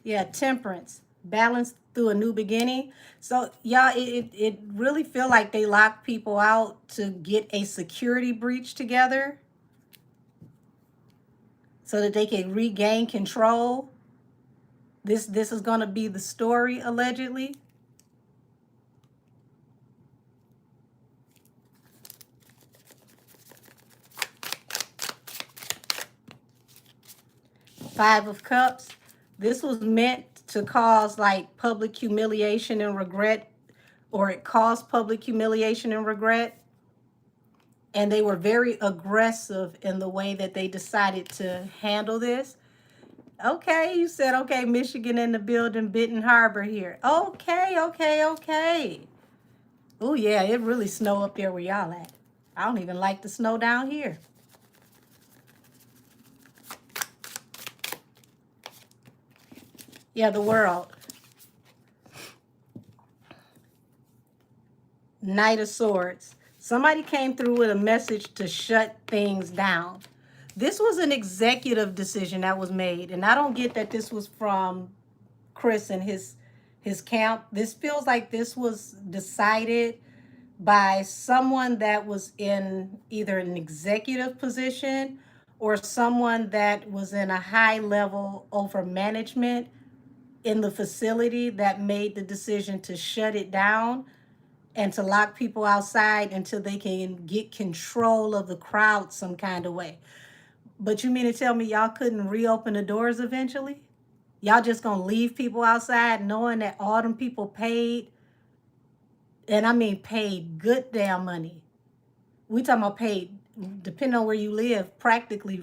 S1: Yeah, temperance, balance through a new beginning. So y'all, it really feel like they lock people out to get a security breach together so that they can regain control. This is going to be the story, allegedly. Five of Cups. This was meant to cause like public humiliation and regret, or it caused public humiliation and regret. And they were very aggressive in the way that they decided to handle this. Okay, you said, okay, Michigan in the building, Benton Harbor here. Okay. Oh, yeah, it really snow up there where y'all at. I don't even like the snow down here. Yeah, the world. Knight of Swords. Somebody came through with a message to shut things down. This was an executive decision that was made, and I don't get that this was from Chris and his camp. This feels like this was decided by someone that was in either an executive position or someone that was in a high level over management in the facility that made the decision to shut it down and to lock people outside until they can get control of the crowd some kind of way. But you mean to tell me y'all couldn't reopen the doors eventually? Y'all just gonna leave people outside knowing that all them people paid, and I mean paid good damn money. We talking about paid, depending on where you live, practically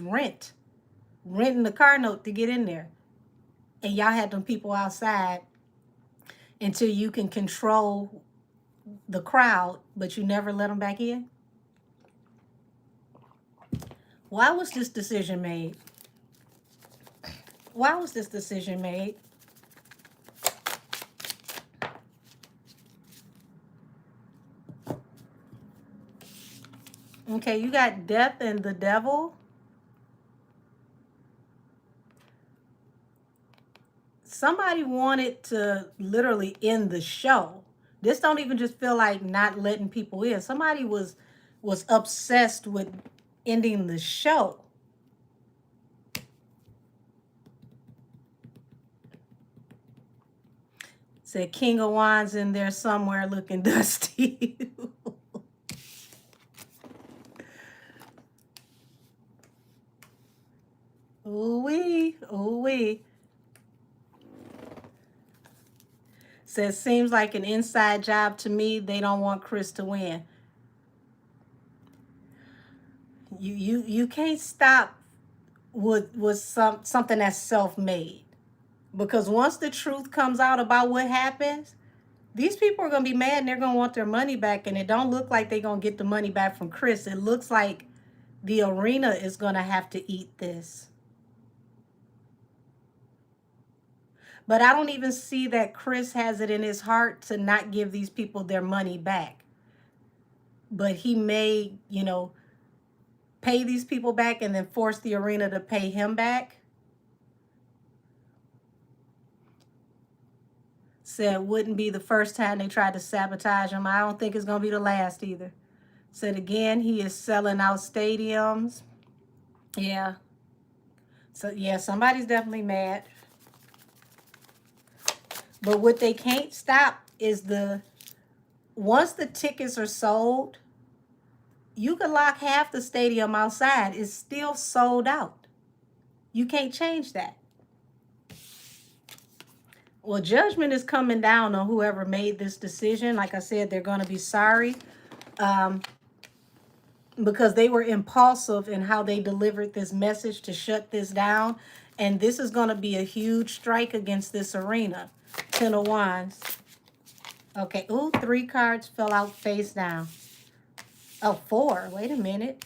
S1: renting the car note to get in there. And y'all had them people outside until you can control the crowd, but you never let them back in. Why was this decision made? Why was this decision made? Okay, you got death and the devil. Somebody wanted to literally end the show. This don't even just feel like not letting people in. Somebody was obsessed with ending the show. Said King of Wands in there somewhere looking dusty. Ooh-wee, ooh-wee. Says, seems like an inside job to me. They don't want Chris to win. You can't stop with something that's self-made. Because once the truth comes out about what happens, these people are going to be mad and they're going to want their money back. And it don't look like they're going to get the money back from Chris. It looks like the arena is going to have to eat this. But I don't even see that Chris has it in his heart to not give these people their money back. But he may, pay these people back and then force the arena to pay him back. Said wouldn't be the first time they tried to sabotage him. I don't think it's going to be the last either. Said again, he is selling out stadiums. Yeah. So, yeah, somebody's definitely mad. But what they can't stop is the Once the tickets are sold, you could lock half the stadium outside. It's still sold out. You can't change that. Well, judgment is coming down on whoever made this decision. Like I said, they're going to be sorry um, because they were impulsive in how they delivered this message to shut this down. And this is going to be a huge strike against this arena. 10 of Wands. Okay. Ooh, 3 cards fell out face down. Oh, 4. Wait a minute.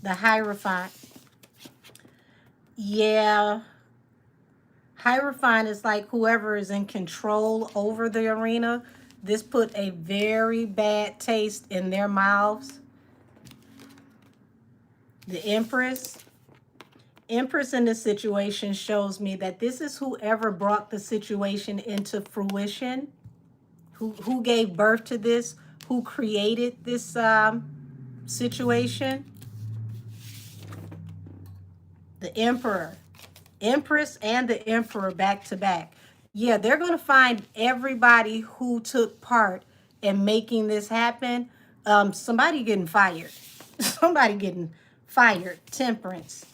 S1: The Hierophant. Yeah. Hierophant is like whoever is in control over the arena. This put a very bad taste in their mouths. The Empress. Empress in this situation shows me that this is whoever brought the situation into fruition, who gave birth to this, who created this situation. The Emperor. Empress and the Emperor back to back. Yeah, they're going to find everybody who took part in making this happen. Somebody getting fired. Somebody getting fired. Temperance.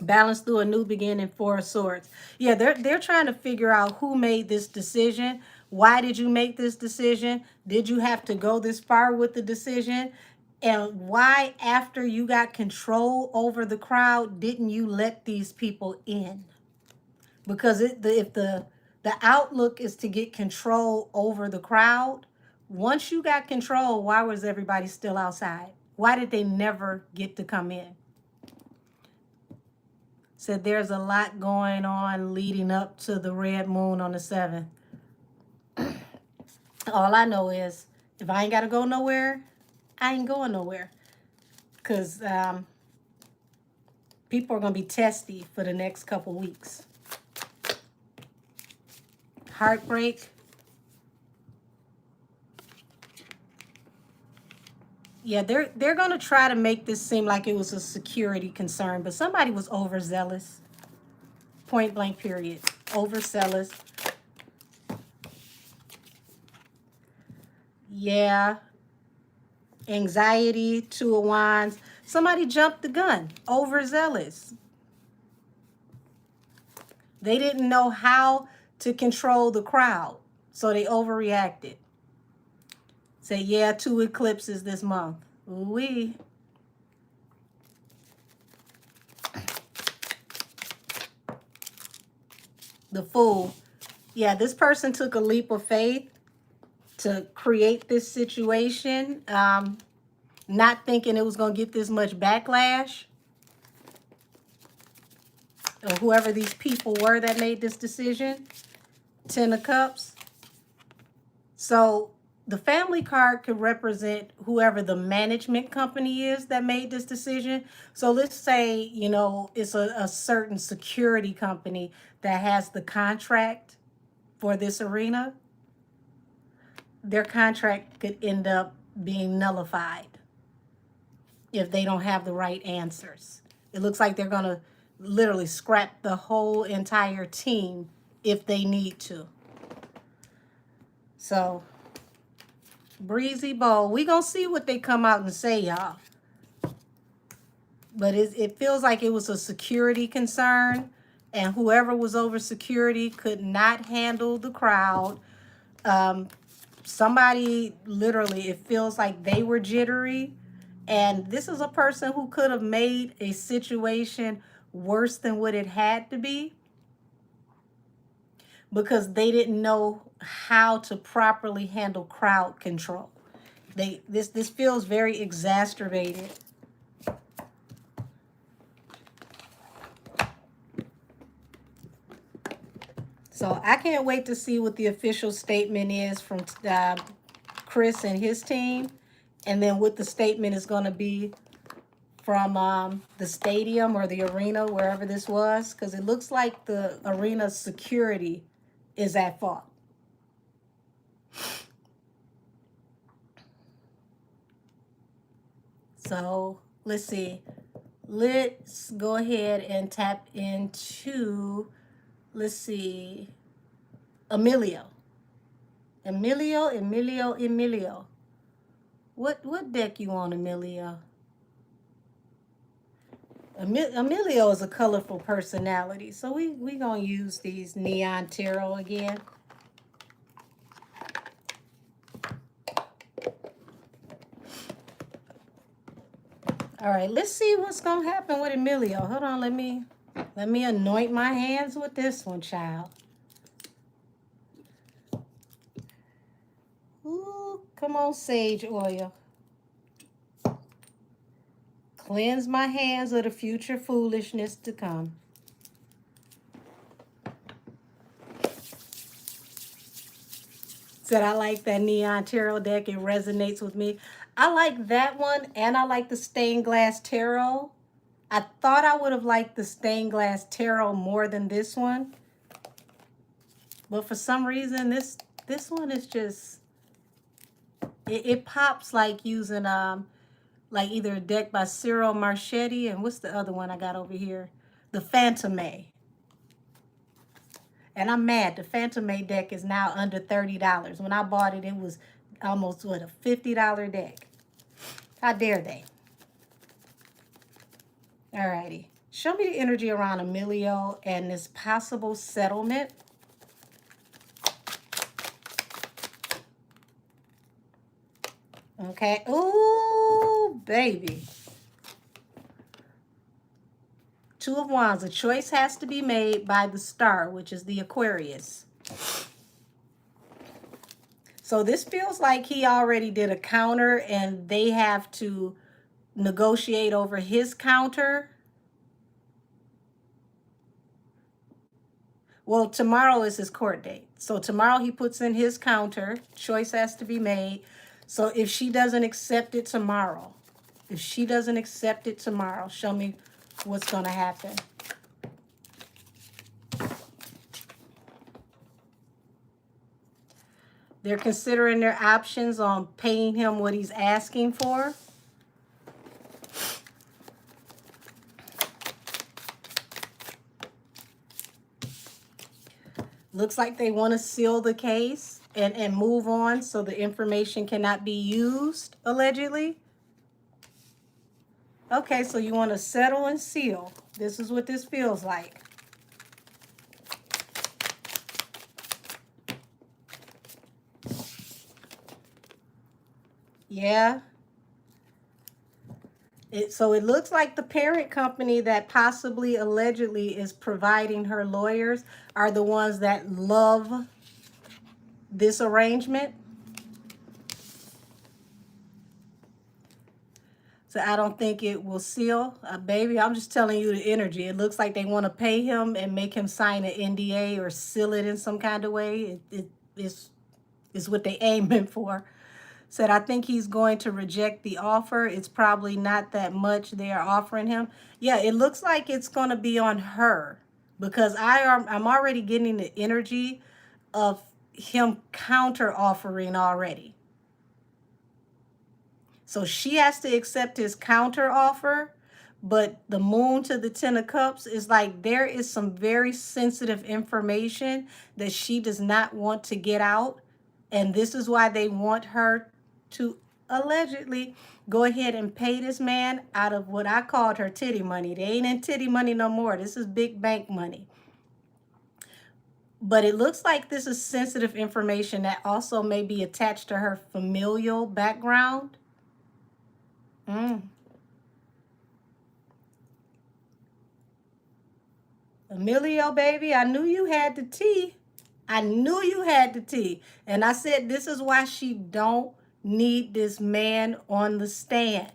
S1: Balance through a new beginning. 4 of Swords. Yeah, they're trying to figure out who made this decision. Why did you make this decision? Did you have to go this far with the decision? And why, after you got control over the crowd, didn't you let these people in? Because if the outlook is to get control over the crowd, once you got control, why was everybody still outside? Why did they never get to come in? Said there's a lot going on leading up to the red moon on the 7th. All I know is if I ain't got to go nowhere, I ain't going nowhere. Because people are going to be testy for the next couple weeks. Heartbreak. Yeah, they're going to try to make this seem like it was a security concern, but somebody was overzealous. Point blank period. Overzealous. Yeah. Anxiety, 2 of Wands. Somebody jumped the gun. Overzealous. They didn't know how to control the crowd, so they overreacted. Say, yeah, 2 eclipses this month. Ooh-wee. The Fool. Yeah, this person took a leap of faith to create this situation, not thinking it was going to get this much backlash. Or whoever these people were that made this decision. 10 of Cups. So the family card could represent whoever the management company is that made this decision. So let's say, you know, it's a certain security company that has the contract for this arena. Their contract could end up being nullified if they don't have the right answers. It looks like they're going to literally scrap the whole entire team if they need to. So, Breezy Bowl. We going to see what they come out and say, y'all. But it feels like it was a security concern, and whoever was over security could not handle the crowd. Somebody, literally, it feels like they were jittery. And this is a person who could have made a situation worse than what it had to be because they didn't know how to properly handle crowd control. This feels very exacerbated. So I can't wait to see what the official statement is from Chris and his team, and then what the statement is going to be from the stadium or the arena, wherever this was, because it looks like the arena security is at fault. So let's see. Let's go ahead and tap into, let's see, Amelio. Amelio. What deck you on, Amelio? Amelio is a colorful personality, so we gonna use these neon tarot again. All right, let's see what's gonna happen with Amelio. Hold on, let me anoint my hands with this one, child. Ooh, come on, sage oil. Cleanse my hands of the future foolishness to come. Said I like that neon tarot deck. It resonates with me. I like that one, and I like the stained glass tarot. I thought I would have liked the stained glass tarot more than this one, but for some reason this one is just it pops like using like either a deck by Cyril Marchetti, and what's the other one I got over here? The Phantom. And I'm mad. The Phantom deck is now under $30. When I bought it, it was almost, what, a $50 deck. How dare they? Alrighty. Show me the energy around Amelio and this possible settlement. Okay. Ooh, baby. Two of Wands. A choice has to be made by the star, which is the Aquarius. So this feels like he already did a counter and they have to negotiate over his counter. Well, tomorrow is his court date. So tomorrow he puts in his counter. Choice has to be made. So if she doesn't accept it tomorrow, show me what's going to happen. They're considering their options on paying him what he's asking for. Looks like they want to seal the case and move on so the information cannot be used, allegedly. Okay, so you want to settle and seal. This is what this feels like. Yeah. So it looks like the parent company that possibly, allegedly, is providing her lawyers are the ones that love this arrangement. So I don't think it will seal. Baby, I'm just telling you the energy. It looks like they want to pay him and make him sign an NDA or seal it in some kind of way. It's what they aiming for. Said, I think he's going to reject the offer. It's probably not that much they are offering him. Yeah, it looks like it's going to be on her because I'm already getting the energy of him counter offering already. So she has to accept his counter offer, but the Moon to the Ten of Cups is like there is some very sensitive information that she does not want to get out. And this is why they want her to allegedly go ahead and pay this man out of what I called her titty money. They ain't in titty money no more. This is big bank money. But it looks like this is sensitive information that also may be attached to her familial background. Amelio, baby, I knew you had the tea. I knew you had the tea. And I said this is why she don't need this man on the stand.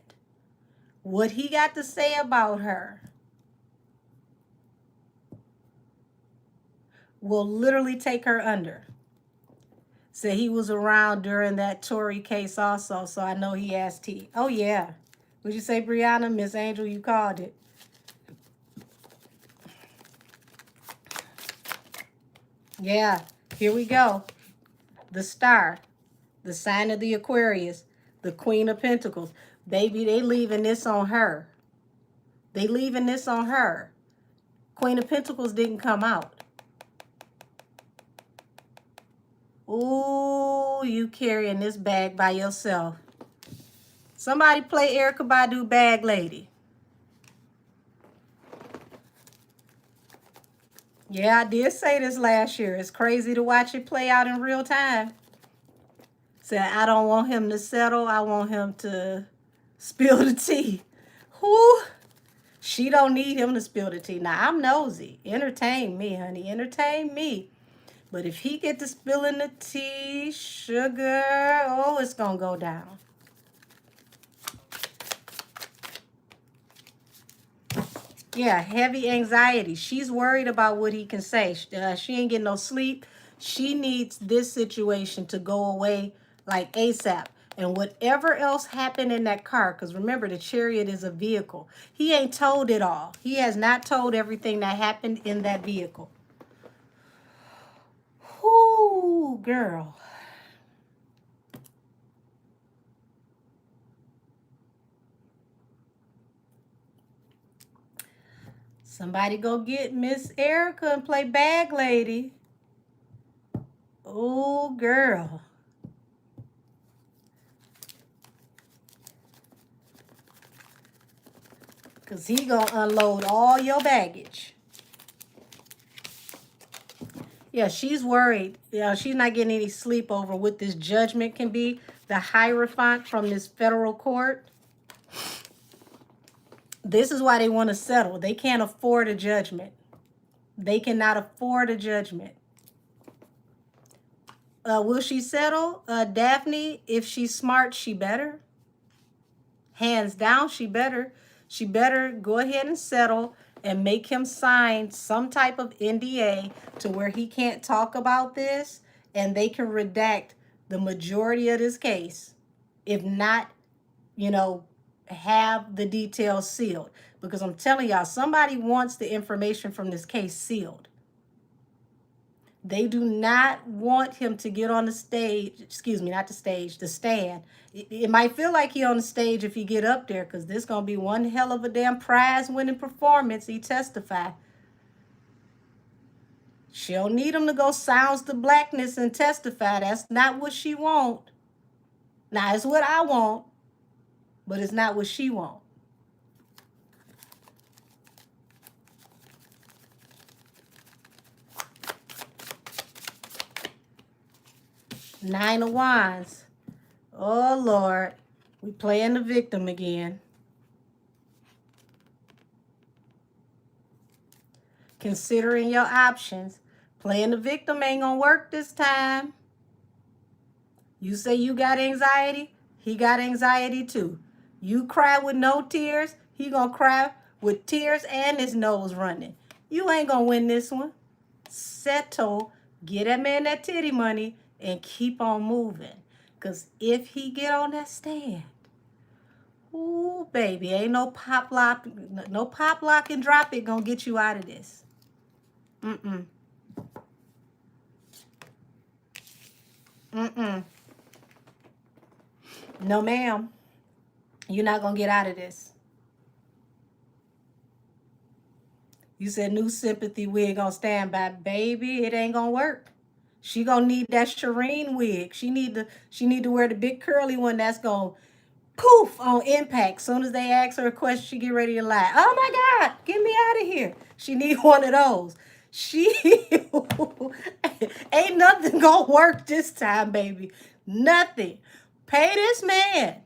S1: What he got to say about her will literally take her under. Said he was around during that Tory case also, so I know he has tea. Oh, yeah. Would you say, Brianna? Miss Angel, you called it. Yeah, here we go. The star, the sign of the Aquarius, the Queen of Pentacles. Baby, they leaving this on her. They leaving this on her. Queen of Pentacles didn't come out. Ooh, you carrying this bag by yourself. Somebody play Erykah Badu Bag Lady. Yeah, I did say this last year. It's crazy to watch it play out in real time. Said, I don't want him to settle. I want him to spill the tea. Who? She don't need him to spill the tea. Now, I'm nosy. Entertain me, honey. Entertain me. But if he get to spilling the tea, sugar, oh, it's going to go down. Yeah, heavy anxiety. She's worried about what he can say. She ain't getting no sleep. She needs this situation to go away like ASAP. And whatever else happened in that car, because remember, the chariot is a vehicle. He ain't told it all. He has not told everything that happened in that vehicle. Whoo, girl. Somebody go get Miss Erykah and play Bag Lady. Oh, girl. Because he going to unload all your baggage. Yeah, she's worried. Yeah, she's not getting any sleep over what this judgment can be. The Hierophant from this federal court. This is why they want to settle. They can't afford a judgment. They cannot afford a judgment. Will she settle? Daphne, if she's smart, she better. Hands down, she better. She better go ahead and settle and make him sign some type of NDA to where he can't talk about this and they can redact the majority of this case. If not, you know, have the details sealed. Because I'm telling y'all, somebody wants the information from this case sealed. They do not want him to get on the stage, excuse me, not the stage, the stand. It might feel like he on the stage if he get up there, because this going to be one hell of a damn prize-winning performance. He testify. She don't need him to go sounds the blackness and testify. That's not what she want. Now, it's what I want, but it's not what she want. Nine of Wands. Oh, Lord. We playing the victim again. Considering your options. Playing the victim ain't gonna work this time. You say you got anxiety, he got anxiety too. You cry with no tears, he gonna cry with tears and his nose running. You ain't gonna win this one. Settle, get that man that titty money, and keep on moving. Because if he get on that stand, ooh, baby, ain't no pop lock and drop it gonna get you out of this. Mm-mm. Mm-mm. No, ma'am. You're not gonna get out of this. You said new sympathy wig gonna stand by. Baby, it ain't gonna work. She gonna need that Shireen wig. She need to wear the big curly one that's gonna poof on impact. Soon as they ask her a question, she get ready to lie. Oh my God, get me out of here. She need one of those. She ain't nothing gonna work this time, baby. Nothing. Pay this man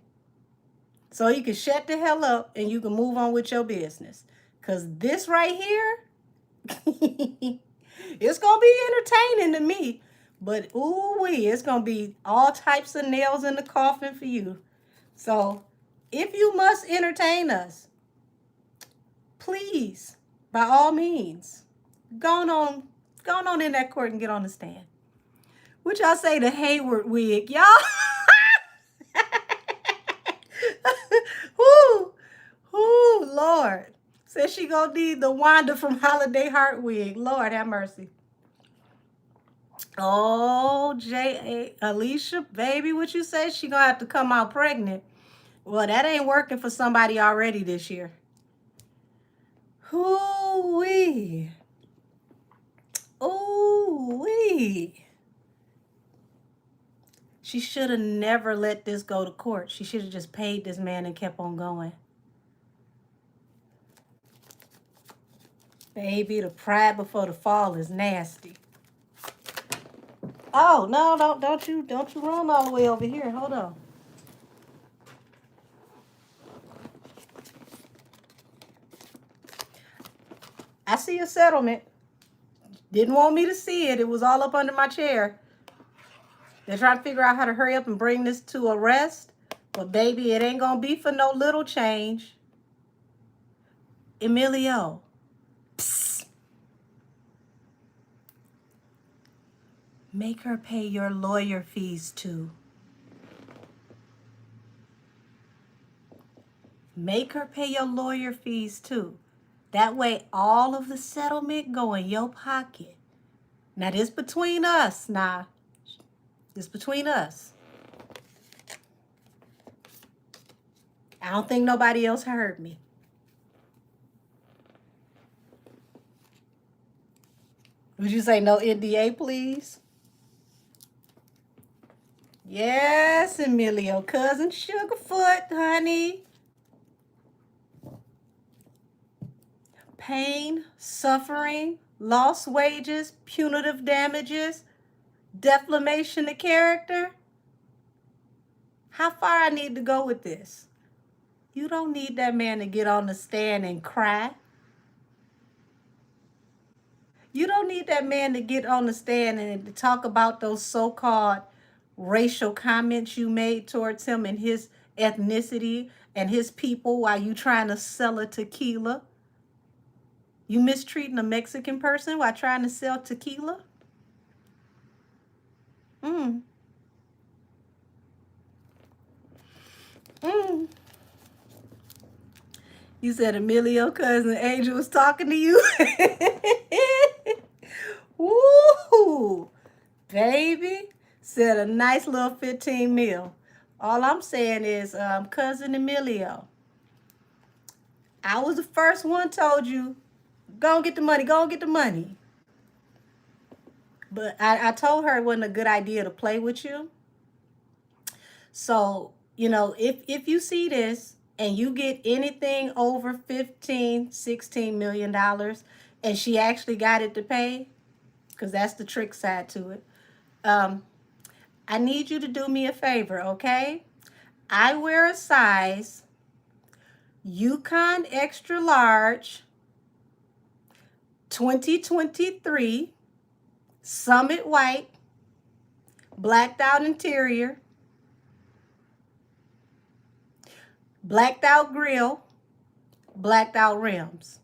S1: so you can shut the hell up and you can move on with your business. Because this right here, it's going to be entertaining to me. But ooh-wee, it's going to be all types of nails in the coffin for you. So if you must entertain us, please, by all means, go on in that court and get on the stand. What y'all say the Hayward wig? Y'all? Whoo, whoo, Lord. Says she gonna need the Wanda from Holiday Heart wig. Lord have mercy. Oh, Alicia, baby, what you say? She gonna have to come out pregnant. Well, that ain't working for somebody already this year. Ooh-wee. Ooh-wee. She should have never let this go to court. She should have just paid this man and kept on going. Baby, the pride before the fall is nasty. Oh, no, don't you run all the way over here. Hold on. I see a settlement. Didn't want me to see it. It was all up under my chair. They're trying to figure out how to hurry up and bring this to a rest. But baby, it ain't gonna be for no little change. Amelio. Psst. Make her pay your lawyer fees too. Make her pay your lawyer fees too. That way all of the settlement go in your pocket. Now this between us. This between us. I don't think nobody else heard me. Would you say no NDA, please? Yes, Amelio, cousin Sugarfoot, honey. Pain, suffering, lost wages, punitive damages, defamation of character. How far I need to go with this? You don't need that man to get on the stand and cry. You don't need that man to get on the stand and to talk about those so-called racial comments you made towards him and his ethnicity and his people while you trying to sell a tequila. You mistreating a Mexican person while trying to sell tequila? You said Amelio cousin Angel was talking to you? Woo! Baby, said a nice little 15 mil. All I'm saying is, cousin Amelio, I was the first one told you, go and get the money, go and get the money. But I told her it wasn't a good idea to play with you. So, you know, if you see this and you get anything over $15-16 million and she actually got it to pay, because that's the trick side to it, I need you to do me a favor, okay? I wear a size Yukon extra large 2023 Summit white, blacked out interior, blacked out grill, blacked out rims.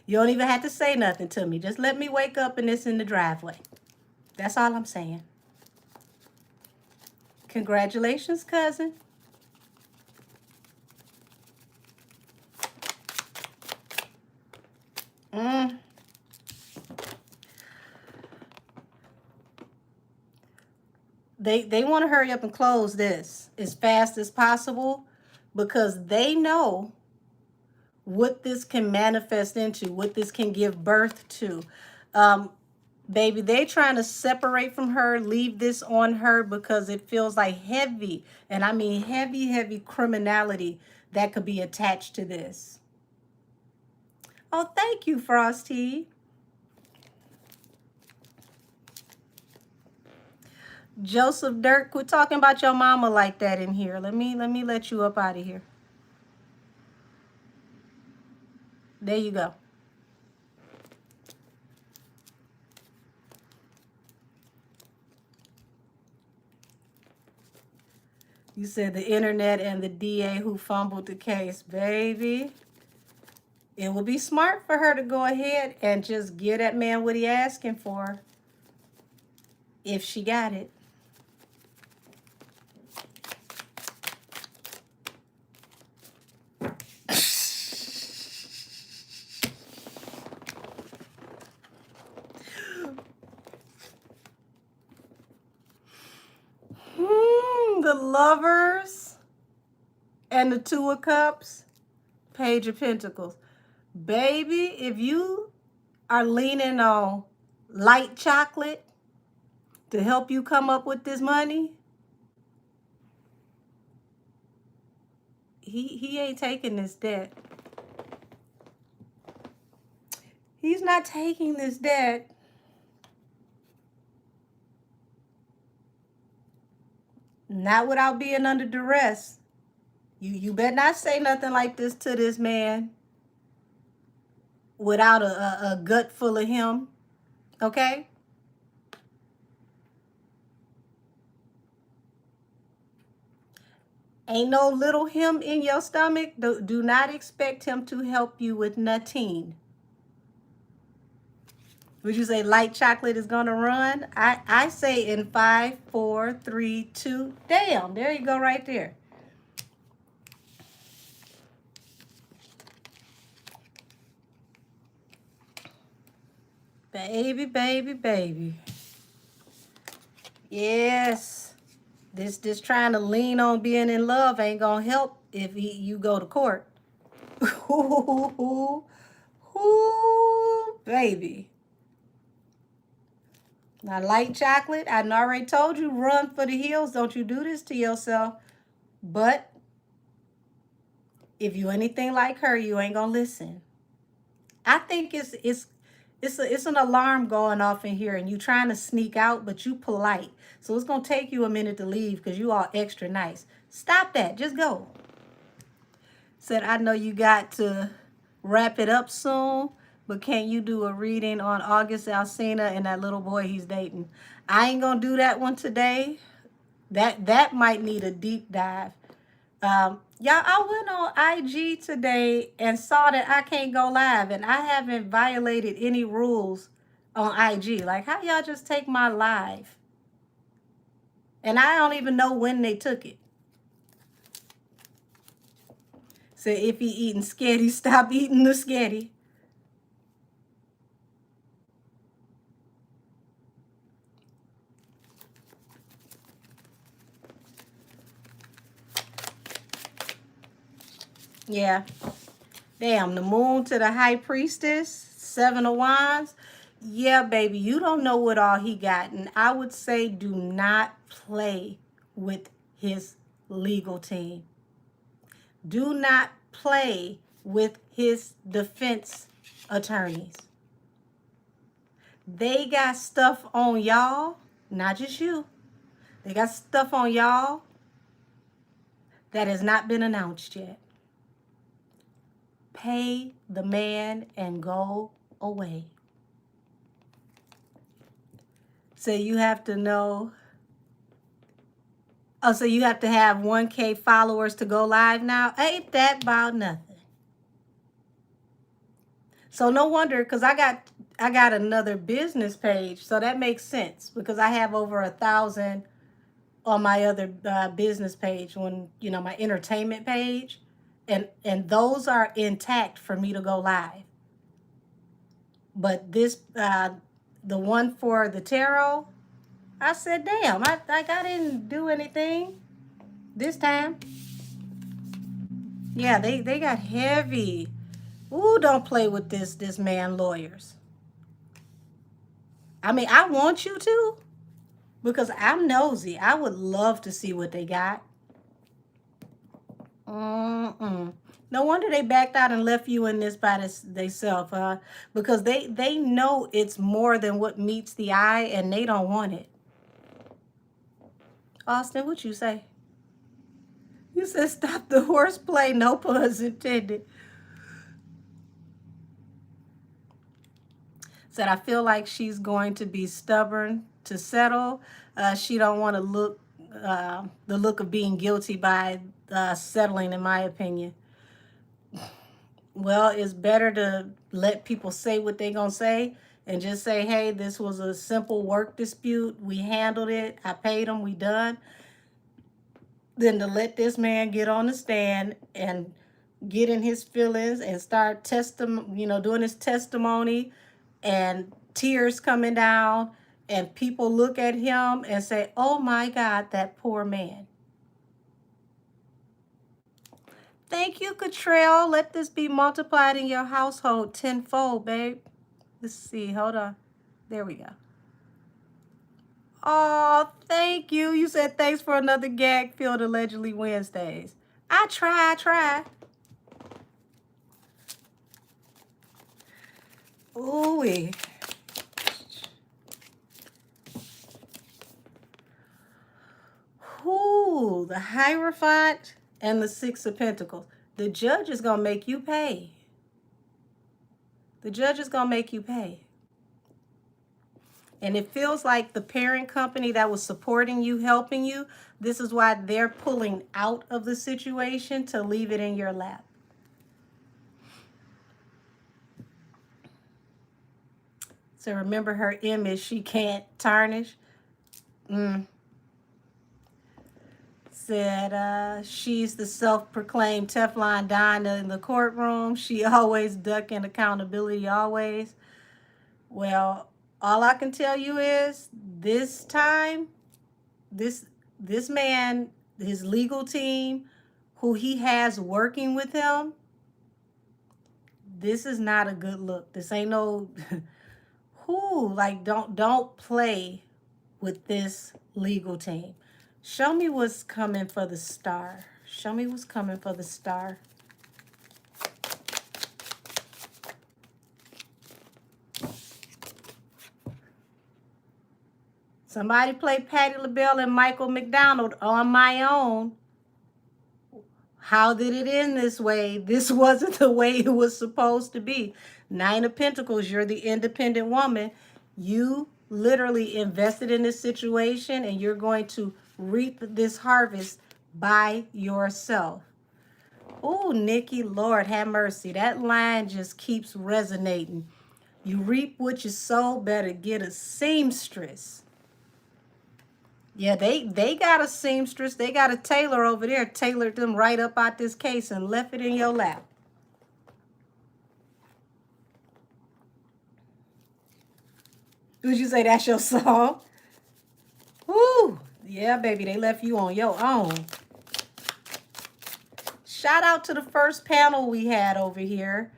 S1: You don't even have to say nothing to me. Just let me wake up and it's in the driveway. That's all I'm saying. Congratulations, cousin. They want to hurry up and close this as fast as possible because they know what this can manifest into, what this can give birth to. Baby, they trying to separate from her, leave this on her because it feels like heavy, and I mean heavy criminality that could be attached to this. Oh, thank you, Frosty. Joseph Dirk, quit talking about your mama like that in here. Let me let you up out of here. There you go. You said the internet and the DA who fumbled the case. Baby, it would be smart for her to go ahead and just give that man what he asking for if she got it. The Lovers and the Two of Cups, Page of Pentacles. Baby, if you are leaning on light chocolate to help you come up with this money, he ain't taking this debt. He's not taking this debt. Not without being under duress. You better not say nothing like this to this man without a gut full of him. Okay? Ain't no little him in your stomach. Do not expect him to help you with nothing. Would you say light chocolate is gonna run? I say in 5, 4, 3, 2. Damn, there you go right there. Baby, baby, baby. Yes. This trying to lean on being in love ain't gonna help if you go to court. Ooh, baby. Now, light chocolate, I already told you, run for the hills. Don't you do this to yourself. But if you anything like her, you ain't gonna listen. I think it's an alarm going off in here, and you trying to sneak out, but you polite. So it's gonna take you a minute to leave because you all extra nice. Stop that. Just go. Said, I know you got to wrap it up soon, but can you do a reading on August Alsina and that little boy he's dating? I ain't gonna do that one today. That might need a deep dive. Y'all, I went on IG today and saw that I can't go live, and I haven't violated any rules on IG. Like, how y'all just take my live? And I don't even know when they took it. So if he eating sketty, stop eating the sketty. Yeah. Damn, the moon to the high priestess, 7 of wands. Yeah, baby, you don't know what all he got. And I would say do not play with his legal team. Do not play with his defense attorneys. They got stuff on y'all, not just you. They got stuff on y'all that has not been announced yet. Pay the man and go away. So you have to know. Oh, so you have to have 1K followers to go live now? Ain't that about nothing? So no wonder, because I got another business page, so that makes sense because I have over 1,000 on my other business page, when my entertainment page, and those are intact for me to go live. But this the one for the tarot, I said, damn, I didn't do anything this time. Yeah, they got heavy. Ooh, don't play with this man lawyers. I mean, I want you to, because I'm nosy. I would love to see what they got. Mm-mm. No wonder they backed out and left you in this by themselves, because they know it's more than what meets the eye, and they don't want it. Austin, what you say? You said stop the horseplay, no puns intended. Said, I feel like she's going to be stubborn to settle. She don't want to look the look of being guilty by settling, in my opinion. Well, it's better to let people say what they gonna say and just say, hey, this was a simple work dispute. We handled it. I paid him. We done. Than to let this man get on the stand and get in his feelings and start doing his testimony, and tears coming down, and people look at him and say, oh my God, that poor man. Thank you, Catrell. Let this be multiplied in your household tenfold, babe. Let's see. Hold on. There we go. Oh, thank you. You said thanks for another gag-filled Allegedly Wednesdays. I try. Ooh-wee. Ooh, the Hierophant and the Six of Pentacles. The judge is going to make you pay. The judge is going to make you pay. And it feels like the parent company that was supporting you, helping you, this is why they're pulling out of the situation to leave it in your lap. So remember her image, she can't tarnish. Said she's the self-proclaimed Teflon Don in the courtroom. She always ducking accountability, always. Well, all I can tell you is this time, this man, his legal team, who he has working with him, this is not a good look. This ain't no like don't play with this legal team. Show me what's coming for the star. Show me what's coming for the star. Somebody play Patti LaBelle and Michael McDonald On My Own. How did it end this way? This wasn't the way it was supposed to be. Nine of Pentacles, you're the independent woman. You literally invested in this situation and you're going to reap this harvest by yourself. Oh, Nikki, Lord have mercy. That line just keeps resonating. You reap what you sow, better get a seamstress. Yeah, they got a seamstress. They got a tailor over there, tailored them right up out this case and left it in your lap. Would you say that's your song? Woo! Yeah, baby, they left you on your own. Shout out to the first panel we had over here.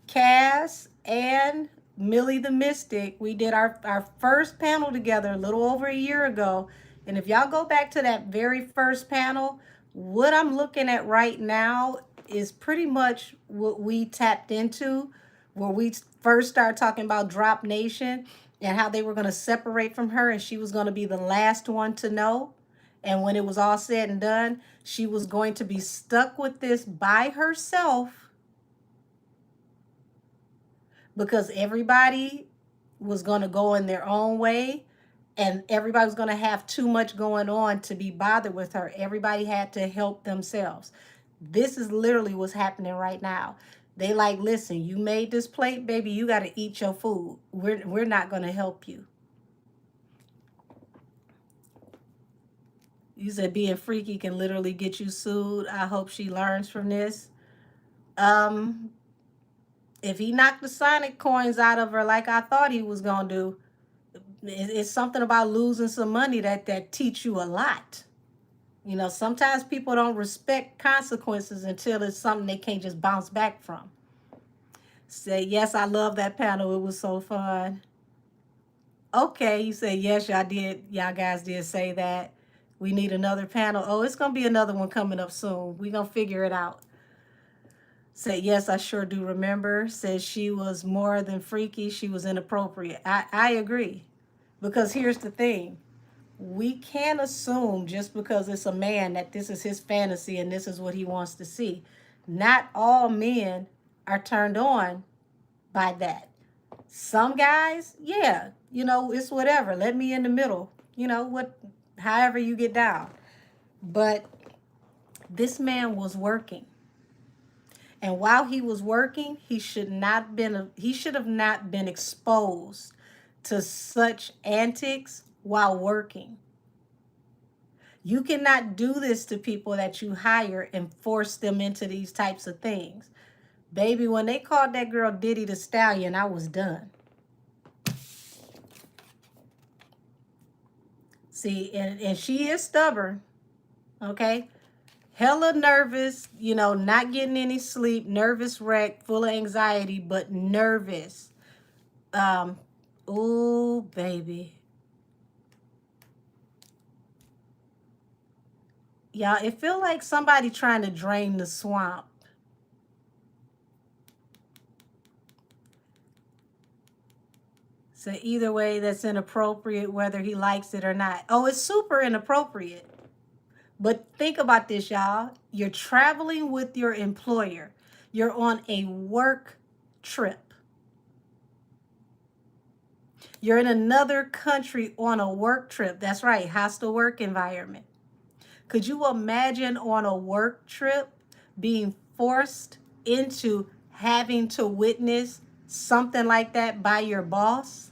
S1: Cass and Millie the Mystic. We did our first panel together a little over a year ago. And if y'all go back to that very first panel, what I'm looking at right now is pretty much what we tapped into, where we first started talking about Drop Nation and how they were going to separate from her and she was going to be the last one to know. And when it was all said and done, she was going to be stuck with this by herself because everybody was going to go in their own way and everybody was going to have too much going on to be bothered with her. Everybody had to help themselves. This is literally what's happening right now. They like, listen, you made this plate, baby, you got to eat your food. We're not going to help you. You said being freaky can literally get you sued. I hope she learns from this. If he knocked the Sonic coins out of her like I thought he was going to do, it's something about losing some money that teach you a lot. You know, sometimes people don't respect consequences until it's something they can't just bounce back from. Say, yes, I love that panel. It was so fun. Okay, you say, yes, y'all did. Y'all guys did say that. We need another panel. Oh, it's going to be another one coming up soon. We're going to figure it out. Said, yes, I sure do remember. Said she was more than freaky. She was inappropriate. I agree. Because here's the thing. We can't assume just because it's a man that this is his fantasy and this is what he wants to see. Not all men are turned on by that. Some guys, yeah, you know, it's whatever. Let me in the middle. You know, what, however you get down. But this man was working. And while he was working, he should have not been exposed to such antics while working. You cannot do this to people that you hire and force them into these types of things. Baby, when they called that girl Diddy the Stallion, I was done. See, and she is stubborn, okay? Hella nervous, you know, not getting any sleep, nervous wreck, full of anxiety, but nervous. Ooh, baby. Y'all, it feel like somebody trying to drain the swamp. So either way, that's inappropriate, whether he likes it or not. Oh, it's super inappropriate. But think about this, y'all. You're traveling with your employer. You're on a work trip. You're in another country on a work trip. That's right, hostile work environment. Could you imagine on a work trip being forced into having to witness something like that by your boss?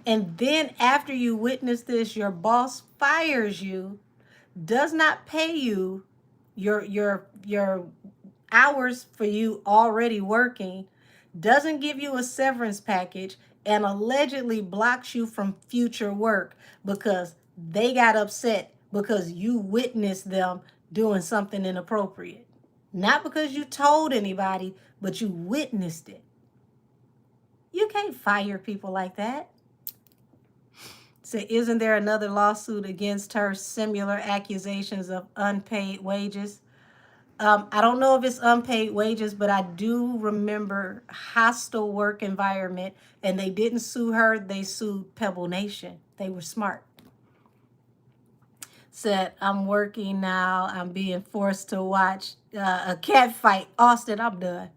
S1: And then after you witness this, your boss fires you, does not pay you your hours for you already working, doesn't give you a severance package, and allegedly blocks you from future work because they got upset because you witnessed them doing something inappropriate. Not because you told anybody, but you witnessed it. You can't fire people like that. So isn't there another lawsuit against her, similar accusations of unpaid wages? I don't know if it's unpaid wages, but I do remember hostile work environment, and they didn't sue her. They sued Pebble Nation. They were smart. Said, I'm working now. I'm being forced to watch a cat fight. Austin, I'm done.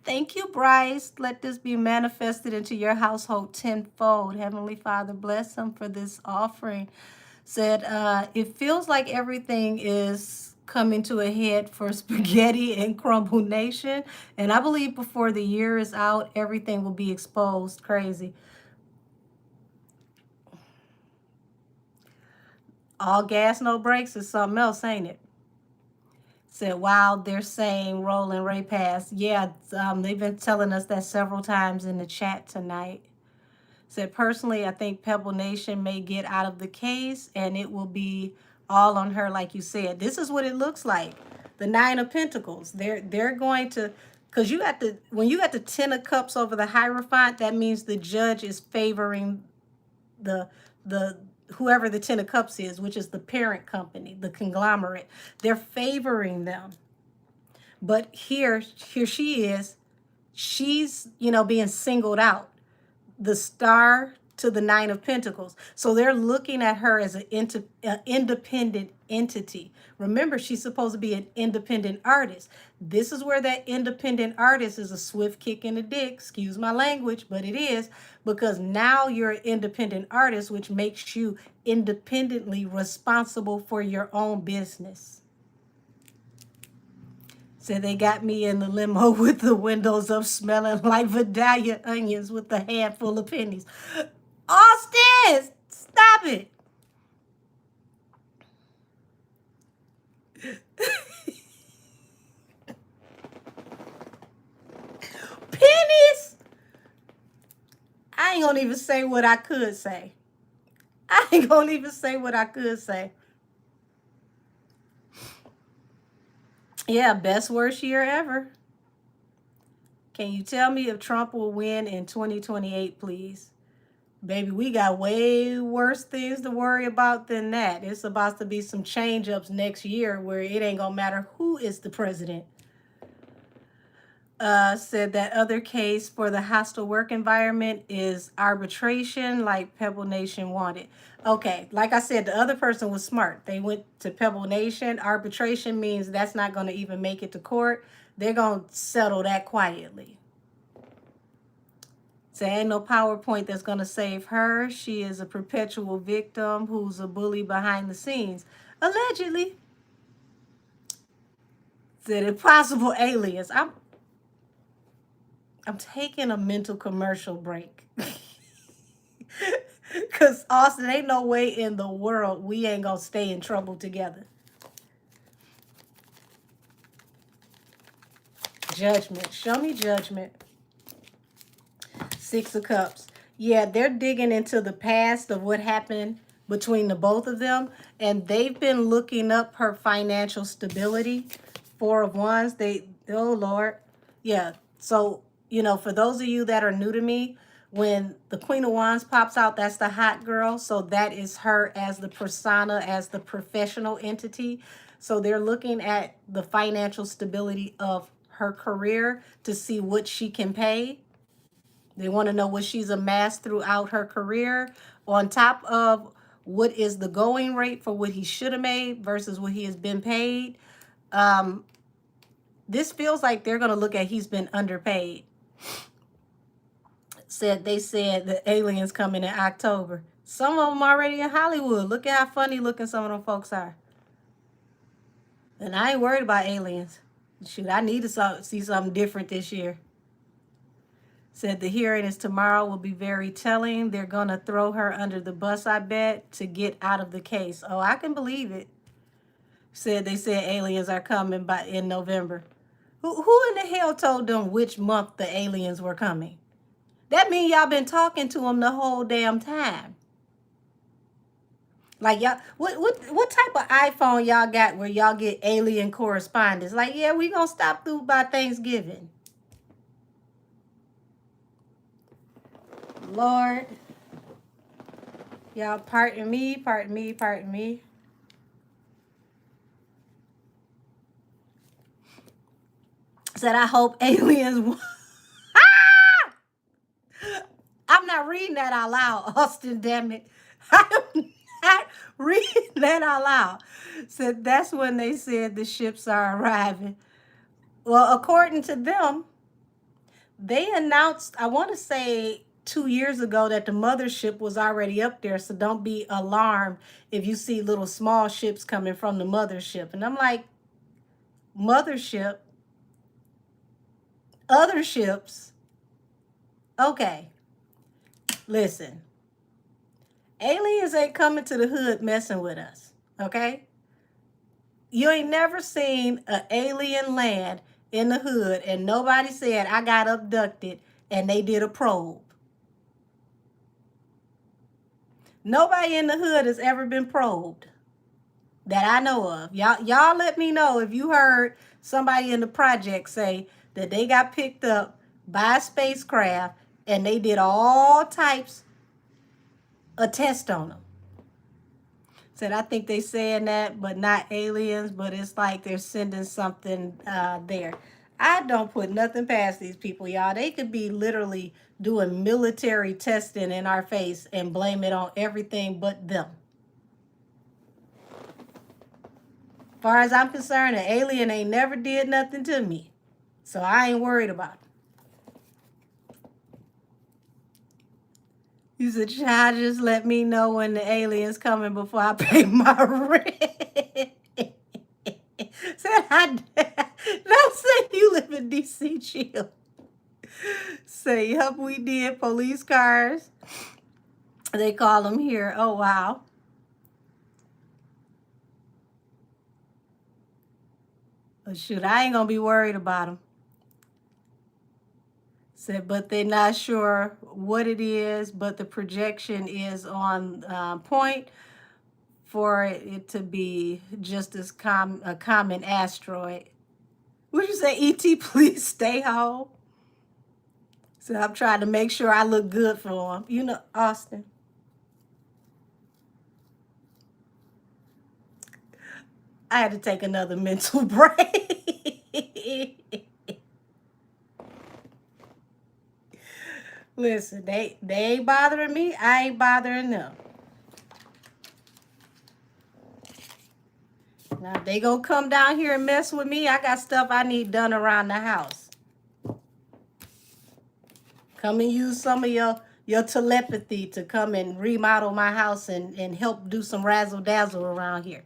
S1: Thank you, Bryce. Let this be manifested into your household tenfold. Heavenly Father, bless them for this offering. Said, it feels like everything is coming to a head for Spaghetti and Crumble Nation. And I believe before the year is out, everything will be exposed. Crazy. All gas, no brakes is something else, ain't it? Said, wow, they're saying Roland Ray passed. Yeah, they've been telling us that several times in the chat tonight. Said, personally, I think Pebble Nation may get out of the case and it will be all on her, like you said. This is what it looks like. The Nine of Pentacles. They're going to, because you got the, when you got the Ten of Cups over the Hierophant, that means the judge is favoring the whoever the Ten of Cups is, which is the parent company, the conglomerate. They're favoring them. But here she is. She's, being singled out. The Star to the Nine of Pentacles. So they're looking at her as an independent entity. Remember, she's supposed to be an independent artist. This is where that independent artist is a swift kick in the dick, excuse my language, but it is, because now you're an independent artist, which makes you independently responsible for your own business. So they got me in the limo with the windows up, smelling like Vidalia onions with a handful of pennies. Austin, stop it. Pennies? I ain't gonna even say what I could say. I ain't gonna even say what I could say. Yeah, best worst year ever. Can you tell me if Trump will win in 2028, please? Baby, we got way worse things to worry about than that. It's about to be some change ups next year where it ain't gonna matter who is the president. Said that other case for the hostile work environment is arbitration, like Pebble Nation wanted. Okay, like I said, the other person was smart. They went to Pebble Nation. Arbitration means that's not going to even make it to court. They're going to settle that quietly. So ain't no PowerPoint that's going to save her. She is a perpetual victim who's a bully behind the scenes. Allegedly. Said impossible aliens. I'm taking a mental commercial break. Because, Austin, ain't no way in the world we ain't going to stay in trouble together. Judgment. Show me judgment. Six of Cups. Yeah, they're digging into the past of what happened between the both of them. And they've been looking up her financial stability. Four of Wands. Oh, Lord. Yeah. So, for those of you that are new to me, when the Queen of Wands pops out, that's the hot girl. So that is her as the persona, as the professional entity. So they're looking at the financial stability of her career to see what she can pay. They want to know what she's amassed throughout her career, on top of what is the going rate for what he should have made versus what he has been paid. This feels like they're going to look at he's been underpaid. They said the aliens coming in October. Some of them already in Hollywood. Look at how funny looking some of them folks are. And I ain't worried about aliens. Shoot, I need to see something different this year. Said the hearing is tomorrow, will be very telling. They're going to throw her under the bus, I bet, to get out of the case. Oh, I can believe it. They said aliens are coming in November. Who in the hell told them which month the aliens were coming? That means y'all been talking to them the whole damn time. Like, y'all, what type of iPhone y'all got where y'all get alien correspondence? Like, yeah, we gonna stop through by Thanksgiving. Lord, y'all, pardon me. Said I hope aliens. I'm not reading that out loud, Austin. Damn it, I'm not reading that out loud. Said that's when they said the ships are arriving. Well, according to them, they announced, I want to say 2 years ago, that the mothership was already up there. So don't be alarmed if you see little small ships coming from the mothership. And I'm like, mothership, other ships. Okay, listen. Aliens ain't coming to the hood messing with us, okay? You ain't never seen an alien land in the hood and nobody said, I got abducted, and they did a probe. Nobody in the hood has ever been probed that I know of. Y'all let me know if you heard somebody in the project say that they got picked up by a spacecraft and they did all types of tests on them. Said, I think they saying that, but not aliens, but it's like they're sending something there. I don't put nothing past these people, y'all. They could be literally doing military testing in our face and blame it on everything but them. As far as I'm concerned, an alien ain't never did nothing to me. So I ain't worried about it. You said, child, just let me know when the alien's coming before I pay my rent. Said, don't say you live in D.C., chill. Say, yep, we did. Police cars. They call them here. Oh, wow. Oh, shoot, I ain't going to be worried about them. Said, but they're not sure what it is, but the projection is on point for it to be just as a common asteroid. Would you say, E.T., please stay home? So I'm trying to make sure I look good for him. You know, Austin. I had to take another mental break. Listen, they ain't bothering me. I ain't bothering them. Now, they gonna come down here and mess with me. I got stuff I need done around the house. Come and use some of your telepathy to come and remodel my house and help do some razzle dazzle around here.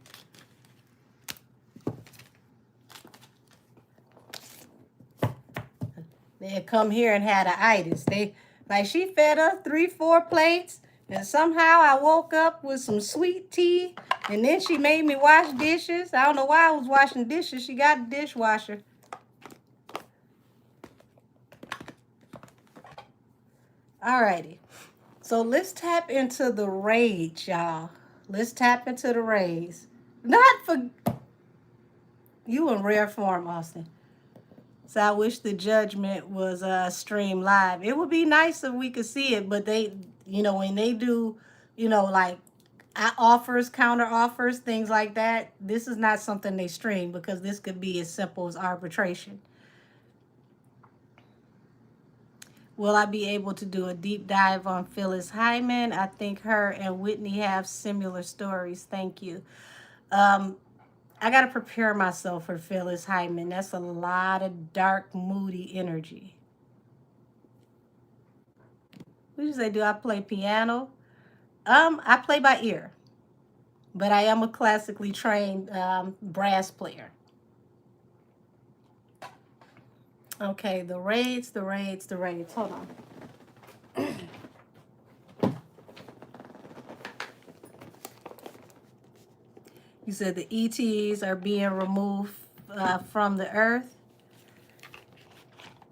S1: They had come here and had an itis. She fed us 3-4 plates, and somehow I woke up with some sweet tea, and then she made me wash dishes. I don't know why I was washing dishes. She got a dishwasher. Alrighty. So let's tap into the rage, y'all. Let's tap into the rage. Not for you in rare form, Austin. So I wish the judgment was streamed live. It would be nice if we could see it, but they, when they do, like offers, counter offers, things like that, this is not something they stream because this could be as simple as arbitration. Will I be able to do a deep dive on Phyllis Hyman? I think her and Whitney have similar stories. Thank you. Um, I got to prepare myself for Phyllis Hyman. That's a lot of dark, moody energy. What did you say? Do I play piano? I play by ear, but I am a classically trained brass player. Okay, the raids, the raids, the raids. Hold on. You said the ETs are being removed from the earth.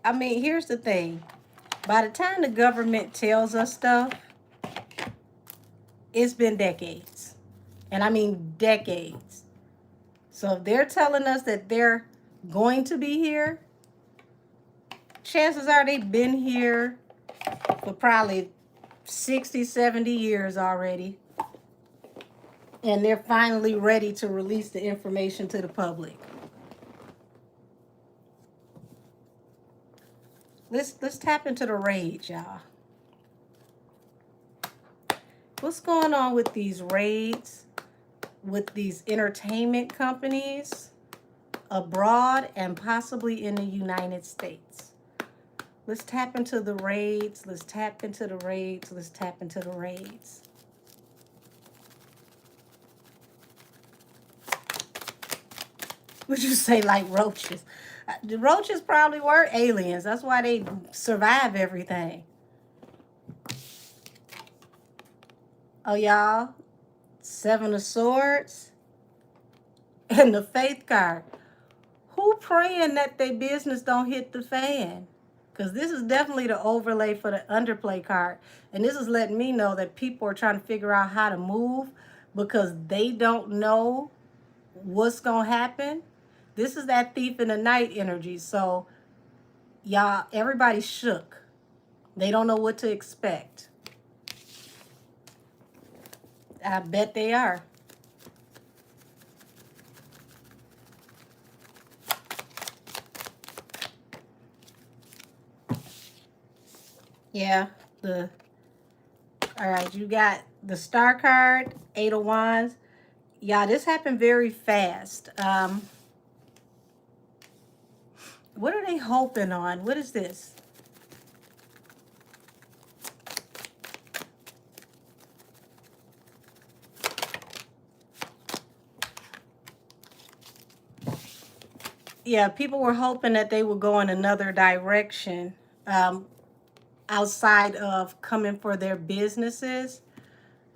S1: I mean, here's the thing. By the time the government tells us stuff, it's been decades. And I mean decades. So if they're telling us that they're going to be here, chances are they've been here for probably 60, 70 years already. And they're finally ready to release the information to the public. Let's tap into the rage, y'all. What's going on with these raids, with these entertainment companies abroad and possibly in the United States? Let's tap into the raids. Let's tap into the raids. Let's tap into the raids. Would you say like roaches? The roaches probably were aliens. That's why they survive everything. Oh, y'all. Seven of Swords and the Faith card. Who praying that their business don't hit the fan? Because this is definitely the overlay for the underplay card. And this is letting me know that people are trying to figure out how to move because they don't know what's going to happen. This is that thief in the night energy. So, y'all, everybody's shook. They don't know what to expect. I bet they are. Yeah, all right, you got the Star card, Eight of Wands. Yeah, this happened very fast. What are they hoping on? What is this? Yeah, people were hoping that they would go in another direction outside of coming for their businesses.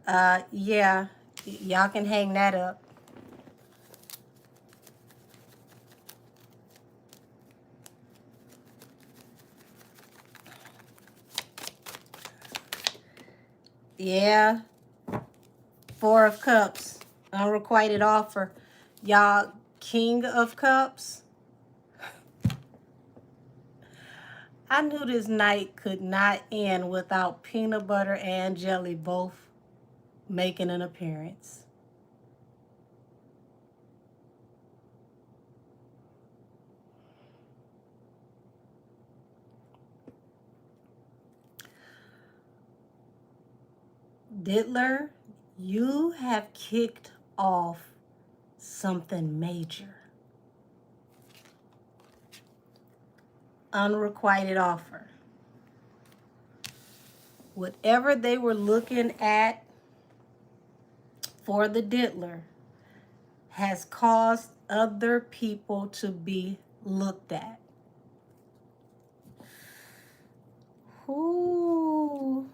S1: Yeah, y'all can hang that up. Yeah, Four of Cups, unrequited offer. Y'all, King of Cups. I knew this night could not end without peanut butter and jelly both making an appearance. Diddler, you have kicked off something major. Unrequited offer. Whatever they were looking at for the diddler has caused other people to be looked at. Ooh.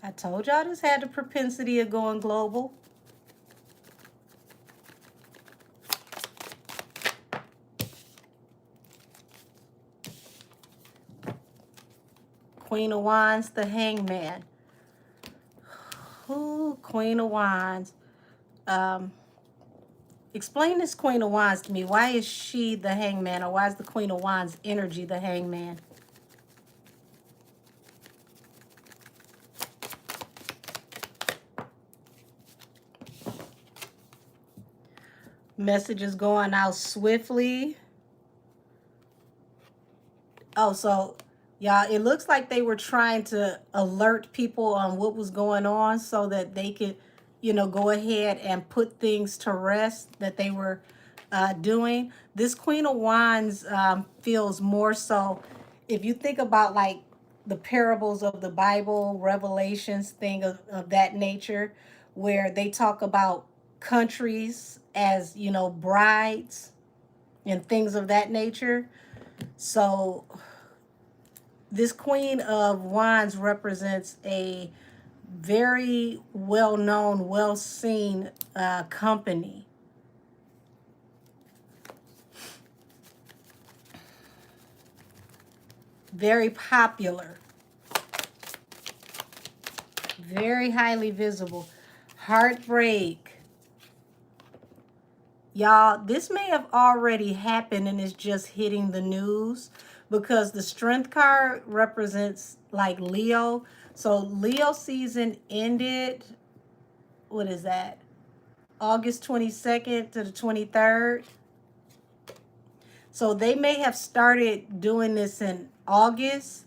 S1: I told y'all this had the propensity of going global. Queen of Wands, the Hangman. Ooh, Queen of Wands. Explain this Queen of Wands to me. Why is she the Hangman, or why is the Queen of Wands energy the Hangman? Messages going out swiftly. Oh, so y'all, it looks like they were trying to alert people on what was going on so that they could, go ahead and put things to rest that they were doing. This Queen of Wands feels more so, if you think about like the parables of the Bible, Revelations, thing of that nature, where they talk about countries as, brides and things of that nature. So this Queen of Wands represents a very well-known, well-seen company. Very popular. Very highly visible. Heartbreak. Y'all, this may have already happened and is just hitting the news, because the Strength card represents like Leo. So Leo season ended, what is that? August 22nd to the 23rd. So they may have started doing this in August,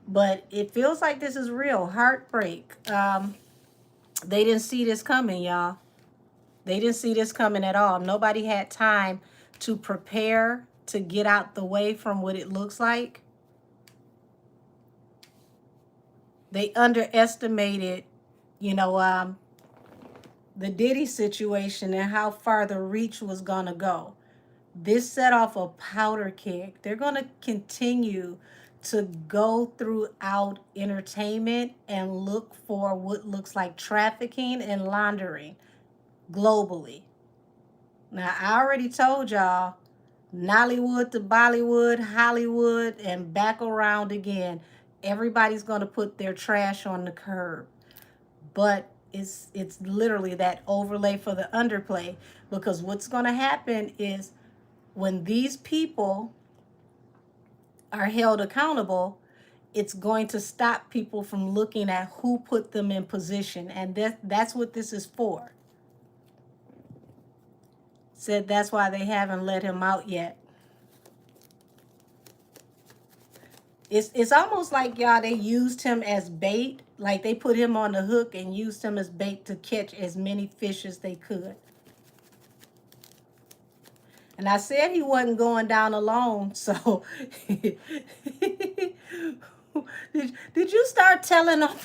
S1: but it feels like this is real. Heartbreak. They didn't see this coming, y'all. They didn't see this coming at all. Nobody had time to prepare to get out the way from what it looks like. They underestimated, the Diddy situation and how far the reach was going to go. This set off a powder keg. They're going to continue to go throughout entertainment and look for what looks like trafficking and laundering globally. Now, I already told y'all, Nollywood to Bollywood, Hollywood, and back around again. Everybody's going to put their trash on the curb. But it's literally that overlay for the underplay, because what's going to happen is when these people are held accountable, it's going to stop people from looking at who put them in position. And that's what this is for. Said that's why they haven't let him out yet. It's almost like, y'all, they used him as bait. Like they put him on the hook and used him as bait to catch as many fish as they could. And I said he wasn't going down alone. So did you start telling on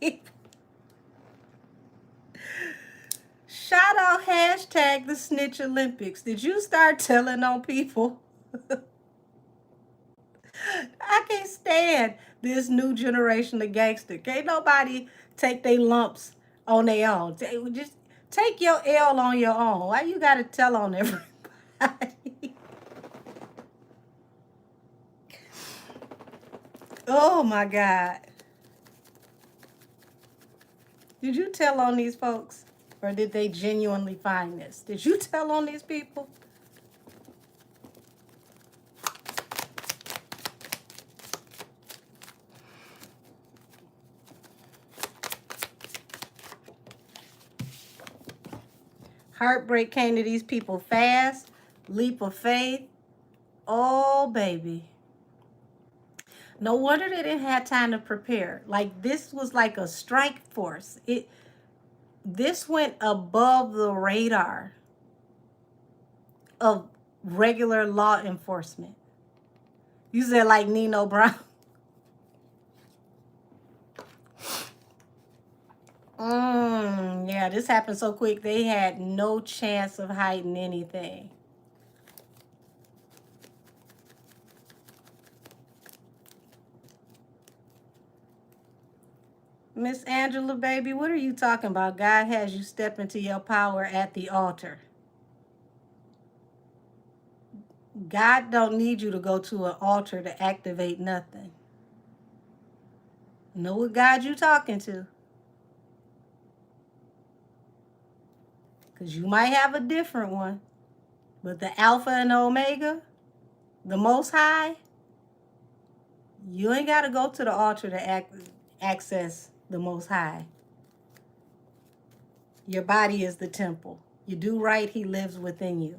S1: people? Shout out hashtag the Snitch Olympics. Did you start telling on people? I can't stand this new generation of gangster. Can't nobody take their lumps on their own. Just take your L on your own. Why you gotta tell on everybody? Oh my God. Did you tell on these folks? Or did they genuinely find this? Did you tell on these people? Heartbreak came to these people fast. Leap of faith. Oh, baby. No wonder they didn't have time to prepare. Like, this was like a strike force. This went above the radar of regular law enforcement. You said like Nino Brown. Yeah, this happened so quick. They had no chance of hiding anything. Miss Angela, baby, what are you talking about? God has you step into your power at the altar. God don't need you to go to an altar to activate nothing. Know what God you talking to. Because you might have a different one. But the Alpha and Omega, the Most High, you ain't got to go to the altar to access the Most High. Your body is the temple. You do right, he lives within you.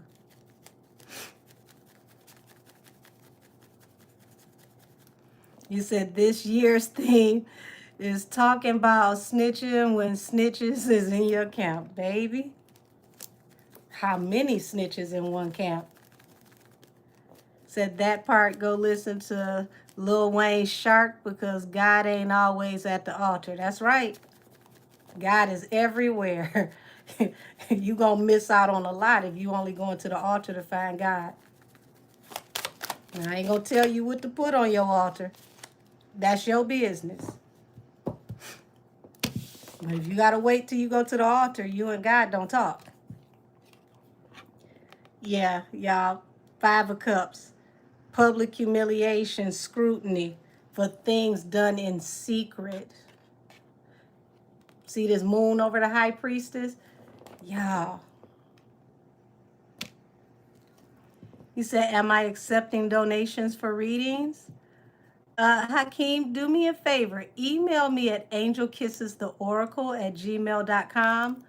S1: You said this year's theme is talking about snitching when snitches is in your camp, baby. How many snitches in one camp? Said that part, go listen to Lil Wayne's Shark because God ain't always at the altar. That's right. God is everywhere. You gonna miss out on a lot if you only going to the altar to find God. And I ain't gonna tell you what to put on your altar. That's your business. But if you gotta wait till you go to the altar, you and God don't talk. Yeah, y'all. 5 of Cups. Public humiliation, scrutiny for things done in secret. See this moon over the high priestess? Y'all. He said, am I accepting donations for readings? Hakeem, do me a favor. Email me at angelkissestheoracle@gmail.com.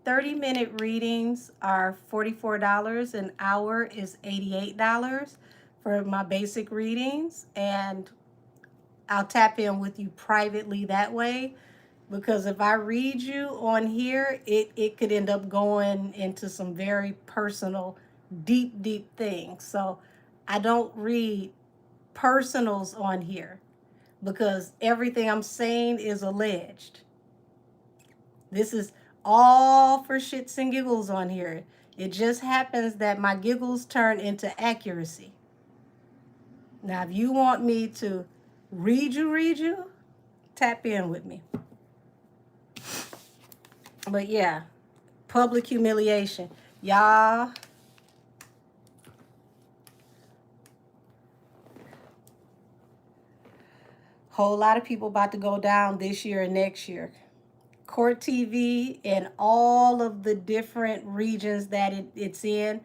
S1: 30-minute readings are $44. An hour is $88 for my basic readings. And I'll tap in with you privately that way. Because if I read you on here, it could end up going into some very personal, deep things. So I don't read personals on here because everything I'm saying is alleged. This is all for shits and giggles on here. It just happens that my giggles turn into accuracy. Now, if you want me to read you, tap in with me. But yeah, public humiliation. Y'all, whole lot of people about to go down this year and next year. Court TV and all of the different regions that it's in,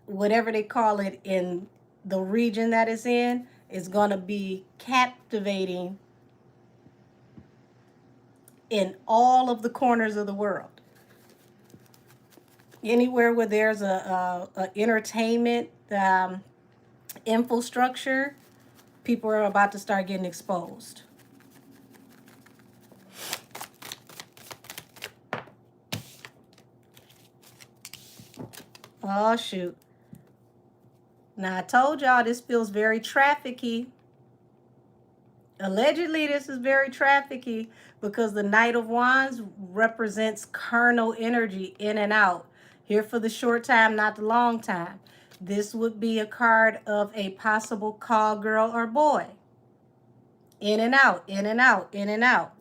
S1: whatever they call it in the region that it's in, is going to be captivating in all of the corners of the world. Anywhere where there's a entertainment infrastructure, people are about to start getting exposed. Oh, shoot. Now, I told y'all this feels very trafficky. Allegedly, this is very trafficky because the Knight of Wands represents carnal energy in and out. Here for the short time, not the long time. This would be a card of a possible call girl or boy. In and out, in and out, in and out.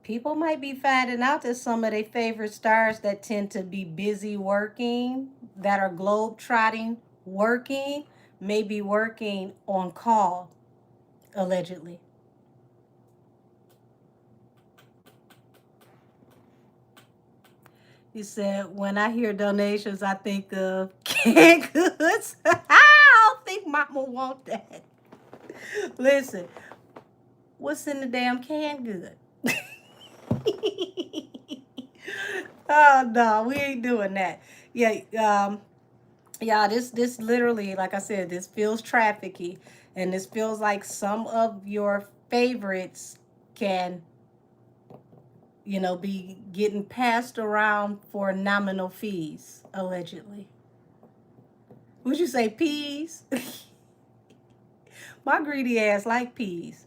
S1: People might be finding out that some of their favorite stars that tend to be busy working, that are globe-trotting, working, may be working on call, allegedly. He said, when I hear donations, I think of canned goods. I don't think mama want that. Listen, what's in the damn canned good? Oh, no, we ain't doing that. Yeah, yeah, this literally, like I said, this feels trafficky. And this feels like some of your favorites can, be getting passed around for nominal fees, allegedly. Would you say peas? My greedy ass like peas.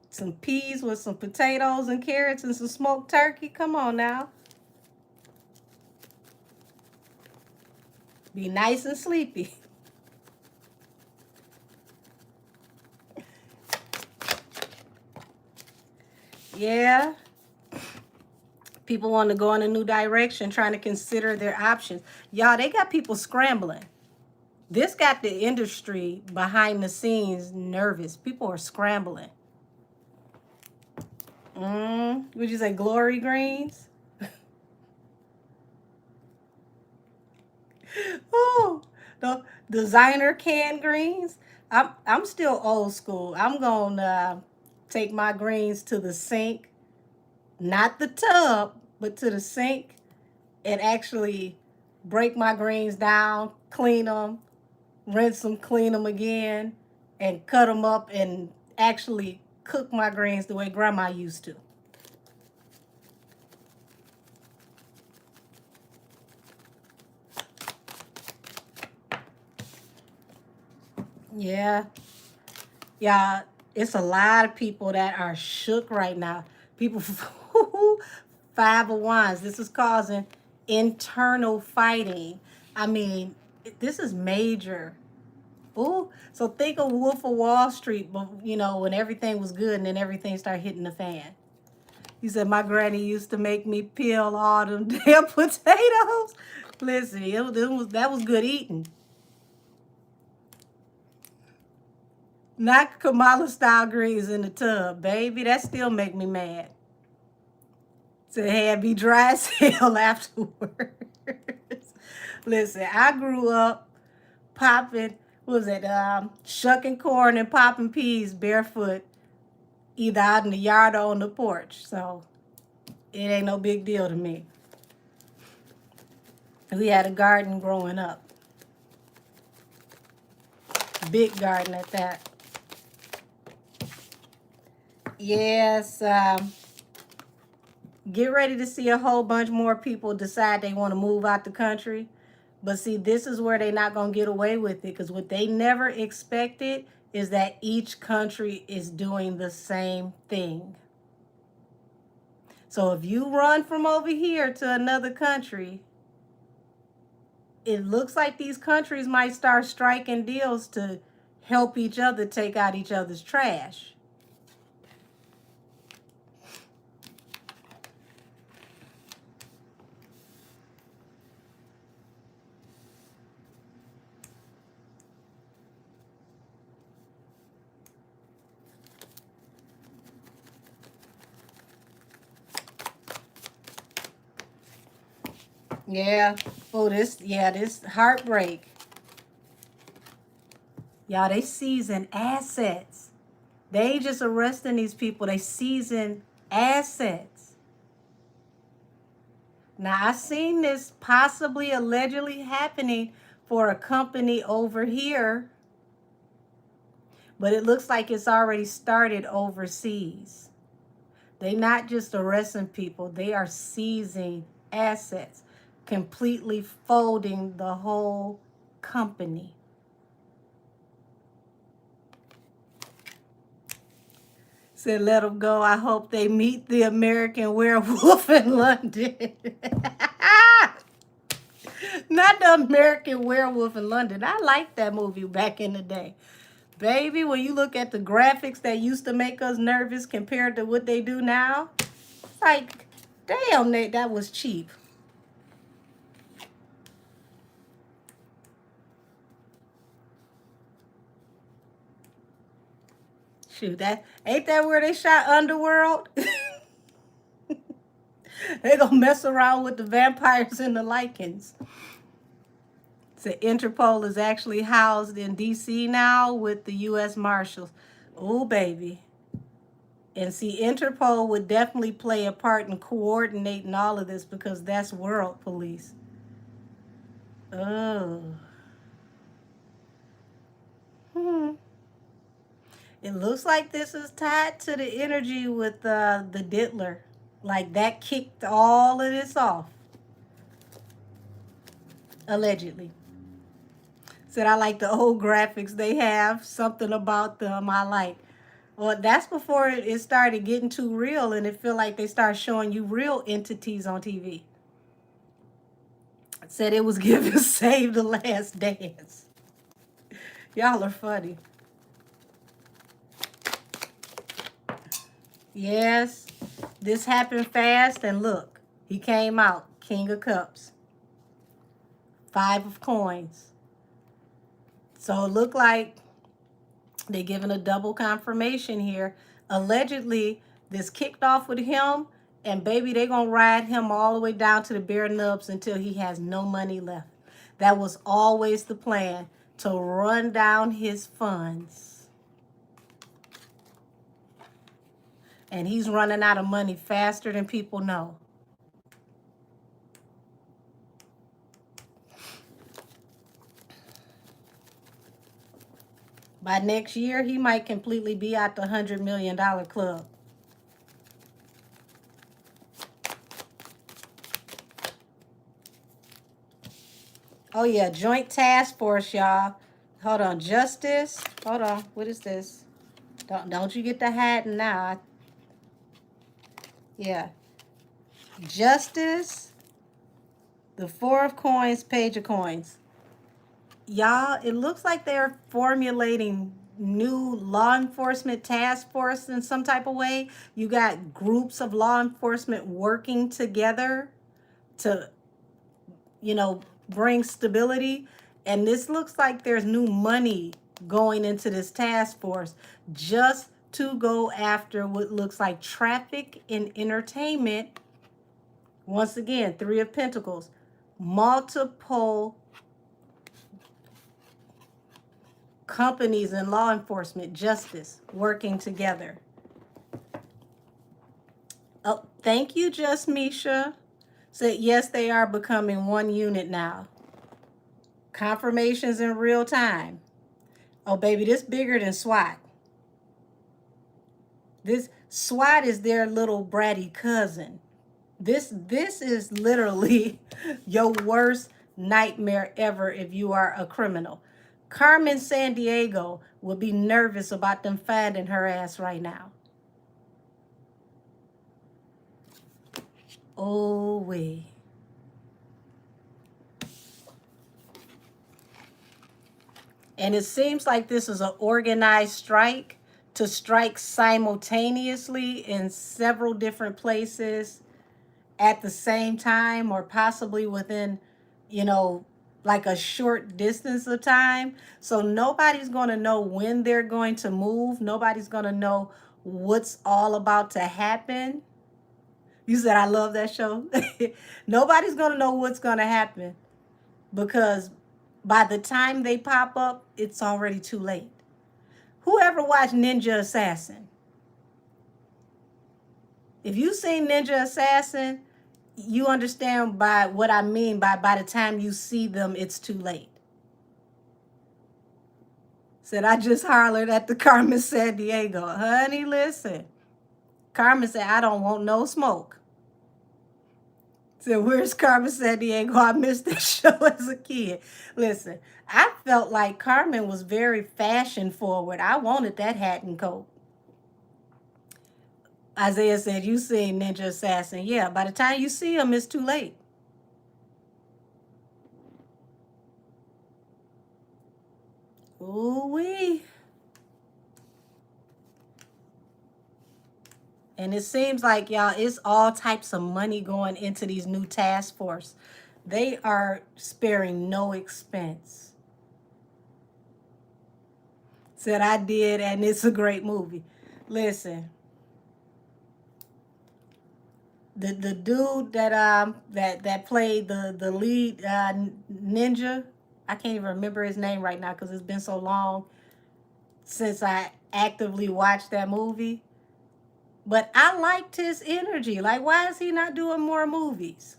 S1: Some peas with some potatoes and carrots and some smoked turkey. Come on now. Be nice and sleepy. Yeah. People want to go in a new direction, trying to consider their options. Y'all, they got people scrambling. This got the industry behind the scenes nervous. People are scrambling. Would you say glory greens? Oh, the designer canned greens. I'm still old school. I'm gonna take my greens to the sink, not the tub, but to the sink, and actually break my greens down, clean them, rinse them, clean them again, and cut them up and actually cook my greens the way Grandma used to. Yeah. Yeah, it's a lot of people that are shook right now. People, five of wands. This is causing internal fighting. I mean, this is major. Ooh, so think of Wolf of Wall Street, but when everything was good and then everything started hitting the fan. He said, my granny used to make me peel all them damn potatoes. Listen, that was good eating. Not Kamala style greens in the tub, baby. That still make me mad. To have me dry as hell afterwards. Listen, I grew up popping, shucking corn and popping peas barefoot, either out in the yard or on the porch. So it ain't no big deal to me. We had a garden growing up. Big garden at that. Yes, get ready to see a whole bunch more people decide they want to move out the country. But see, this is where they're not going to get away with it, because what they never expected is that each country is doing the same thing. So if you run from over here to another country, it looks like these countries might start striking deals to help each other take out each other's trash. Yeah. Oh, this heartbreak. Y'all, they seizing assets. They ain't just arresting these people. They seizing assets. Now, I seen this possibly allegedly happening for a company over here, but it looks like it's already started overseas. They not just arresting people. They are seizing assets, completely folding the whole company. Said, let them go. I hope they meet the American werewolf in London. Not the American werewolf in London. I liked that movie back in the day. Baby, when you look at the graphics that used to make us nervous compared to what they do now, it's like, damn, that was cheap. Shoot, ain't that where they shot Underworld? They gonna mess around with the vampires and the lichens. So Interpol is actually housed in D.C. now with the U.S. Marshals. Oh, baby. And see, Interpol would definitely play a part in coordinating all of this, because that's world police. Oh. It looks like this is tied to the energy with the diddler. Like that kicked all of this off. Allegedly. Said, I like the old graphics they have. Something about them I like. Well, that's before it started getting too real, and it feel like they start showing you real entities on TV. Said it was giving Save the Last Dance. Y'all are funny. Yes, this happened fast, and look, He came out, King of Cups, Five of Coins. So it looked like they're giving a double confirmation here. Allegedly, this kicked off with him, and baby, they're going to ride him all the way down to the bare nubs until he has no money left. That was always the plan, to run down his funds. And he's running out of money faster than people know. By next year, he might completely be out the $100 million club. Oh, yeah, joint task force, y'all. Hold on, justice. Hold on, what is this? Don't you get the hiding now. Yeah. Justice, the Four of Coins, Page of Coins. Y'all, it looks like they're formulating new law enforcement task force in some type of way. You got groups of law enforcement working together to, bring stability. And this looks like there's new money going into this task force just to go after what looks like traffic in entertainment. Once again, Three of Pentacles, multiple companies and law enforcement, justice, working together. Oh, thank you, Just Misha. Said, yes, they are becoming one unit now. Confirmations in real time. Oh, baby, this bigger than SWAT. This SWAT is their little bratty cousin. This is literally your worst nightmare ever if you are a criminal. Carmen Sandiego would be nervous about them finding her ass right now. Oh, wait. And it seems like this is an organized strike, to strike simultaneously in several different places at the same time, or possibly within, like a short distance of time. So nobody's going to know when they're going to move. Nobody's going to know what's all about to happen. You said, I love that show. Nobody's going to know what's going to happen, because by the time they pop up, it's already too late. Whoever watched Ninja Assassin? If you've seen Ninja Assassin, you understand by what I mean by the time you see them, it's too late. Said, I just hollered at the Carmen Sandiego. Honey, listen. Carmen said, I don't want no smoke. Said, where's Carmen Sandiego? I missed that show as a kid. Listen, I felt like Carmen was very fashion forward. I wanted that hat and coat. Isaiah said, you seen Ninja Assassin. Yeah, by the time you see him, it's too late. Ooh-wee. And it seems like, y'all, it's all types of money going into these new task force. They are sparing no expense. Said, I did, and it's a great movie. Listen. The dude that played the lead ninja, I can't even remember his name right now because it's been so long since I actively watched that movie. But I liked his energy. Like, why is he not doing more movies?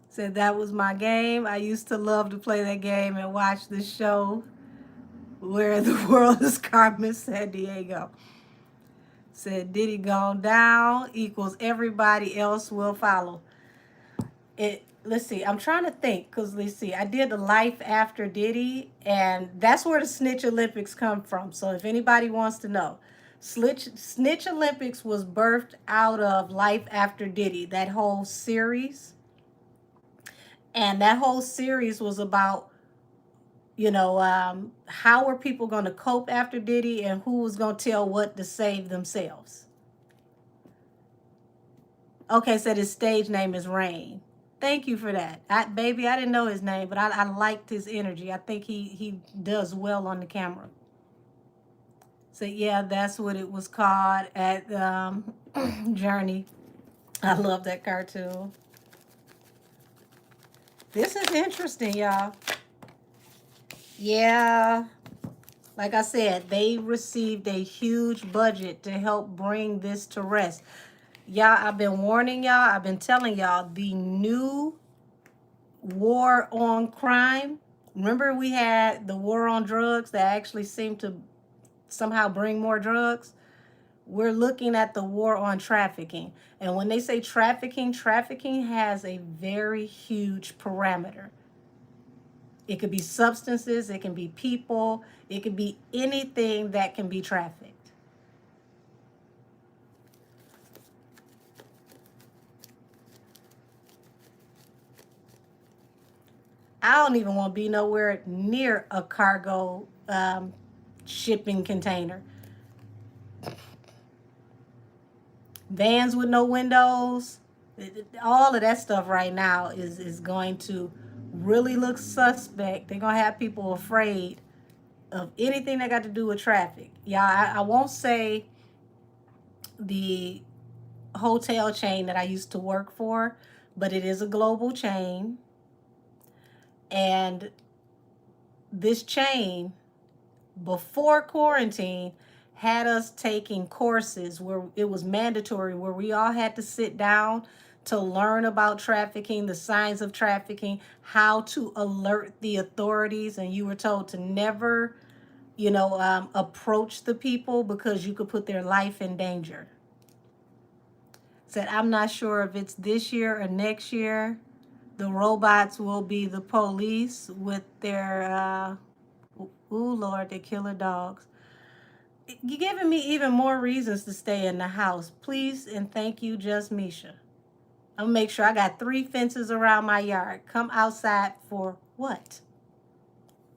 S1: Said, that was my game. I used to love to play that game and watch the show Where in the World is Carmen Sandiego. Said, Diddy gone down equals everybody else will follow. Let's see, I'm trying to think, because let's see, I did the Life After Diddy, and that's where the Snitch Olympics come from. So if anybody wants to know, Snitch Olympics was birthed out of Life After Diddy, that whole series. And that whole series was about, how were people going to cope after Diddy, and who was going to tell what to save themselves. Okay, said his stage name is Rain. Thank you for that. Baby, I didn't know his name, but I liked his energy. I think he does well on the camera. So yeah, that's what it was called at Journey. I love that cartoon. This is interesting, y'all. Yeah, like I said, they received a huge budget to help bring this to rest. Y'all, I've been warning y'all, I've been telling y'all the new war on crime. Remember, we had the war on drugs that actually seemed to somehow bring more drugs? We're looking at the war on trafficking. And when they say trafficking, trafficking has a very huge parameter. It could be substances, it can be people, it could be anything that can be trafficked. I don't even want to be nowhere near a cargo shipping container. Vans with no windows, all of that stuff right now is going to really look suspect. They're going to have people afraid of anything that got to do with traffic. Yeah, I won't say the hotel chain that I used to work for, but it is a global chain. And this chain, before quarantine, had us taking courses where it was mandatory, where we all had to sit down to learn about trafficking, the signs of trafficking, how to alert the authorities. And you were told to never, approach the people because you could put their life in danger. Said, I'm not sure if it's this year or next year. The robots will be the police with their, ooh, Lord, the killer dogs. You're giving me even more reasons to stay in the house. Please and thank you, Just Misha. I'm gonna make sure I got 3 fences around my yard. Come outside for what?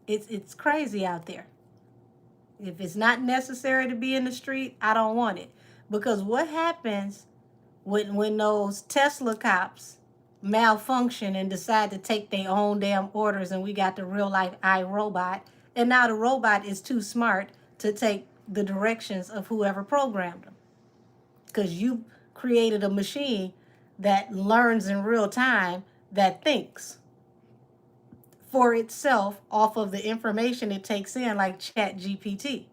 S1: It's crazy out there. If it's not necessary to be in the street, I don't want it. Because what happens when those Tesla cops malfunction and decide to take their own damn orders, and we got the real life iRobot, and now the robot is too smart to take the directions of whoever programmed them, because you created a machine that learns in real time, that thinks for itself off of the information it takes in, like Chat GPT.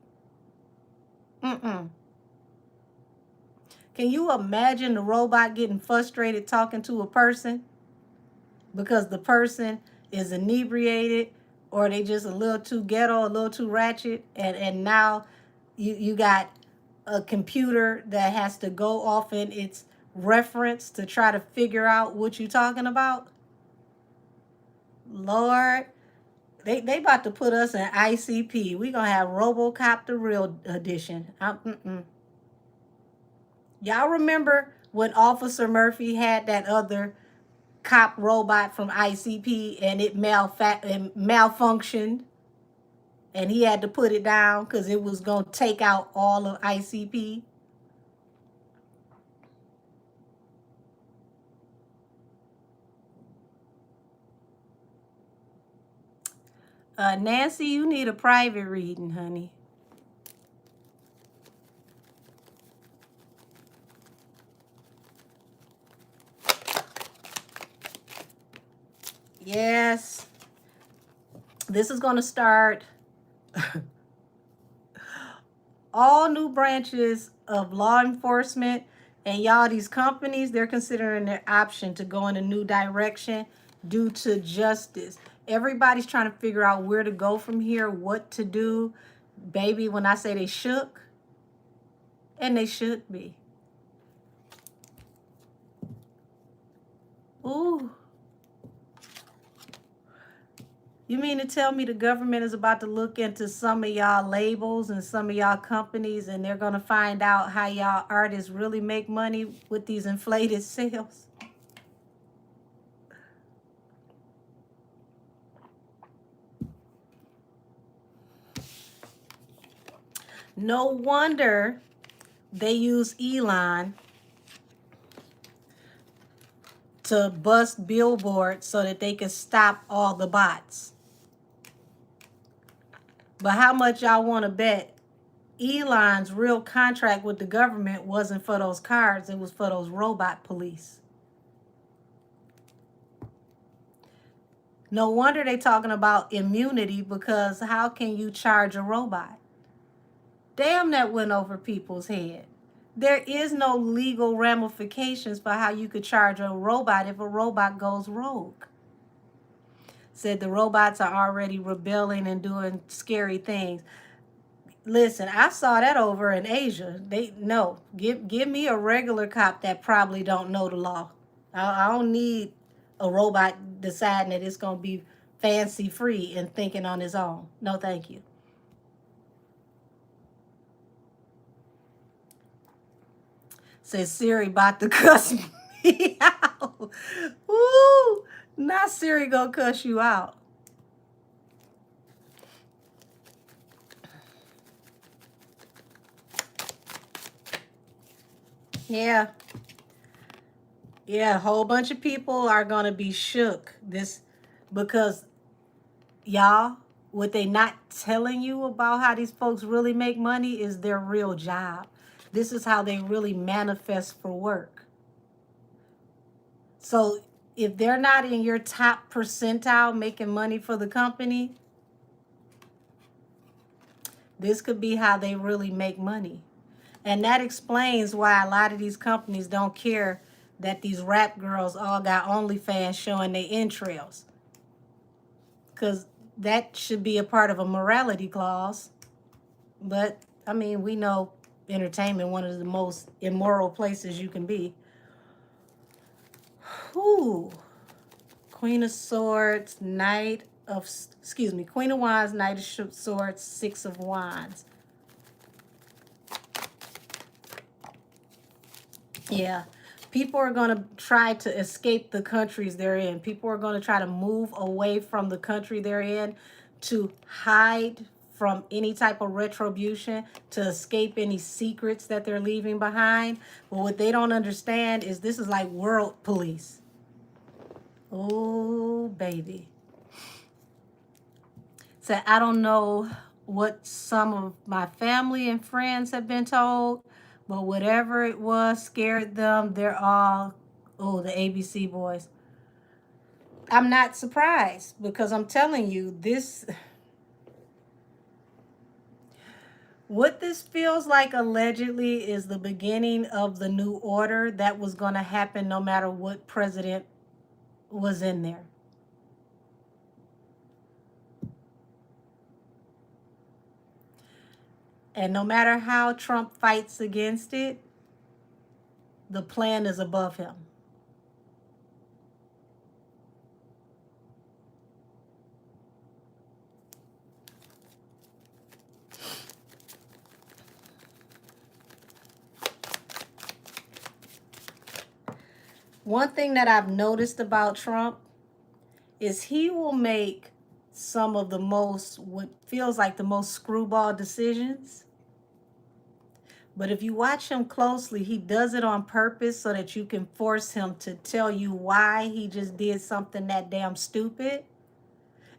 S1: Mm-mm. Can you imagine the robot getting frustrated talking to a person because the person is inebriated, or they just a little too ghetto, a little too ratchet, and now you got a computer that has to go off in its reference to try to figure out what you're talking about? Lord, they about to put us in ICP. We gonna have RoboCop the real edition. Y'all remember when Officer Murphy had that other cop robot from ICP, and it malfunctioned, and he had to put it down because it was going to take out all of ICP? Nancy, you need a private reading, honey. Yes, this is going to start all new branches of law enforcement. And y'all, these companies, they're considering their option to go in a new direction due to justice. Everybody's trying to figure out where to go from here, what to do. Baby, when I say they shook, and they should be. Ooh. You mean to tell me the government is about to look into some of y'all labels and some of y'all companies, and they're going to find out how y'all artists really make money with these inflated sales? No wonder they use Elon to bust billboards so that they can stop all the bots. But how much y'all want to bet Elon's real contract with the government wasn't for those cars, it was for those robot police. No wonder they talking about immunity, because how can you charge a robot? Damn, that went over people's head. There is no legal ramifications for how you could charge a robot if a robot goes rogue. Said the robots are already rebelling and doing scary things. Listen, I saw that over in Asia. Give me a regular cop that probably don't know the law. I don't need a robot deciding that it's gonna be fancy free and thinking on his own. No, thank you. Says Siri about to cuss me out. Woo! Not Siri gonna cuss you out. Yeah. Yeah, a whole bunch of people are gonna be shook. Because y'all, what they not telling you about how these folks really make money is their real job. This is how they really manifest for work. So if they're not in your top percentile making money for the company, this could be how they really make money. And that explains why a lot of these companies don't care that these rap girls all got OnlyFans showing their entrails. Because that should be a part of a morality clause. But, I mean, we know entertainment, one of the most immoral places you can be. Whew. Queen of Swords, Queen of Wands, Knight of Swords, Six of Wands. Yeah. People are going to try to escape the countries they're in. People are going to try to move away from the country they're in to hide from any type of retribution, to escape any secrets that they're leaving behind. But what they don't understand is this is like world police. Oh, baby. So I don't know what some of my family and friends have been told, but whatever it was scared them. They're all, the ABC boys. I'm not surprised, because I'm telling you, what this feels like allegedly is the beginning of the new order that was going to happen no matter what president was in there. And no matter how Trump fights against it, the plan is above him. One thing that I've noticed about Trump is he will make some of the most, what feels like the most screwball decisions. But if you watch him closely, he does it on purpose so that you can force him to tell you why he just did something that damn stupid.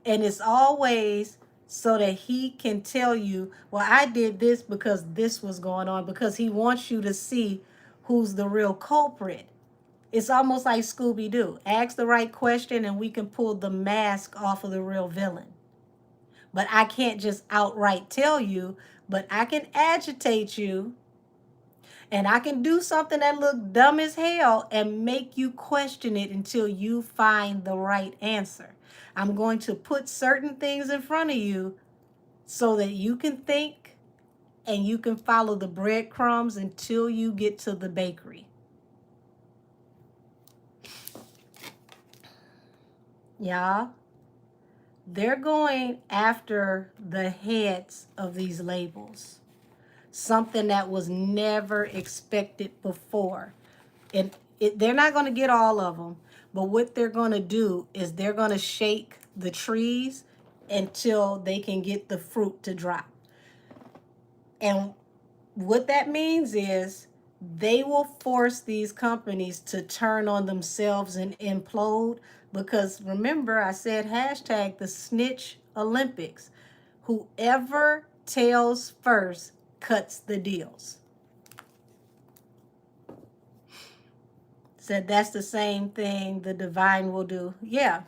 S1: And it's always so that he can tell you, well, I did this because this was going on, because he wants you to see who's the real culprit. It's almost like Scooby-Doo. Ask the right question and we can pull the mask off of the real villain. But I can't just outright tell you, but I can agitate you, and I can do something that looks dumb as hell and make you question it until you find the right answer. I'm going to put certain things in front of you so that you can think and you can follow the breadcrumbs until you get to the bakery. Y'all, they're going after the heads of these labels. Something that was never expected before. And they're not going to get all of them. But what they're going to do is they're going to shake the trees until they can get the fruit to drop. And what that means is they will force these companies to turn on themselves and implode, because remember I said hashtag the snitch Olympics. Whoever tells first cuts the deals. Said that's the same thing the divine will do. Yeah.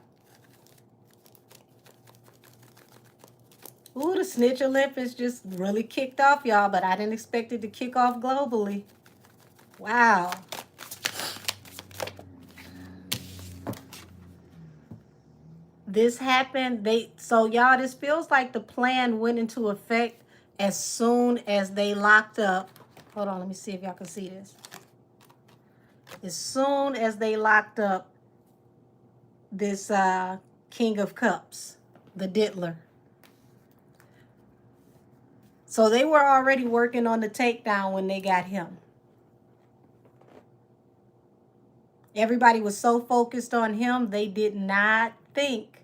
S1: Ooh, the snitch Olympics just really kicked off, y'all, but I didn't expect it to kick off globally. Wow. This happened. So y'all, this feels like the plan went into effect as soon as they locked up. Hold on, let me see if y'all can see this. As soon as they locked up this King of Cups, the diddler. So they were already working on the takedown when they got him. Everybody was so focused on him, they did not think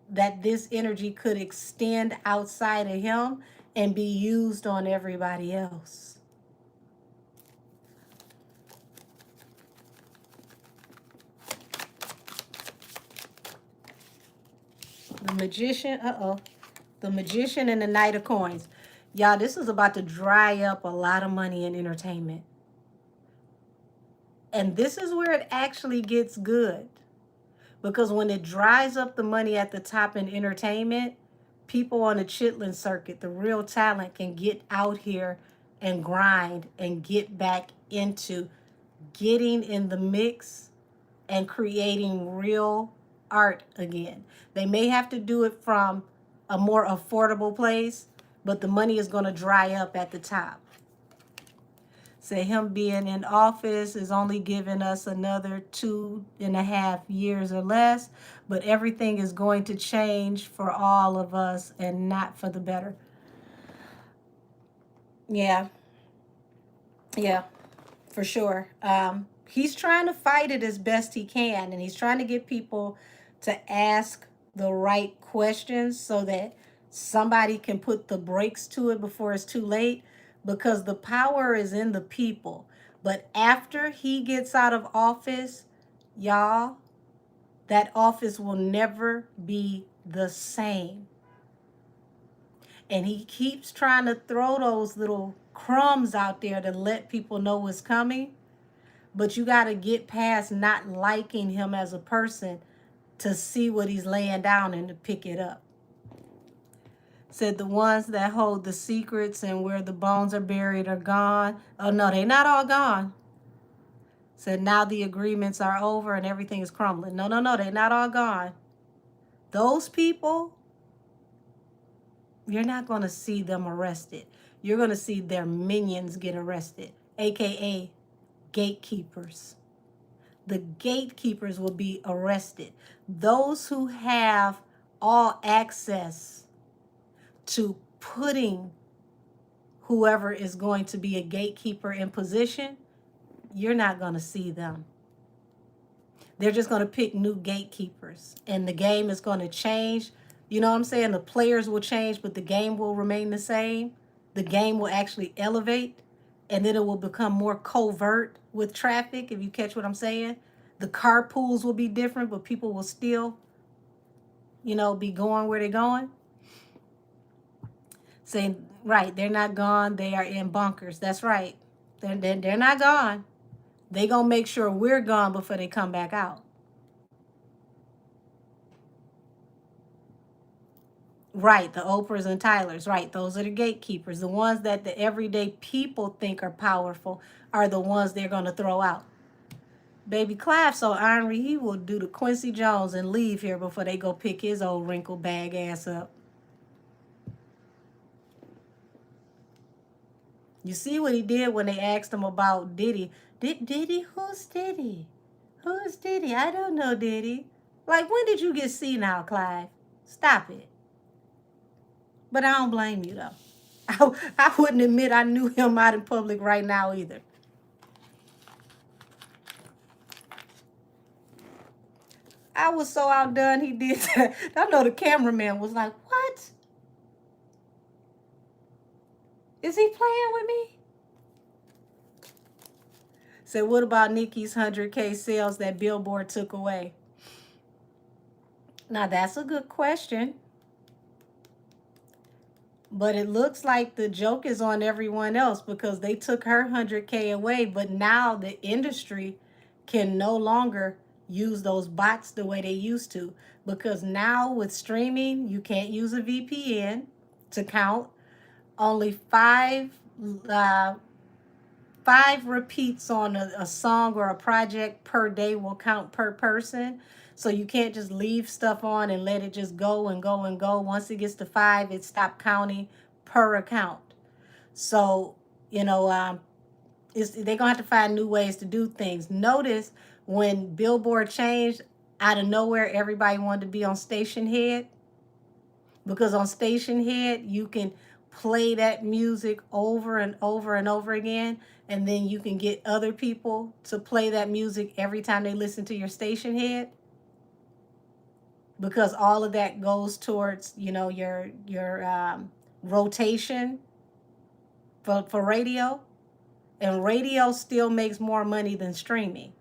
S1: that this energy could extend outside of him and be used on everybody else. The magician, the magician and the knight of coins. Y'all, this is about to dry up a lot of money in entertainment. And this is where it actually gets good. Because when it dries up the money at the top in entertainment, people on the chitlin circuit, the real talent, can get out here and grind and get back into getting in the mix and creating real art again. They may have to do it from a more affordable place, but the money is going to dry up at the top. Say him being in office is only giving us another 2.5 years or less, but everything is going to change for all of us and not for the better. Yeah, for sure. He's trying to fight it as best he can, and he's trying to get people to ask the right questions so that somebody can put the brakes to it before it's too late, because the power is in the people. But after he gets out of office, y'all, that office will never be the same. And he keeps trying to throw those little crumbs out there to let people know what's coming. But you got to get past not liking him as a person to see what he's laying down and to pick it up. Said the ones that hold the secrets and where the bones are buried are gone. Oh, no, they're not all gone. Said now the agreements are over and everything is crumbling. No, they're not all gone. Those people, you're not going to see them arrested. You're going to see their minions get arrested, a.k.a. gatekeepers. The gatekeepers will be arrested. Those who have all access to putting whoever is going to be a gatekeeper in position, you're not going to see them. They're just going to pick new gatekeepers, and the game is going to change. You know what I'm saying? The players will change, but the game will remain the same. The game will actually elevate, and then it will become more covert with traffic, if you catch what I'm saying. The carpools will be different, but people will still, be going where they're going. Saying, right, they're not gone. They are in bunkers. That's right. They're not gone. They going to make sure we're gone before they come back out. Right, the Oprahs and Tylers, right. Those are the gatekeepers. The ones that the everyday people think are powerful are the ones they're going to throw out. Baby Clive so ornery, he will do the Quincy Jones and leave here before they go pick his old wrinkled bag ass up. You see what he did when they asked him about Diddy. Diddy? Who's Diddy? Who's Diddy? I don't know Diddy. Like, when did you get senile, Clive? Stop it. But I don't blame you, though. I wouldn't admit I knew him out in public right now either. I was so outdone he did that. I know the cameraman was like, what? Is he playing with me? So what about Nicki's 100K sales that Billboard took away? Now that's a good question. But it looks like the joke is on everyone else because they took her 100K away, but now the industry can no longer use those bots the way they used to, because now with streaming, you can't use a VPN to count. Only uh, five repeats on a song or a project per day will count per person. So you can't just leave stuff on and let it just go and go and go. Once it gets to five, it stopped counting per account. So, you know, they're going to have to find new ways to do things. Notice when Billboard changed, out of nowhere, everybody wanted to be on station head, because on station head, you can play that music over and over and over again, and then you can get other people to play that music every time they listen to your station head, because all of that goes towards, you know, your rotation for radio, and radio still makes more money than streaming.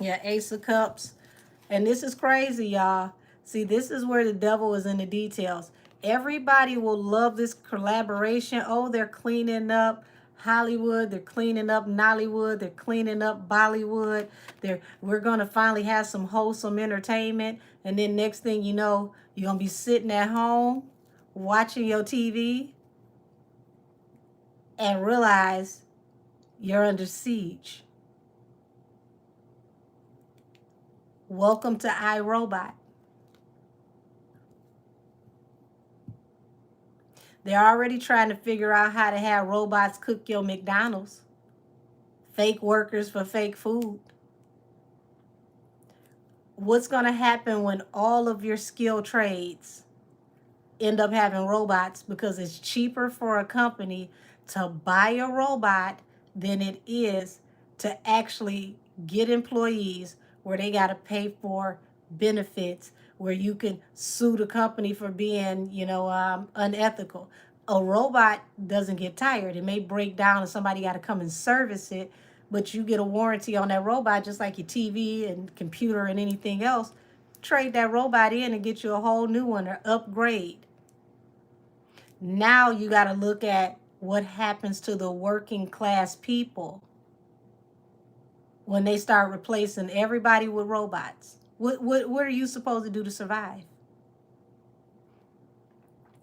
S1: Yeah, Ace of Cups. And this is crazy, y'all. See, this is where the devil is in the details. Everybody will love this collaboration. Oh, they're cleaning up Hollywood. They're cleaning up Nollywood. They're cleaning up Bollywood. We're going to finally have some wholesome entertainment. And then next thing you know, you're going to be sitting at home watching your TV and realize you're under siege. Welcome to iRobot. They're already trying to figure out how to have robots cook your McDonald's. Fake workers for fake food. What's going to happen when all of your skilled trades end up having robots, because it's cheaper for a company to buy a robot than it is to actually get employees, where they got to pay for benefits, where you can sue the company for being, unethical. A robot doesn't get tired. It may break down and somebody got to come and service it, but you get a warranty on that robot just like your TV and computer and anything else. Trade that robot in and get you a whole new one or upgrade. Now you got to look at what happens to the working class people when they start replacing everybody with robots. What are you supposed to do to survive?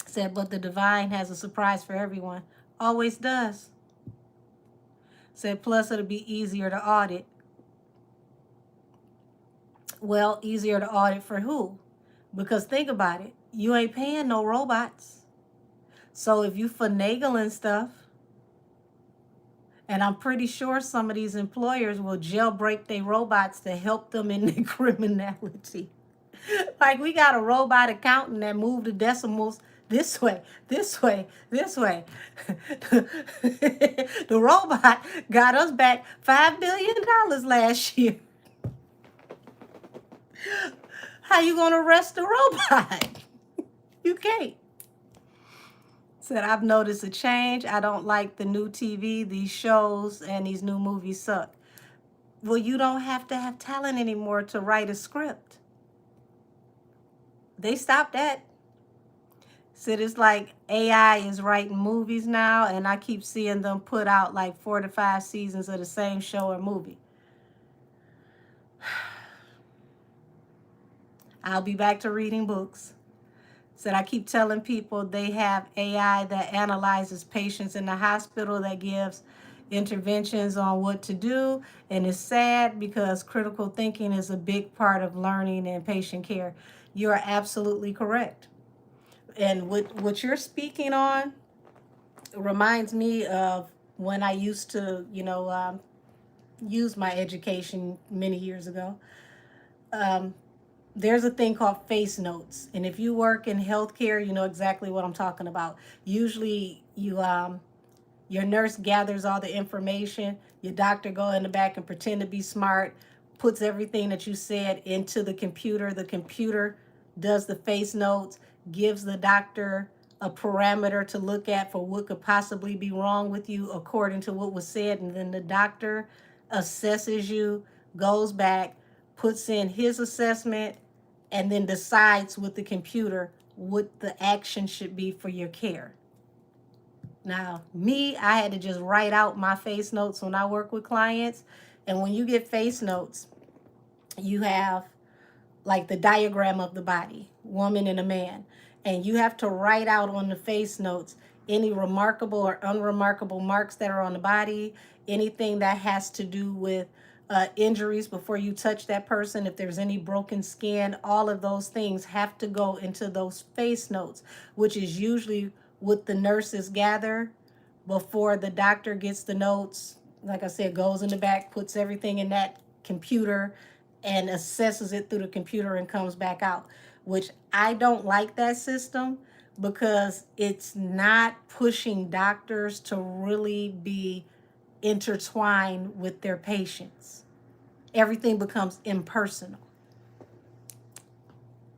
S1: Said, but the divine has a surprise for everyone. Always does. Said, plus it'll be easier to audit. Well, easier to audit for who? Because think about it. You ain't paying no robots. So if you finagling stuff, and I'm pretty sure some of these employers will jailbreak their robots to help them in their criminality. Like, we got a robot accountant that moved the decimals this way, this way, this way. The robot got us back $5 billion last year. How you going to arrest the robot? You can't. Said, I've noticed a change. I don't like the new TV, these shows, and these new movies suck. Well, you don't have to have talent anymore to write a script. They stopped that. Said, it's like AI is writing movies now, and I keep seeing them put out like 4 to 5 seasons of the same show or movie. I'll be back to reading books. Said, I keep telling people they have AI that analyzes patients in the hospital, that gives interventions on what to do. And it's sad because critical thinking is a big part of learning and patient care. You are absolutely correct. And what you're speaking on reminds me of when I used to, use my education many years ago. There's a thing called face notes, and if you work in healthcare, you know exactly what I'm talking about. Usually, your nurse gathers all the information. Your doctor go in the back and pretend to be smart, puts everything that you said into the computer. The computer does the face notes, gives the doctor a parameter to look at for what could possibly be wrong with you according to what was said, and then the doctor assesses you, goes back, puts in his assessment, and then decides with the computer what the action should be for your care. Now, me, I had to just write out my face notes when I work with clients. And when you get face notes, you have like the diagram of the body, woman and a man. And you have to write out on the face notes any remarkable or unremarkable marks that are on the body, anything that has to do with injuries before you touch that person, if there's any broken skin, all of those things have to go into those face notes, which is usually what the nurses gather before the doctor gets the notes. Like I said, goes in the back, puts everything in that computer and assesses it through the computer and comes back out, which I don't like that system because it's not pushing doctors to really be intertwined with their patients. Everything becomes impersonal.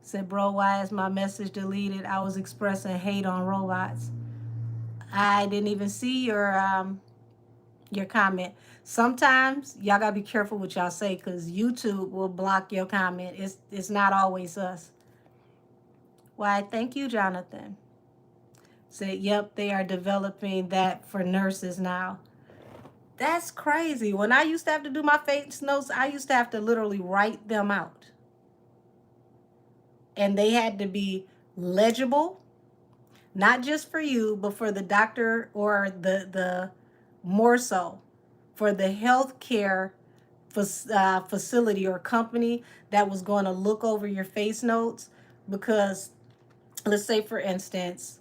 S1: Said, bro, why is my message deleted? I was expressing hate on robots. I didn't even see your comment. Sometimes y'all gotta be careful what y'all say because YouTube will block your comment. It's not always us. Why, thank you, Jonathan. Said, yep, they are developing that for nurses now. That's crazy. When I used to have to do my face notes, I used to have to literally write them out. And they had to be legible, not just for you, but for the doctor or the more so for the healthcare facility or company that was going to look over your face notes. Because let's say, for instance,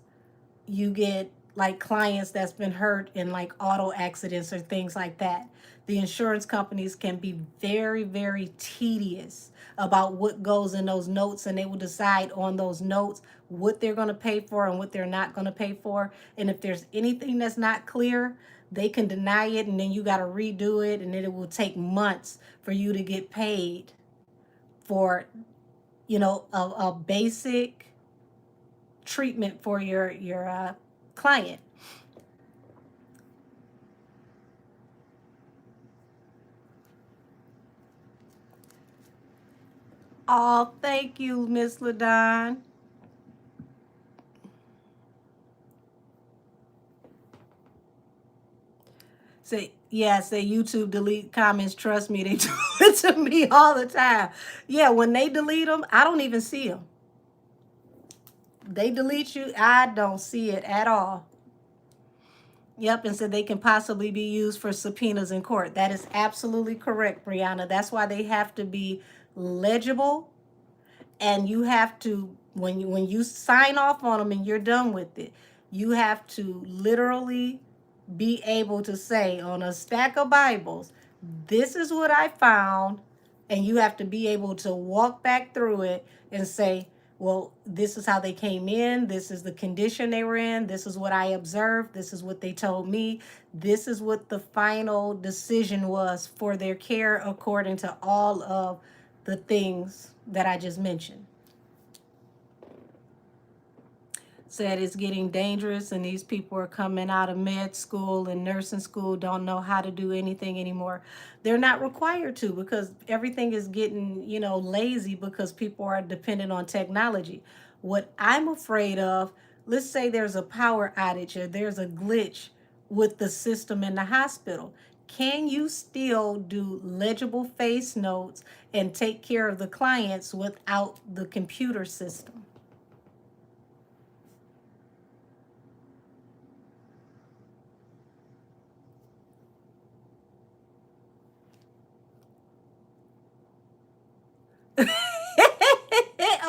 S1: you get like clients that's been hurt in like auto accidents or things like that. The insurance companies can be very, very tedious about what goes in those notes, and they will decide on those notes what they're going to pay for and what they're not going to pay for. And if there's anything that's not clear, they can deny it, and then you got to redo it, and then it will take months for you to get paid for, a basic treatment for your client. Oh, thank you, Miss LaDon. Say, yeah, say YouTube delete comments. Trust me, they do it to me all the time. Yeah, when they delete them, I don't even see them. They delete you, I don't see it at all. Yep, and said they can possibly be used for subpoenas in court. That is absolutely correct, Brianna. That's why they have to be legible, and you have to, when you sign off on them and you're done with it, you have to literally be able to say on a stack of Bibles, this is what I found, and you have to be able to walk back through it and say, well, this is how they came in, this is the condition they were in, this is what I observed, this is what they told me, this is what the final decision was for their care according to all of the things that I just mentioned. Said it's getting dangerous, and these people are coming out of med school and nursing school, don't know how to do anything anymore. They're not required to, because everything is getting, lazy, because people are dependent on technology. What I'm afraid of, let's say there's a power outage or there's a glitch with the system in the hospital. Can you still do legible face notes and take care of the clients without the computer system?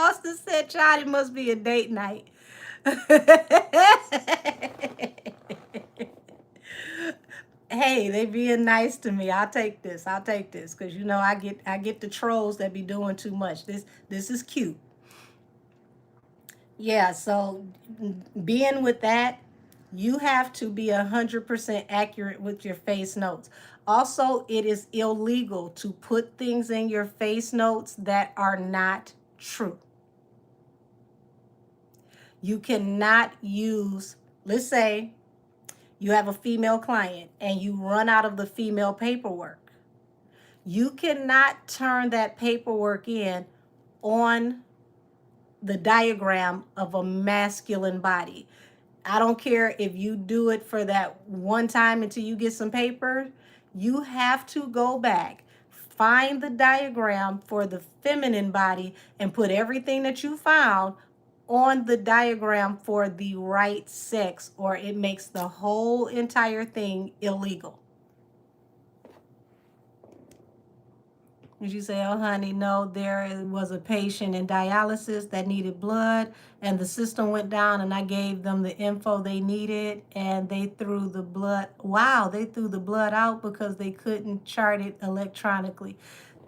S1: Austin said, "Child, it must be a date night." Hey, they being nice to me. I'll take this. I'll take this, because I get the trolls that be doing too much. This is cute. Yeah. So being with that, you have to be 100% accurate with your face notes. Also, it is illegal to put things in your face notes that are not true. You cannot use, let's say you have a female client and you run out of the female paperwork. You cannot turn that paperwork in on the diagram of a masculine body. I don't care if you do it for that one time until you get some paper. You have to go back, find the diagram for the feminine body, and put everything that you found on the diagram for the right sex, or it makes the whole entire thing illegal. Did you say, oh, honey, no, there was a patient in dialysis that needed blood, and the system went down, and I gave them the info they needed, and they threw the blood. Wow, they threw the blood out because they couldn't chart it electronically.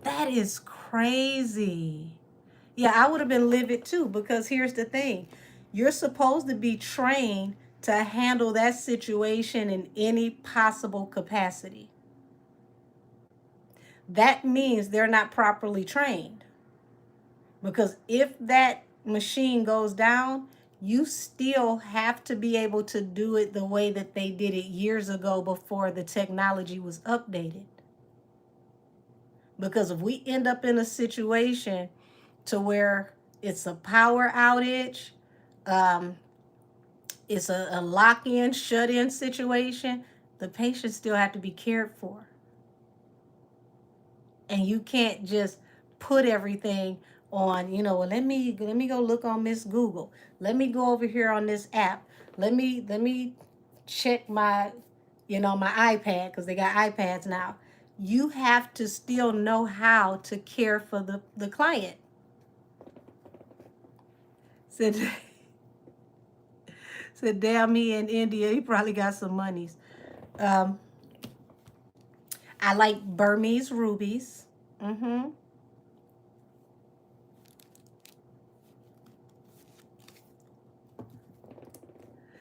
S1: That is crazy. Yeah, I would have been livid too, because here's the thing. You're supposed to be trained to handle that situation in any possible capacity. That means they're not properly trained. Because if that machine goes down, you still have to be able to do it the way that they did it years ago before the technology was updated. Because if we end up in a situation to where it's a power outage, it's a lock-in, shut-in situation, the patients still have to be cared for. And you can't just put everything on, well, let me go look on Miss Google. Let me go over here on this app. Let me check my, my iPad, because they got iPads now. You have to still know how to care for the client. Said, damn, he in India, he probably got some monies. I like Burmese rubies.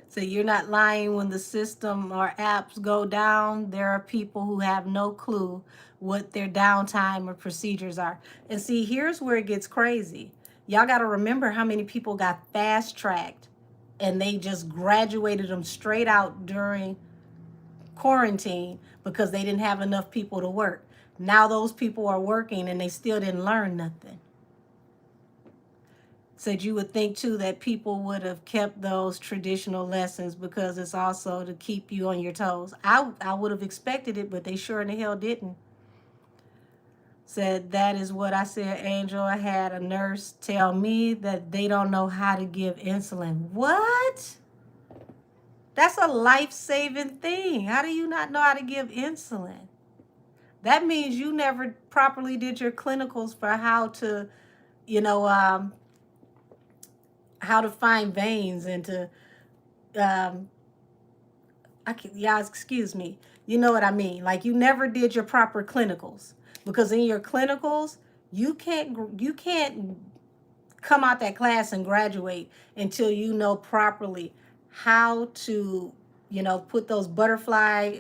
S1: So you're not lying when the system or apps go down. There are people who have no clue what their downtime or procedures are. And see, here's where it gets crazy. Y'all got to remember how many people got fast tracked and they just graduated them straight out during quarantine because they didn't have enough people to work. Now those people are working and they still didn't learn nothing. Said you would think too that people would have kept those traditional lessons because it's also to keep you on your toes. I would have expected it, but they sure in the hell didn't. Said that is what I said, Angel. I had a nurse tell me that they don't know how to give insulin. What? That's a life-saving thing. How do you not know how to give insulin? That means you never properly did your clinicals for how to, how to find veins and to, excuse me. You know what I mean? Like you never did your proper clinicals, because in your clinicals, you can't come out that class and graduate until you know properly how to, put those butterfly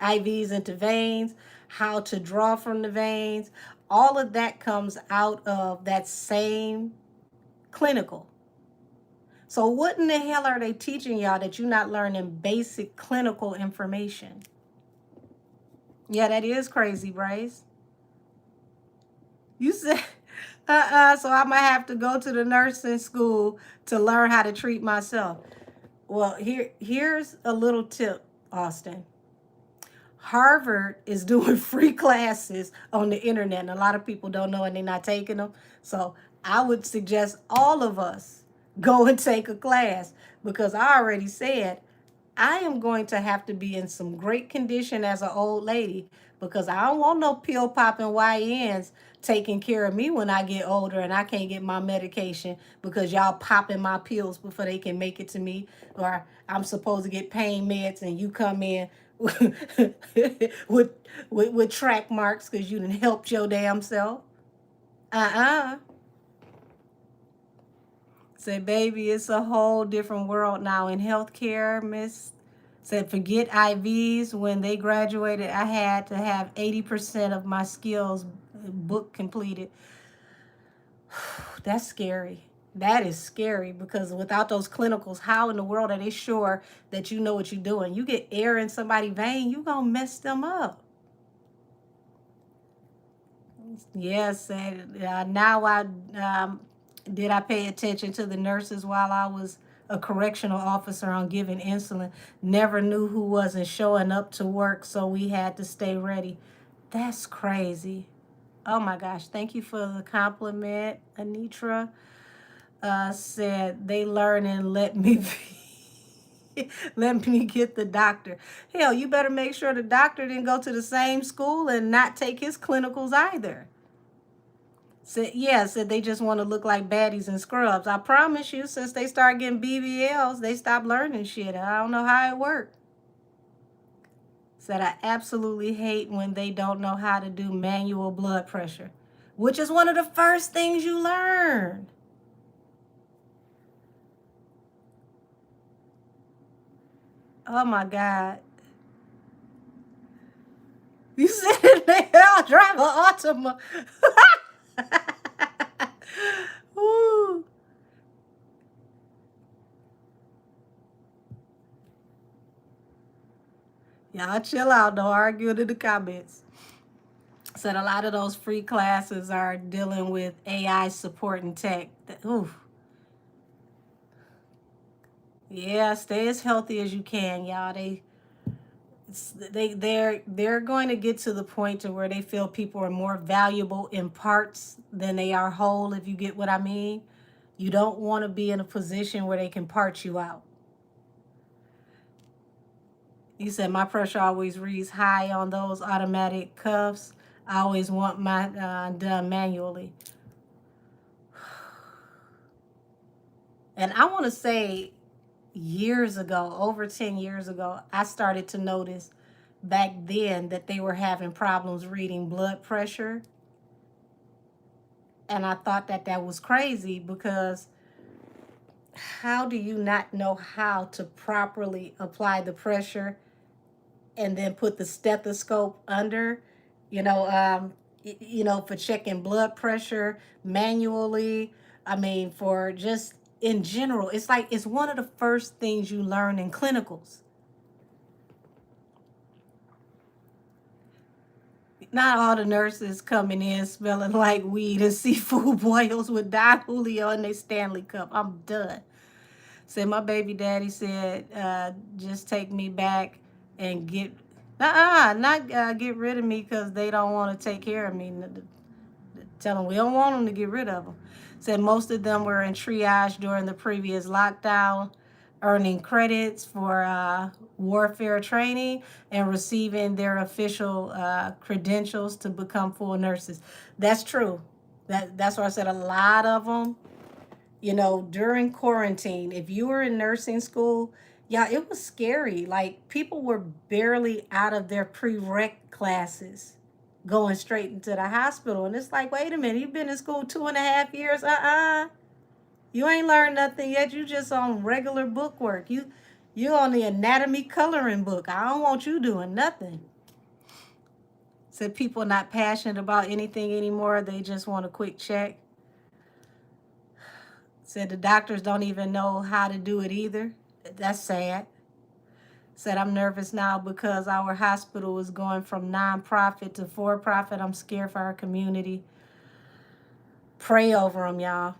S1: IVs into veins, how to draw from the veins. All of that comes out of that same clinical. So what in the hell are they teaching y'all that you're not learning basic clinical information? Yeah, that is crazy, Bryce. You said, so I might have to go to the nursing school to learn how to treat myself. Well, here's a little tip, Austin. Harvard is doing free classes on the internet, and a lot of people don't know and they're not taking them. So I would suggest all of us go and take a class, because I already said I am going to have to be in some great condition as an old lady, because I don't want no pill popping YNs taking care of me when I get older and I can't get my medication because y'all popping my pills before they can make it to me, or I'm supposed to get pain meds and you come in with track marks because you done helped your damn self. Say, baby, it's a whole different world now in healthcare, Miss. Said, forget IVs. When they graduated, I had to have 80% of my skills book completed. That's scary. That is scary because without those clinicals, how in the world are they sure that you know what you're doing? You get air in somebody's vein, you gonna mess them up. Yes, and now I pay attention to the nurses while I was a correctional officer on giving insulin. Never knew who wasn't showing up to work, so we had to stay ready. That's crazy. Oh my gosh! Thank you for the compliment, Anitra. Said they learn and let me be, let me get the doctor. Hell, you better make sure the doctor didn't go to the same school and not take his clinicals either. Said yeah, said they just want to look like baddies and scrubs. I promise you, since they start getting BBLs, they stop learning shit. I don't know how it worked. Said I absolutely hate when they don't know how to do manual blood pressure, which is one of the first things you learn. Oh my God. You said they all drive an Altima. Ooh. Y'all chill out. Don't argue in the comments. Said a lot of those free classes are dealing with AI support and tech. Ooh. Yeah, stay as healthy as you can, y'all. They're going to get to the point to where they feel people are more valuable in parts than they are whole, if you get what I mean. You don't want to be in a position where they can part you out. You said my pressure always reads high on those automatic cuffs. I always want my done manually. And I want to say years ago, over 10 years ago, I started to notice back then that they were having problems reading blood pressure. And I thought that that was crazy because how do you not know how to properly apply the pressure and then put the stethoscope under, you know, for checking blood pressure manually. I mean, for just in general, it's like it's one of the first things you learn in clinicals. Not all the nurses coming in smelling like weed and seafood boils with Don Julio in their Stanley Cup. I'm done. Said my baby daddy said, just take me back and not get rid of me because they don't want to take care of me. Tell them we don't want them to get rid of them. Said most of them were in triage during the previous lockdown, earning credits for warfare training and receiving their official credentials to become full nurses. That's true. That's why I said a lot of them, during quarantine, if you were in nursing school, yeah, it was scary. Like people were barely out of their prereq classes going straight into the hospital. And it's like, wait a minute, you've been in school 2.5 years. You ain't learned nothing yet. You just on regular book work. You on the anatomy coloring book. I don't want you doing nothing. Said people not passionate about anything anymore. They just want a quick check. Said the doctors don't even know how to do it either. That's sad. Said I'm nervous now because our hospital is going from nonprofit to for profit. I'm scared for our community. Pray over them, y'all.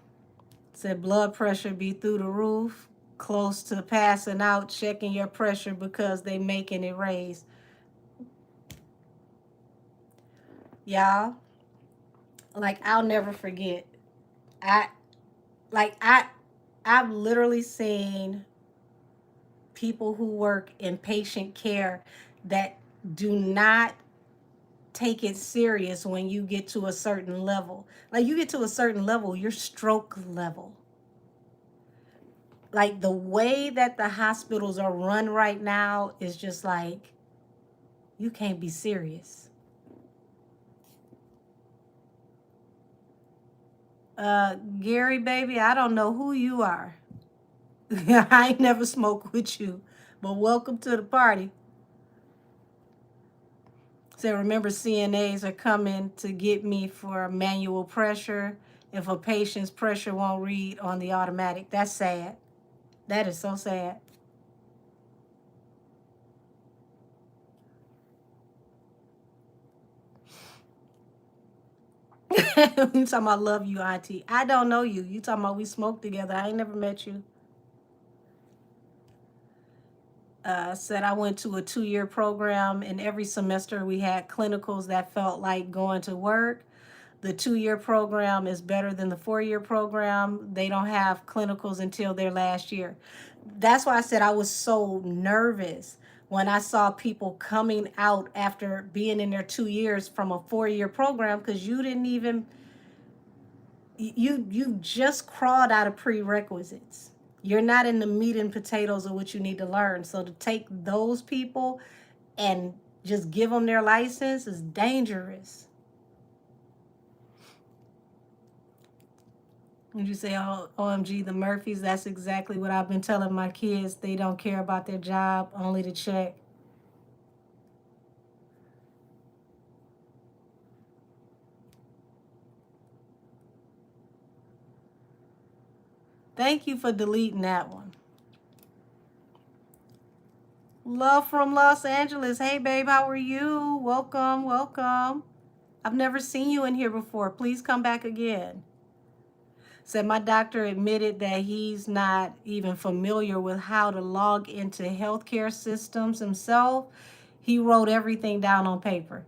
S1: Said blood pressure be through the roof, close to passing out, checking your pressure because they making it raise. Y'all, like I'll never forget. I like I've literally seen people who work in patient care that do not take it serious when you get to a certain level. Like you get to a certain level, your stroke level. Like the way that the hospitals are run right now is just like, you can't be serious. Gary, baby, I don't know who you are. I ain't never smoked with you, but welcome to the party. So remember, CNAs are coming to get me for manual pressure. if a patient's pressure won't read on the automatic. That's sad. That is so sad. You talking about love you, auntie. I don't know you. You talking about we smoked together. I ain't never met you. Said I went to a 2-year program, and every semester we had clinicals that felt like going to work. The 2-year program is better than the 4-year program. They don't have clinicals until their last year. That's why I said I was so nervous when I saw people coming out after being in their 2 years from a 4-year program, because you didn't even you just crawled out of prerequisites. You're not in the meat and potatoes of what you need to learn. So to take those people and just give them their license is dangerous. Would you say, oh, OMG, the Murphys? That's exactly what I've been telling my kids. They don't care about their job, only the check. Thank you for deleting that one. Love from Los Angeles. Hey, babe, how are you? Welcome, welcome. I've never seen you in here before. Please come back again. Said my doctor admitted that he's not even familiar with how to log into healthcare systems himself. He wrote everything down on paper.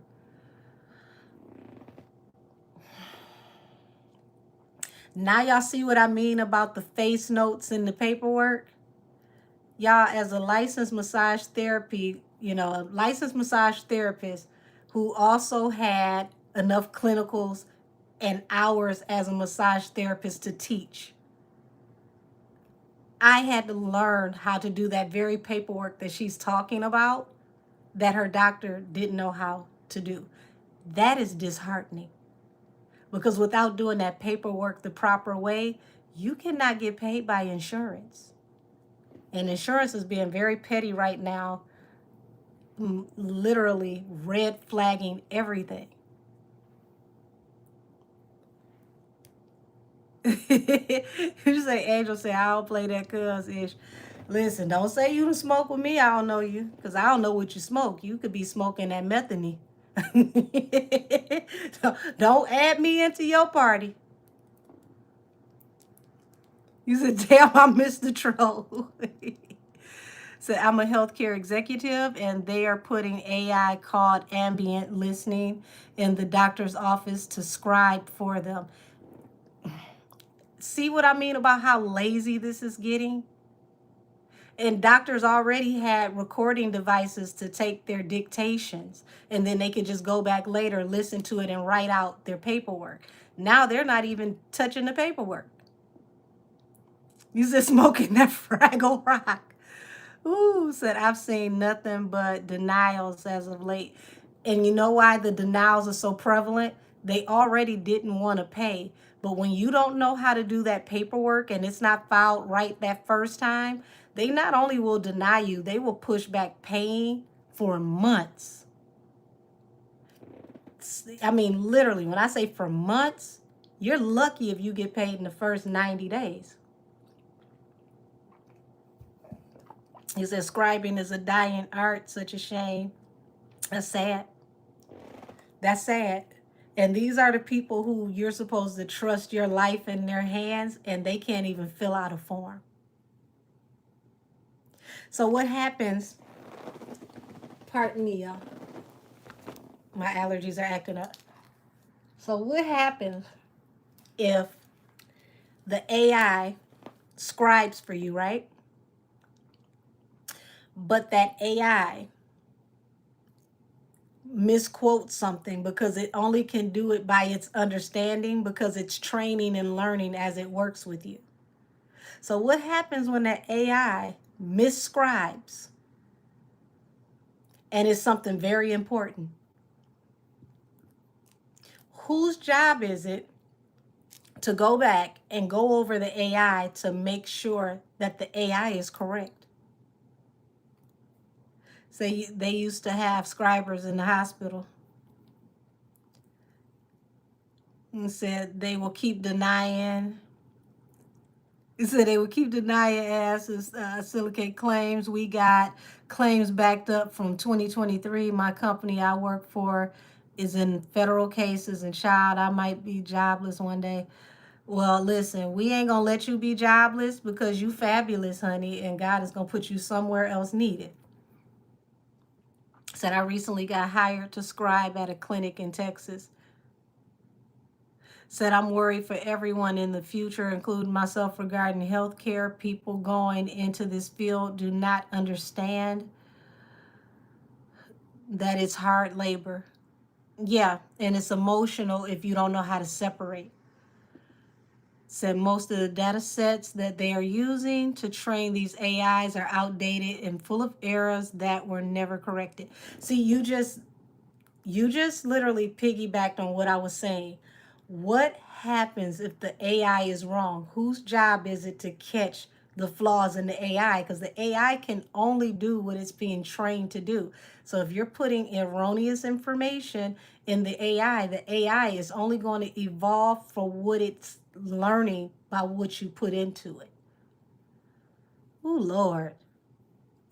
S1: Now y'all see what I mean about the face notes in the paperwork? Y'all, as a licensed massage therapy, a licensed massage therapist who also had enough clinicals and hours as a massage therapist to teach, I had to learn how to do that very paperwork that she's talking about that her doctor didn't know how to do. That is disheartening, because without doing that paperwork the proper way, you cannot get paid by insurance. And insurance is being very petty right now, literally red flagging everything. You say, Angel say, I don't play that cuz ish. Listen, don't say you done smoke with me. I don't know you, because I don't know what you smoke. You could be smoking that methany. Don't add me into your party. You said, damn, I missed the troll. So I'm a healthcare executive, and they are putting AI called ambient listening in the doctor's office to scribe for them. See what I mean about how lazy this is getting? And doctors already had recording devices to take their dictations, and then they could just go back later, listen to it, and write out their paperwork. Now they're not even touching the paperwork. You just smoking that Fraggle Rock. Ooh, said I've seen nothing but denials as of late. And you know why the denials are so prevalent? They already didn't want to pay. But when you don't know how to do that paperwork and it's not filed right that first time, they not only will deny you, they will push back paying for months. I mean, literally, when I say for months, you're lucky if you get paid in the first 90 days. He says scribing is a dying art, such a shame. That's sad. That's sad. And these are the people who you're supposed to trust your life in their hands, and they can't even fill out a form. So what happens, pardon me, y'all. My allergies are acting up. So what happens if the AI scribes for you, right? But that AI misquotes something because it only can do it by its understanding, because it's training and learning as it works with you. So what happens when that AI misscribes and it's something very important? Whose job is it to go back and go over the AI to make sure that the AI is correct? Say they used to have scribers in the hospital. and said they will keep denying. It said they will keep denying asses silicate claims. We got claims backed up from 2023. My company I work for is in federal cases, and child, I might be jobless one day. Well, listen, we ain't gonna let you be jobless because you fabulous, honey, and God is gonna put you somewhere else needed. Said I recently got hired to scribe at a clinic in Texas. Said I'm worried for everyone in the future, including myself, regarding healthcare. People going into this field do not understand that it's hard labor. Yeah, and it's emotional if you don't know how to separate. Said most of the data sets that they are using to train these AIs are outdated and full of errors that were never corrected. See, you just literally piggybacked on what I was saying. What happens if the AI is wrong? Whose job is it to catch the flaws in the AI? Because the AI can only do what it's being trained to do. So if you're putting erroneous information in the AI is only going to evolve for what it's learning by what you put into it. Oh Lord.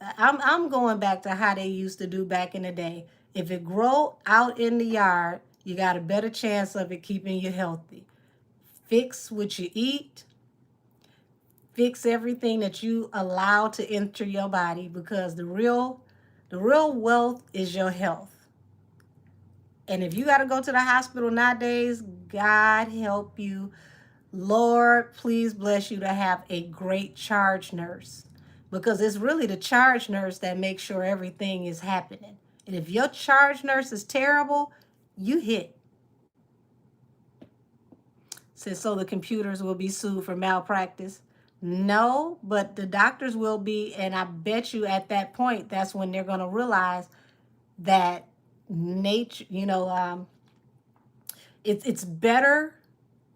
S1: I'm going back to how they used to do back in the day. If it grow out in the yard, you got a better chance of it keeping you healthy. Fix what you eat. Fix everything that you allow to enter your body, because the real wealth is your health. And if you got to go to the hospital nowadays, God help you. Lord, please bless you to have a great charge nurse, because it's really the charge nurse that makes sure everything is happening. And if your charge nurse is terrible, you hit. Says so the computers will be sued for malpractice. No, but the doctors will be, and I bet you at that point, that's when they're going to realize that nature, it's better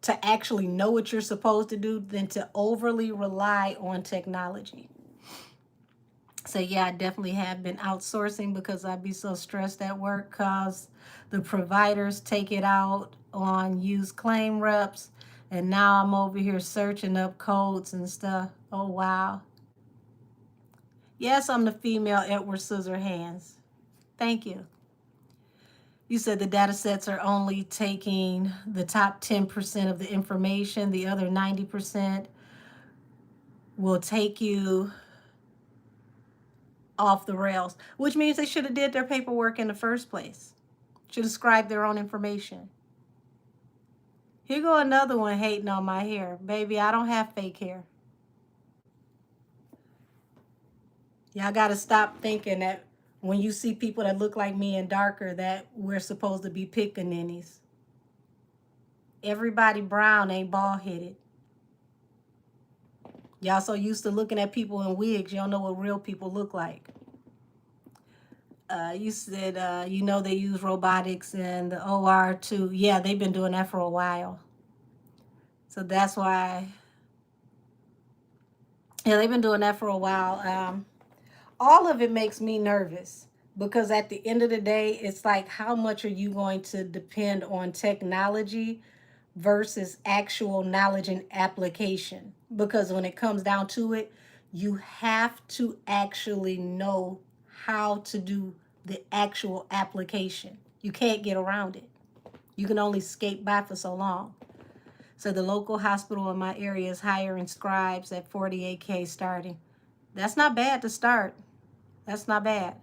S1: to actually know what you're supposed to do than to overly rely on technology. So yeah, I definitely have been outsourcing because I'd be so stressed at work because the providers take it out on used claim reps. And now I'm over here searching up codes and stuff. Oh, wow. Yes, I'm the female Edward Scissorhands. Thank you. You said the data sets are only taking the top 10% of the information. The other 90% will take you off the rails, which means they should have did their paperwork in the first place. Should have scribed their own information. Here go another one hating on my hair. Baby, I don't have fake hair. Y'all got to stop thinking that when you see people that look like me and darker that we're supposed to be pickaninnies. Everybody brown ain't bald-headed. Y'all so used to looking at people in wigs, you don't know what real people look like. You said, they use robotics and the OR too. Yeah, they've been doing that for a while. So that's why, yeah, they've been doing that for a while. All of it makes me nervous because at the end of the day, it's like, how much are you going to depend on technology versus actual knowledge and application? Because when it comes down to it, you have to actually know how to do the actual application. You can't get around it. You can only skate by for so long. So the local hospital in my area is hiring scribes at $48K starting. That's not bad to start. That's not bad.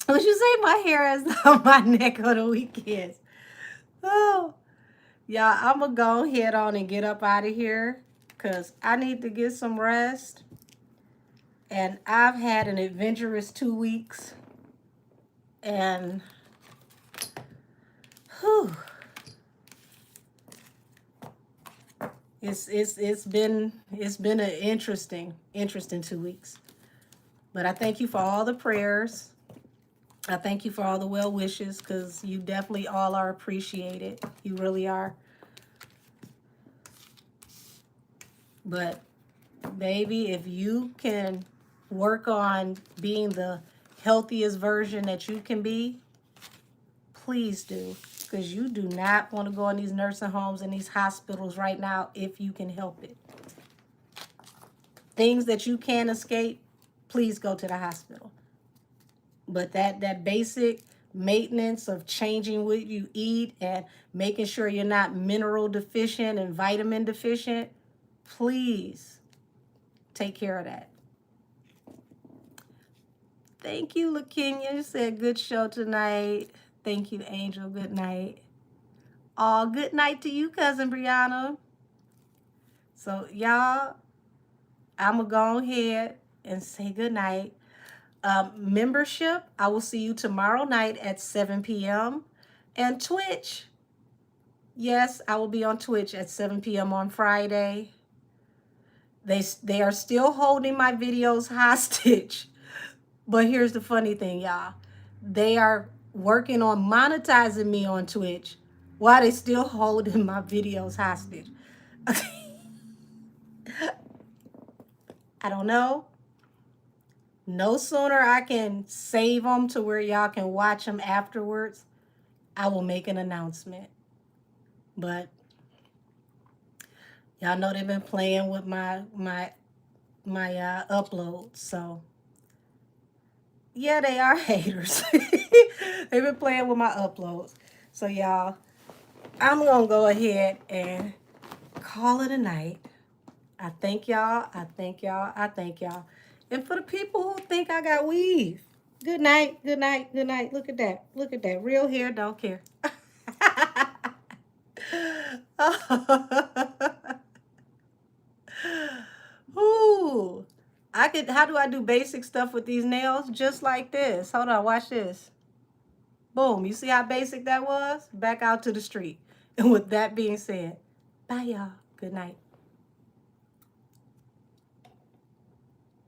S1: Would you say my hair is on my neck on the weekends? Oh, yeah, I'm going to go head on and get up out of here because I need to get some rest. And I've had an adventurous 2 weeks. And, whew, it's been an interesting 2 weeks. But I thank you for all the prayers. I thank you for all the well wishes, because you definitely all are appreciated. You really are. But baby, if you can work on being the healthiest version that you can be, please do, because you do not want to go in these nursing homes and these hospitals right now if you can help it. Things that you can't escape, please go to the hospital. But that basic maintenance of changing what you eat and making sure you're not mineral deficient and vitamin deficient, please take care of that. Thank you, LaKenya. You said good show tonight. Thank you, Angel. Good night. Oh, good night to you, Cousin Brianna. So, y'all, I'm going to go ahead and say good night. Membership, I will see you tomorrow night at 7 p.m. And Twitch, yes, I will be on Twitch at 7 p.m. on Friday. They are still holding my videos hostage. But here's the funny thing, y'all. They are working on monetizing me on Twitch while they still holding my videos hostage. I don't know. No sooner I can save them to where y'all can watch them afterwards, I will make an announcement. But y'all know they've been playing with my uploads, so yeah, they are haters. They've been playing with my uploads. So y'all, I'm gonna go ahead and call it a night. I thank y'all. I thank y'all. I thank y'all. And for the people who think I got weave, good night. Good night. Good night. Look at that. Look at that. Real hair, don't care. Ooh. How do I do basic stuff with these nails? Just like this. Hold on, watch this. Boom. You see how basic that was? Back out to the street. And with that being said, bye y'all. Good night.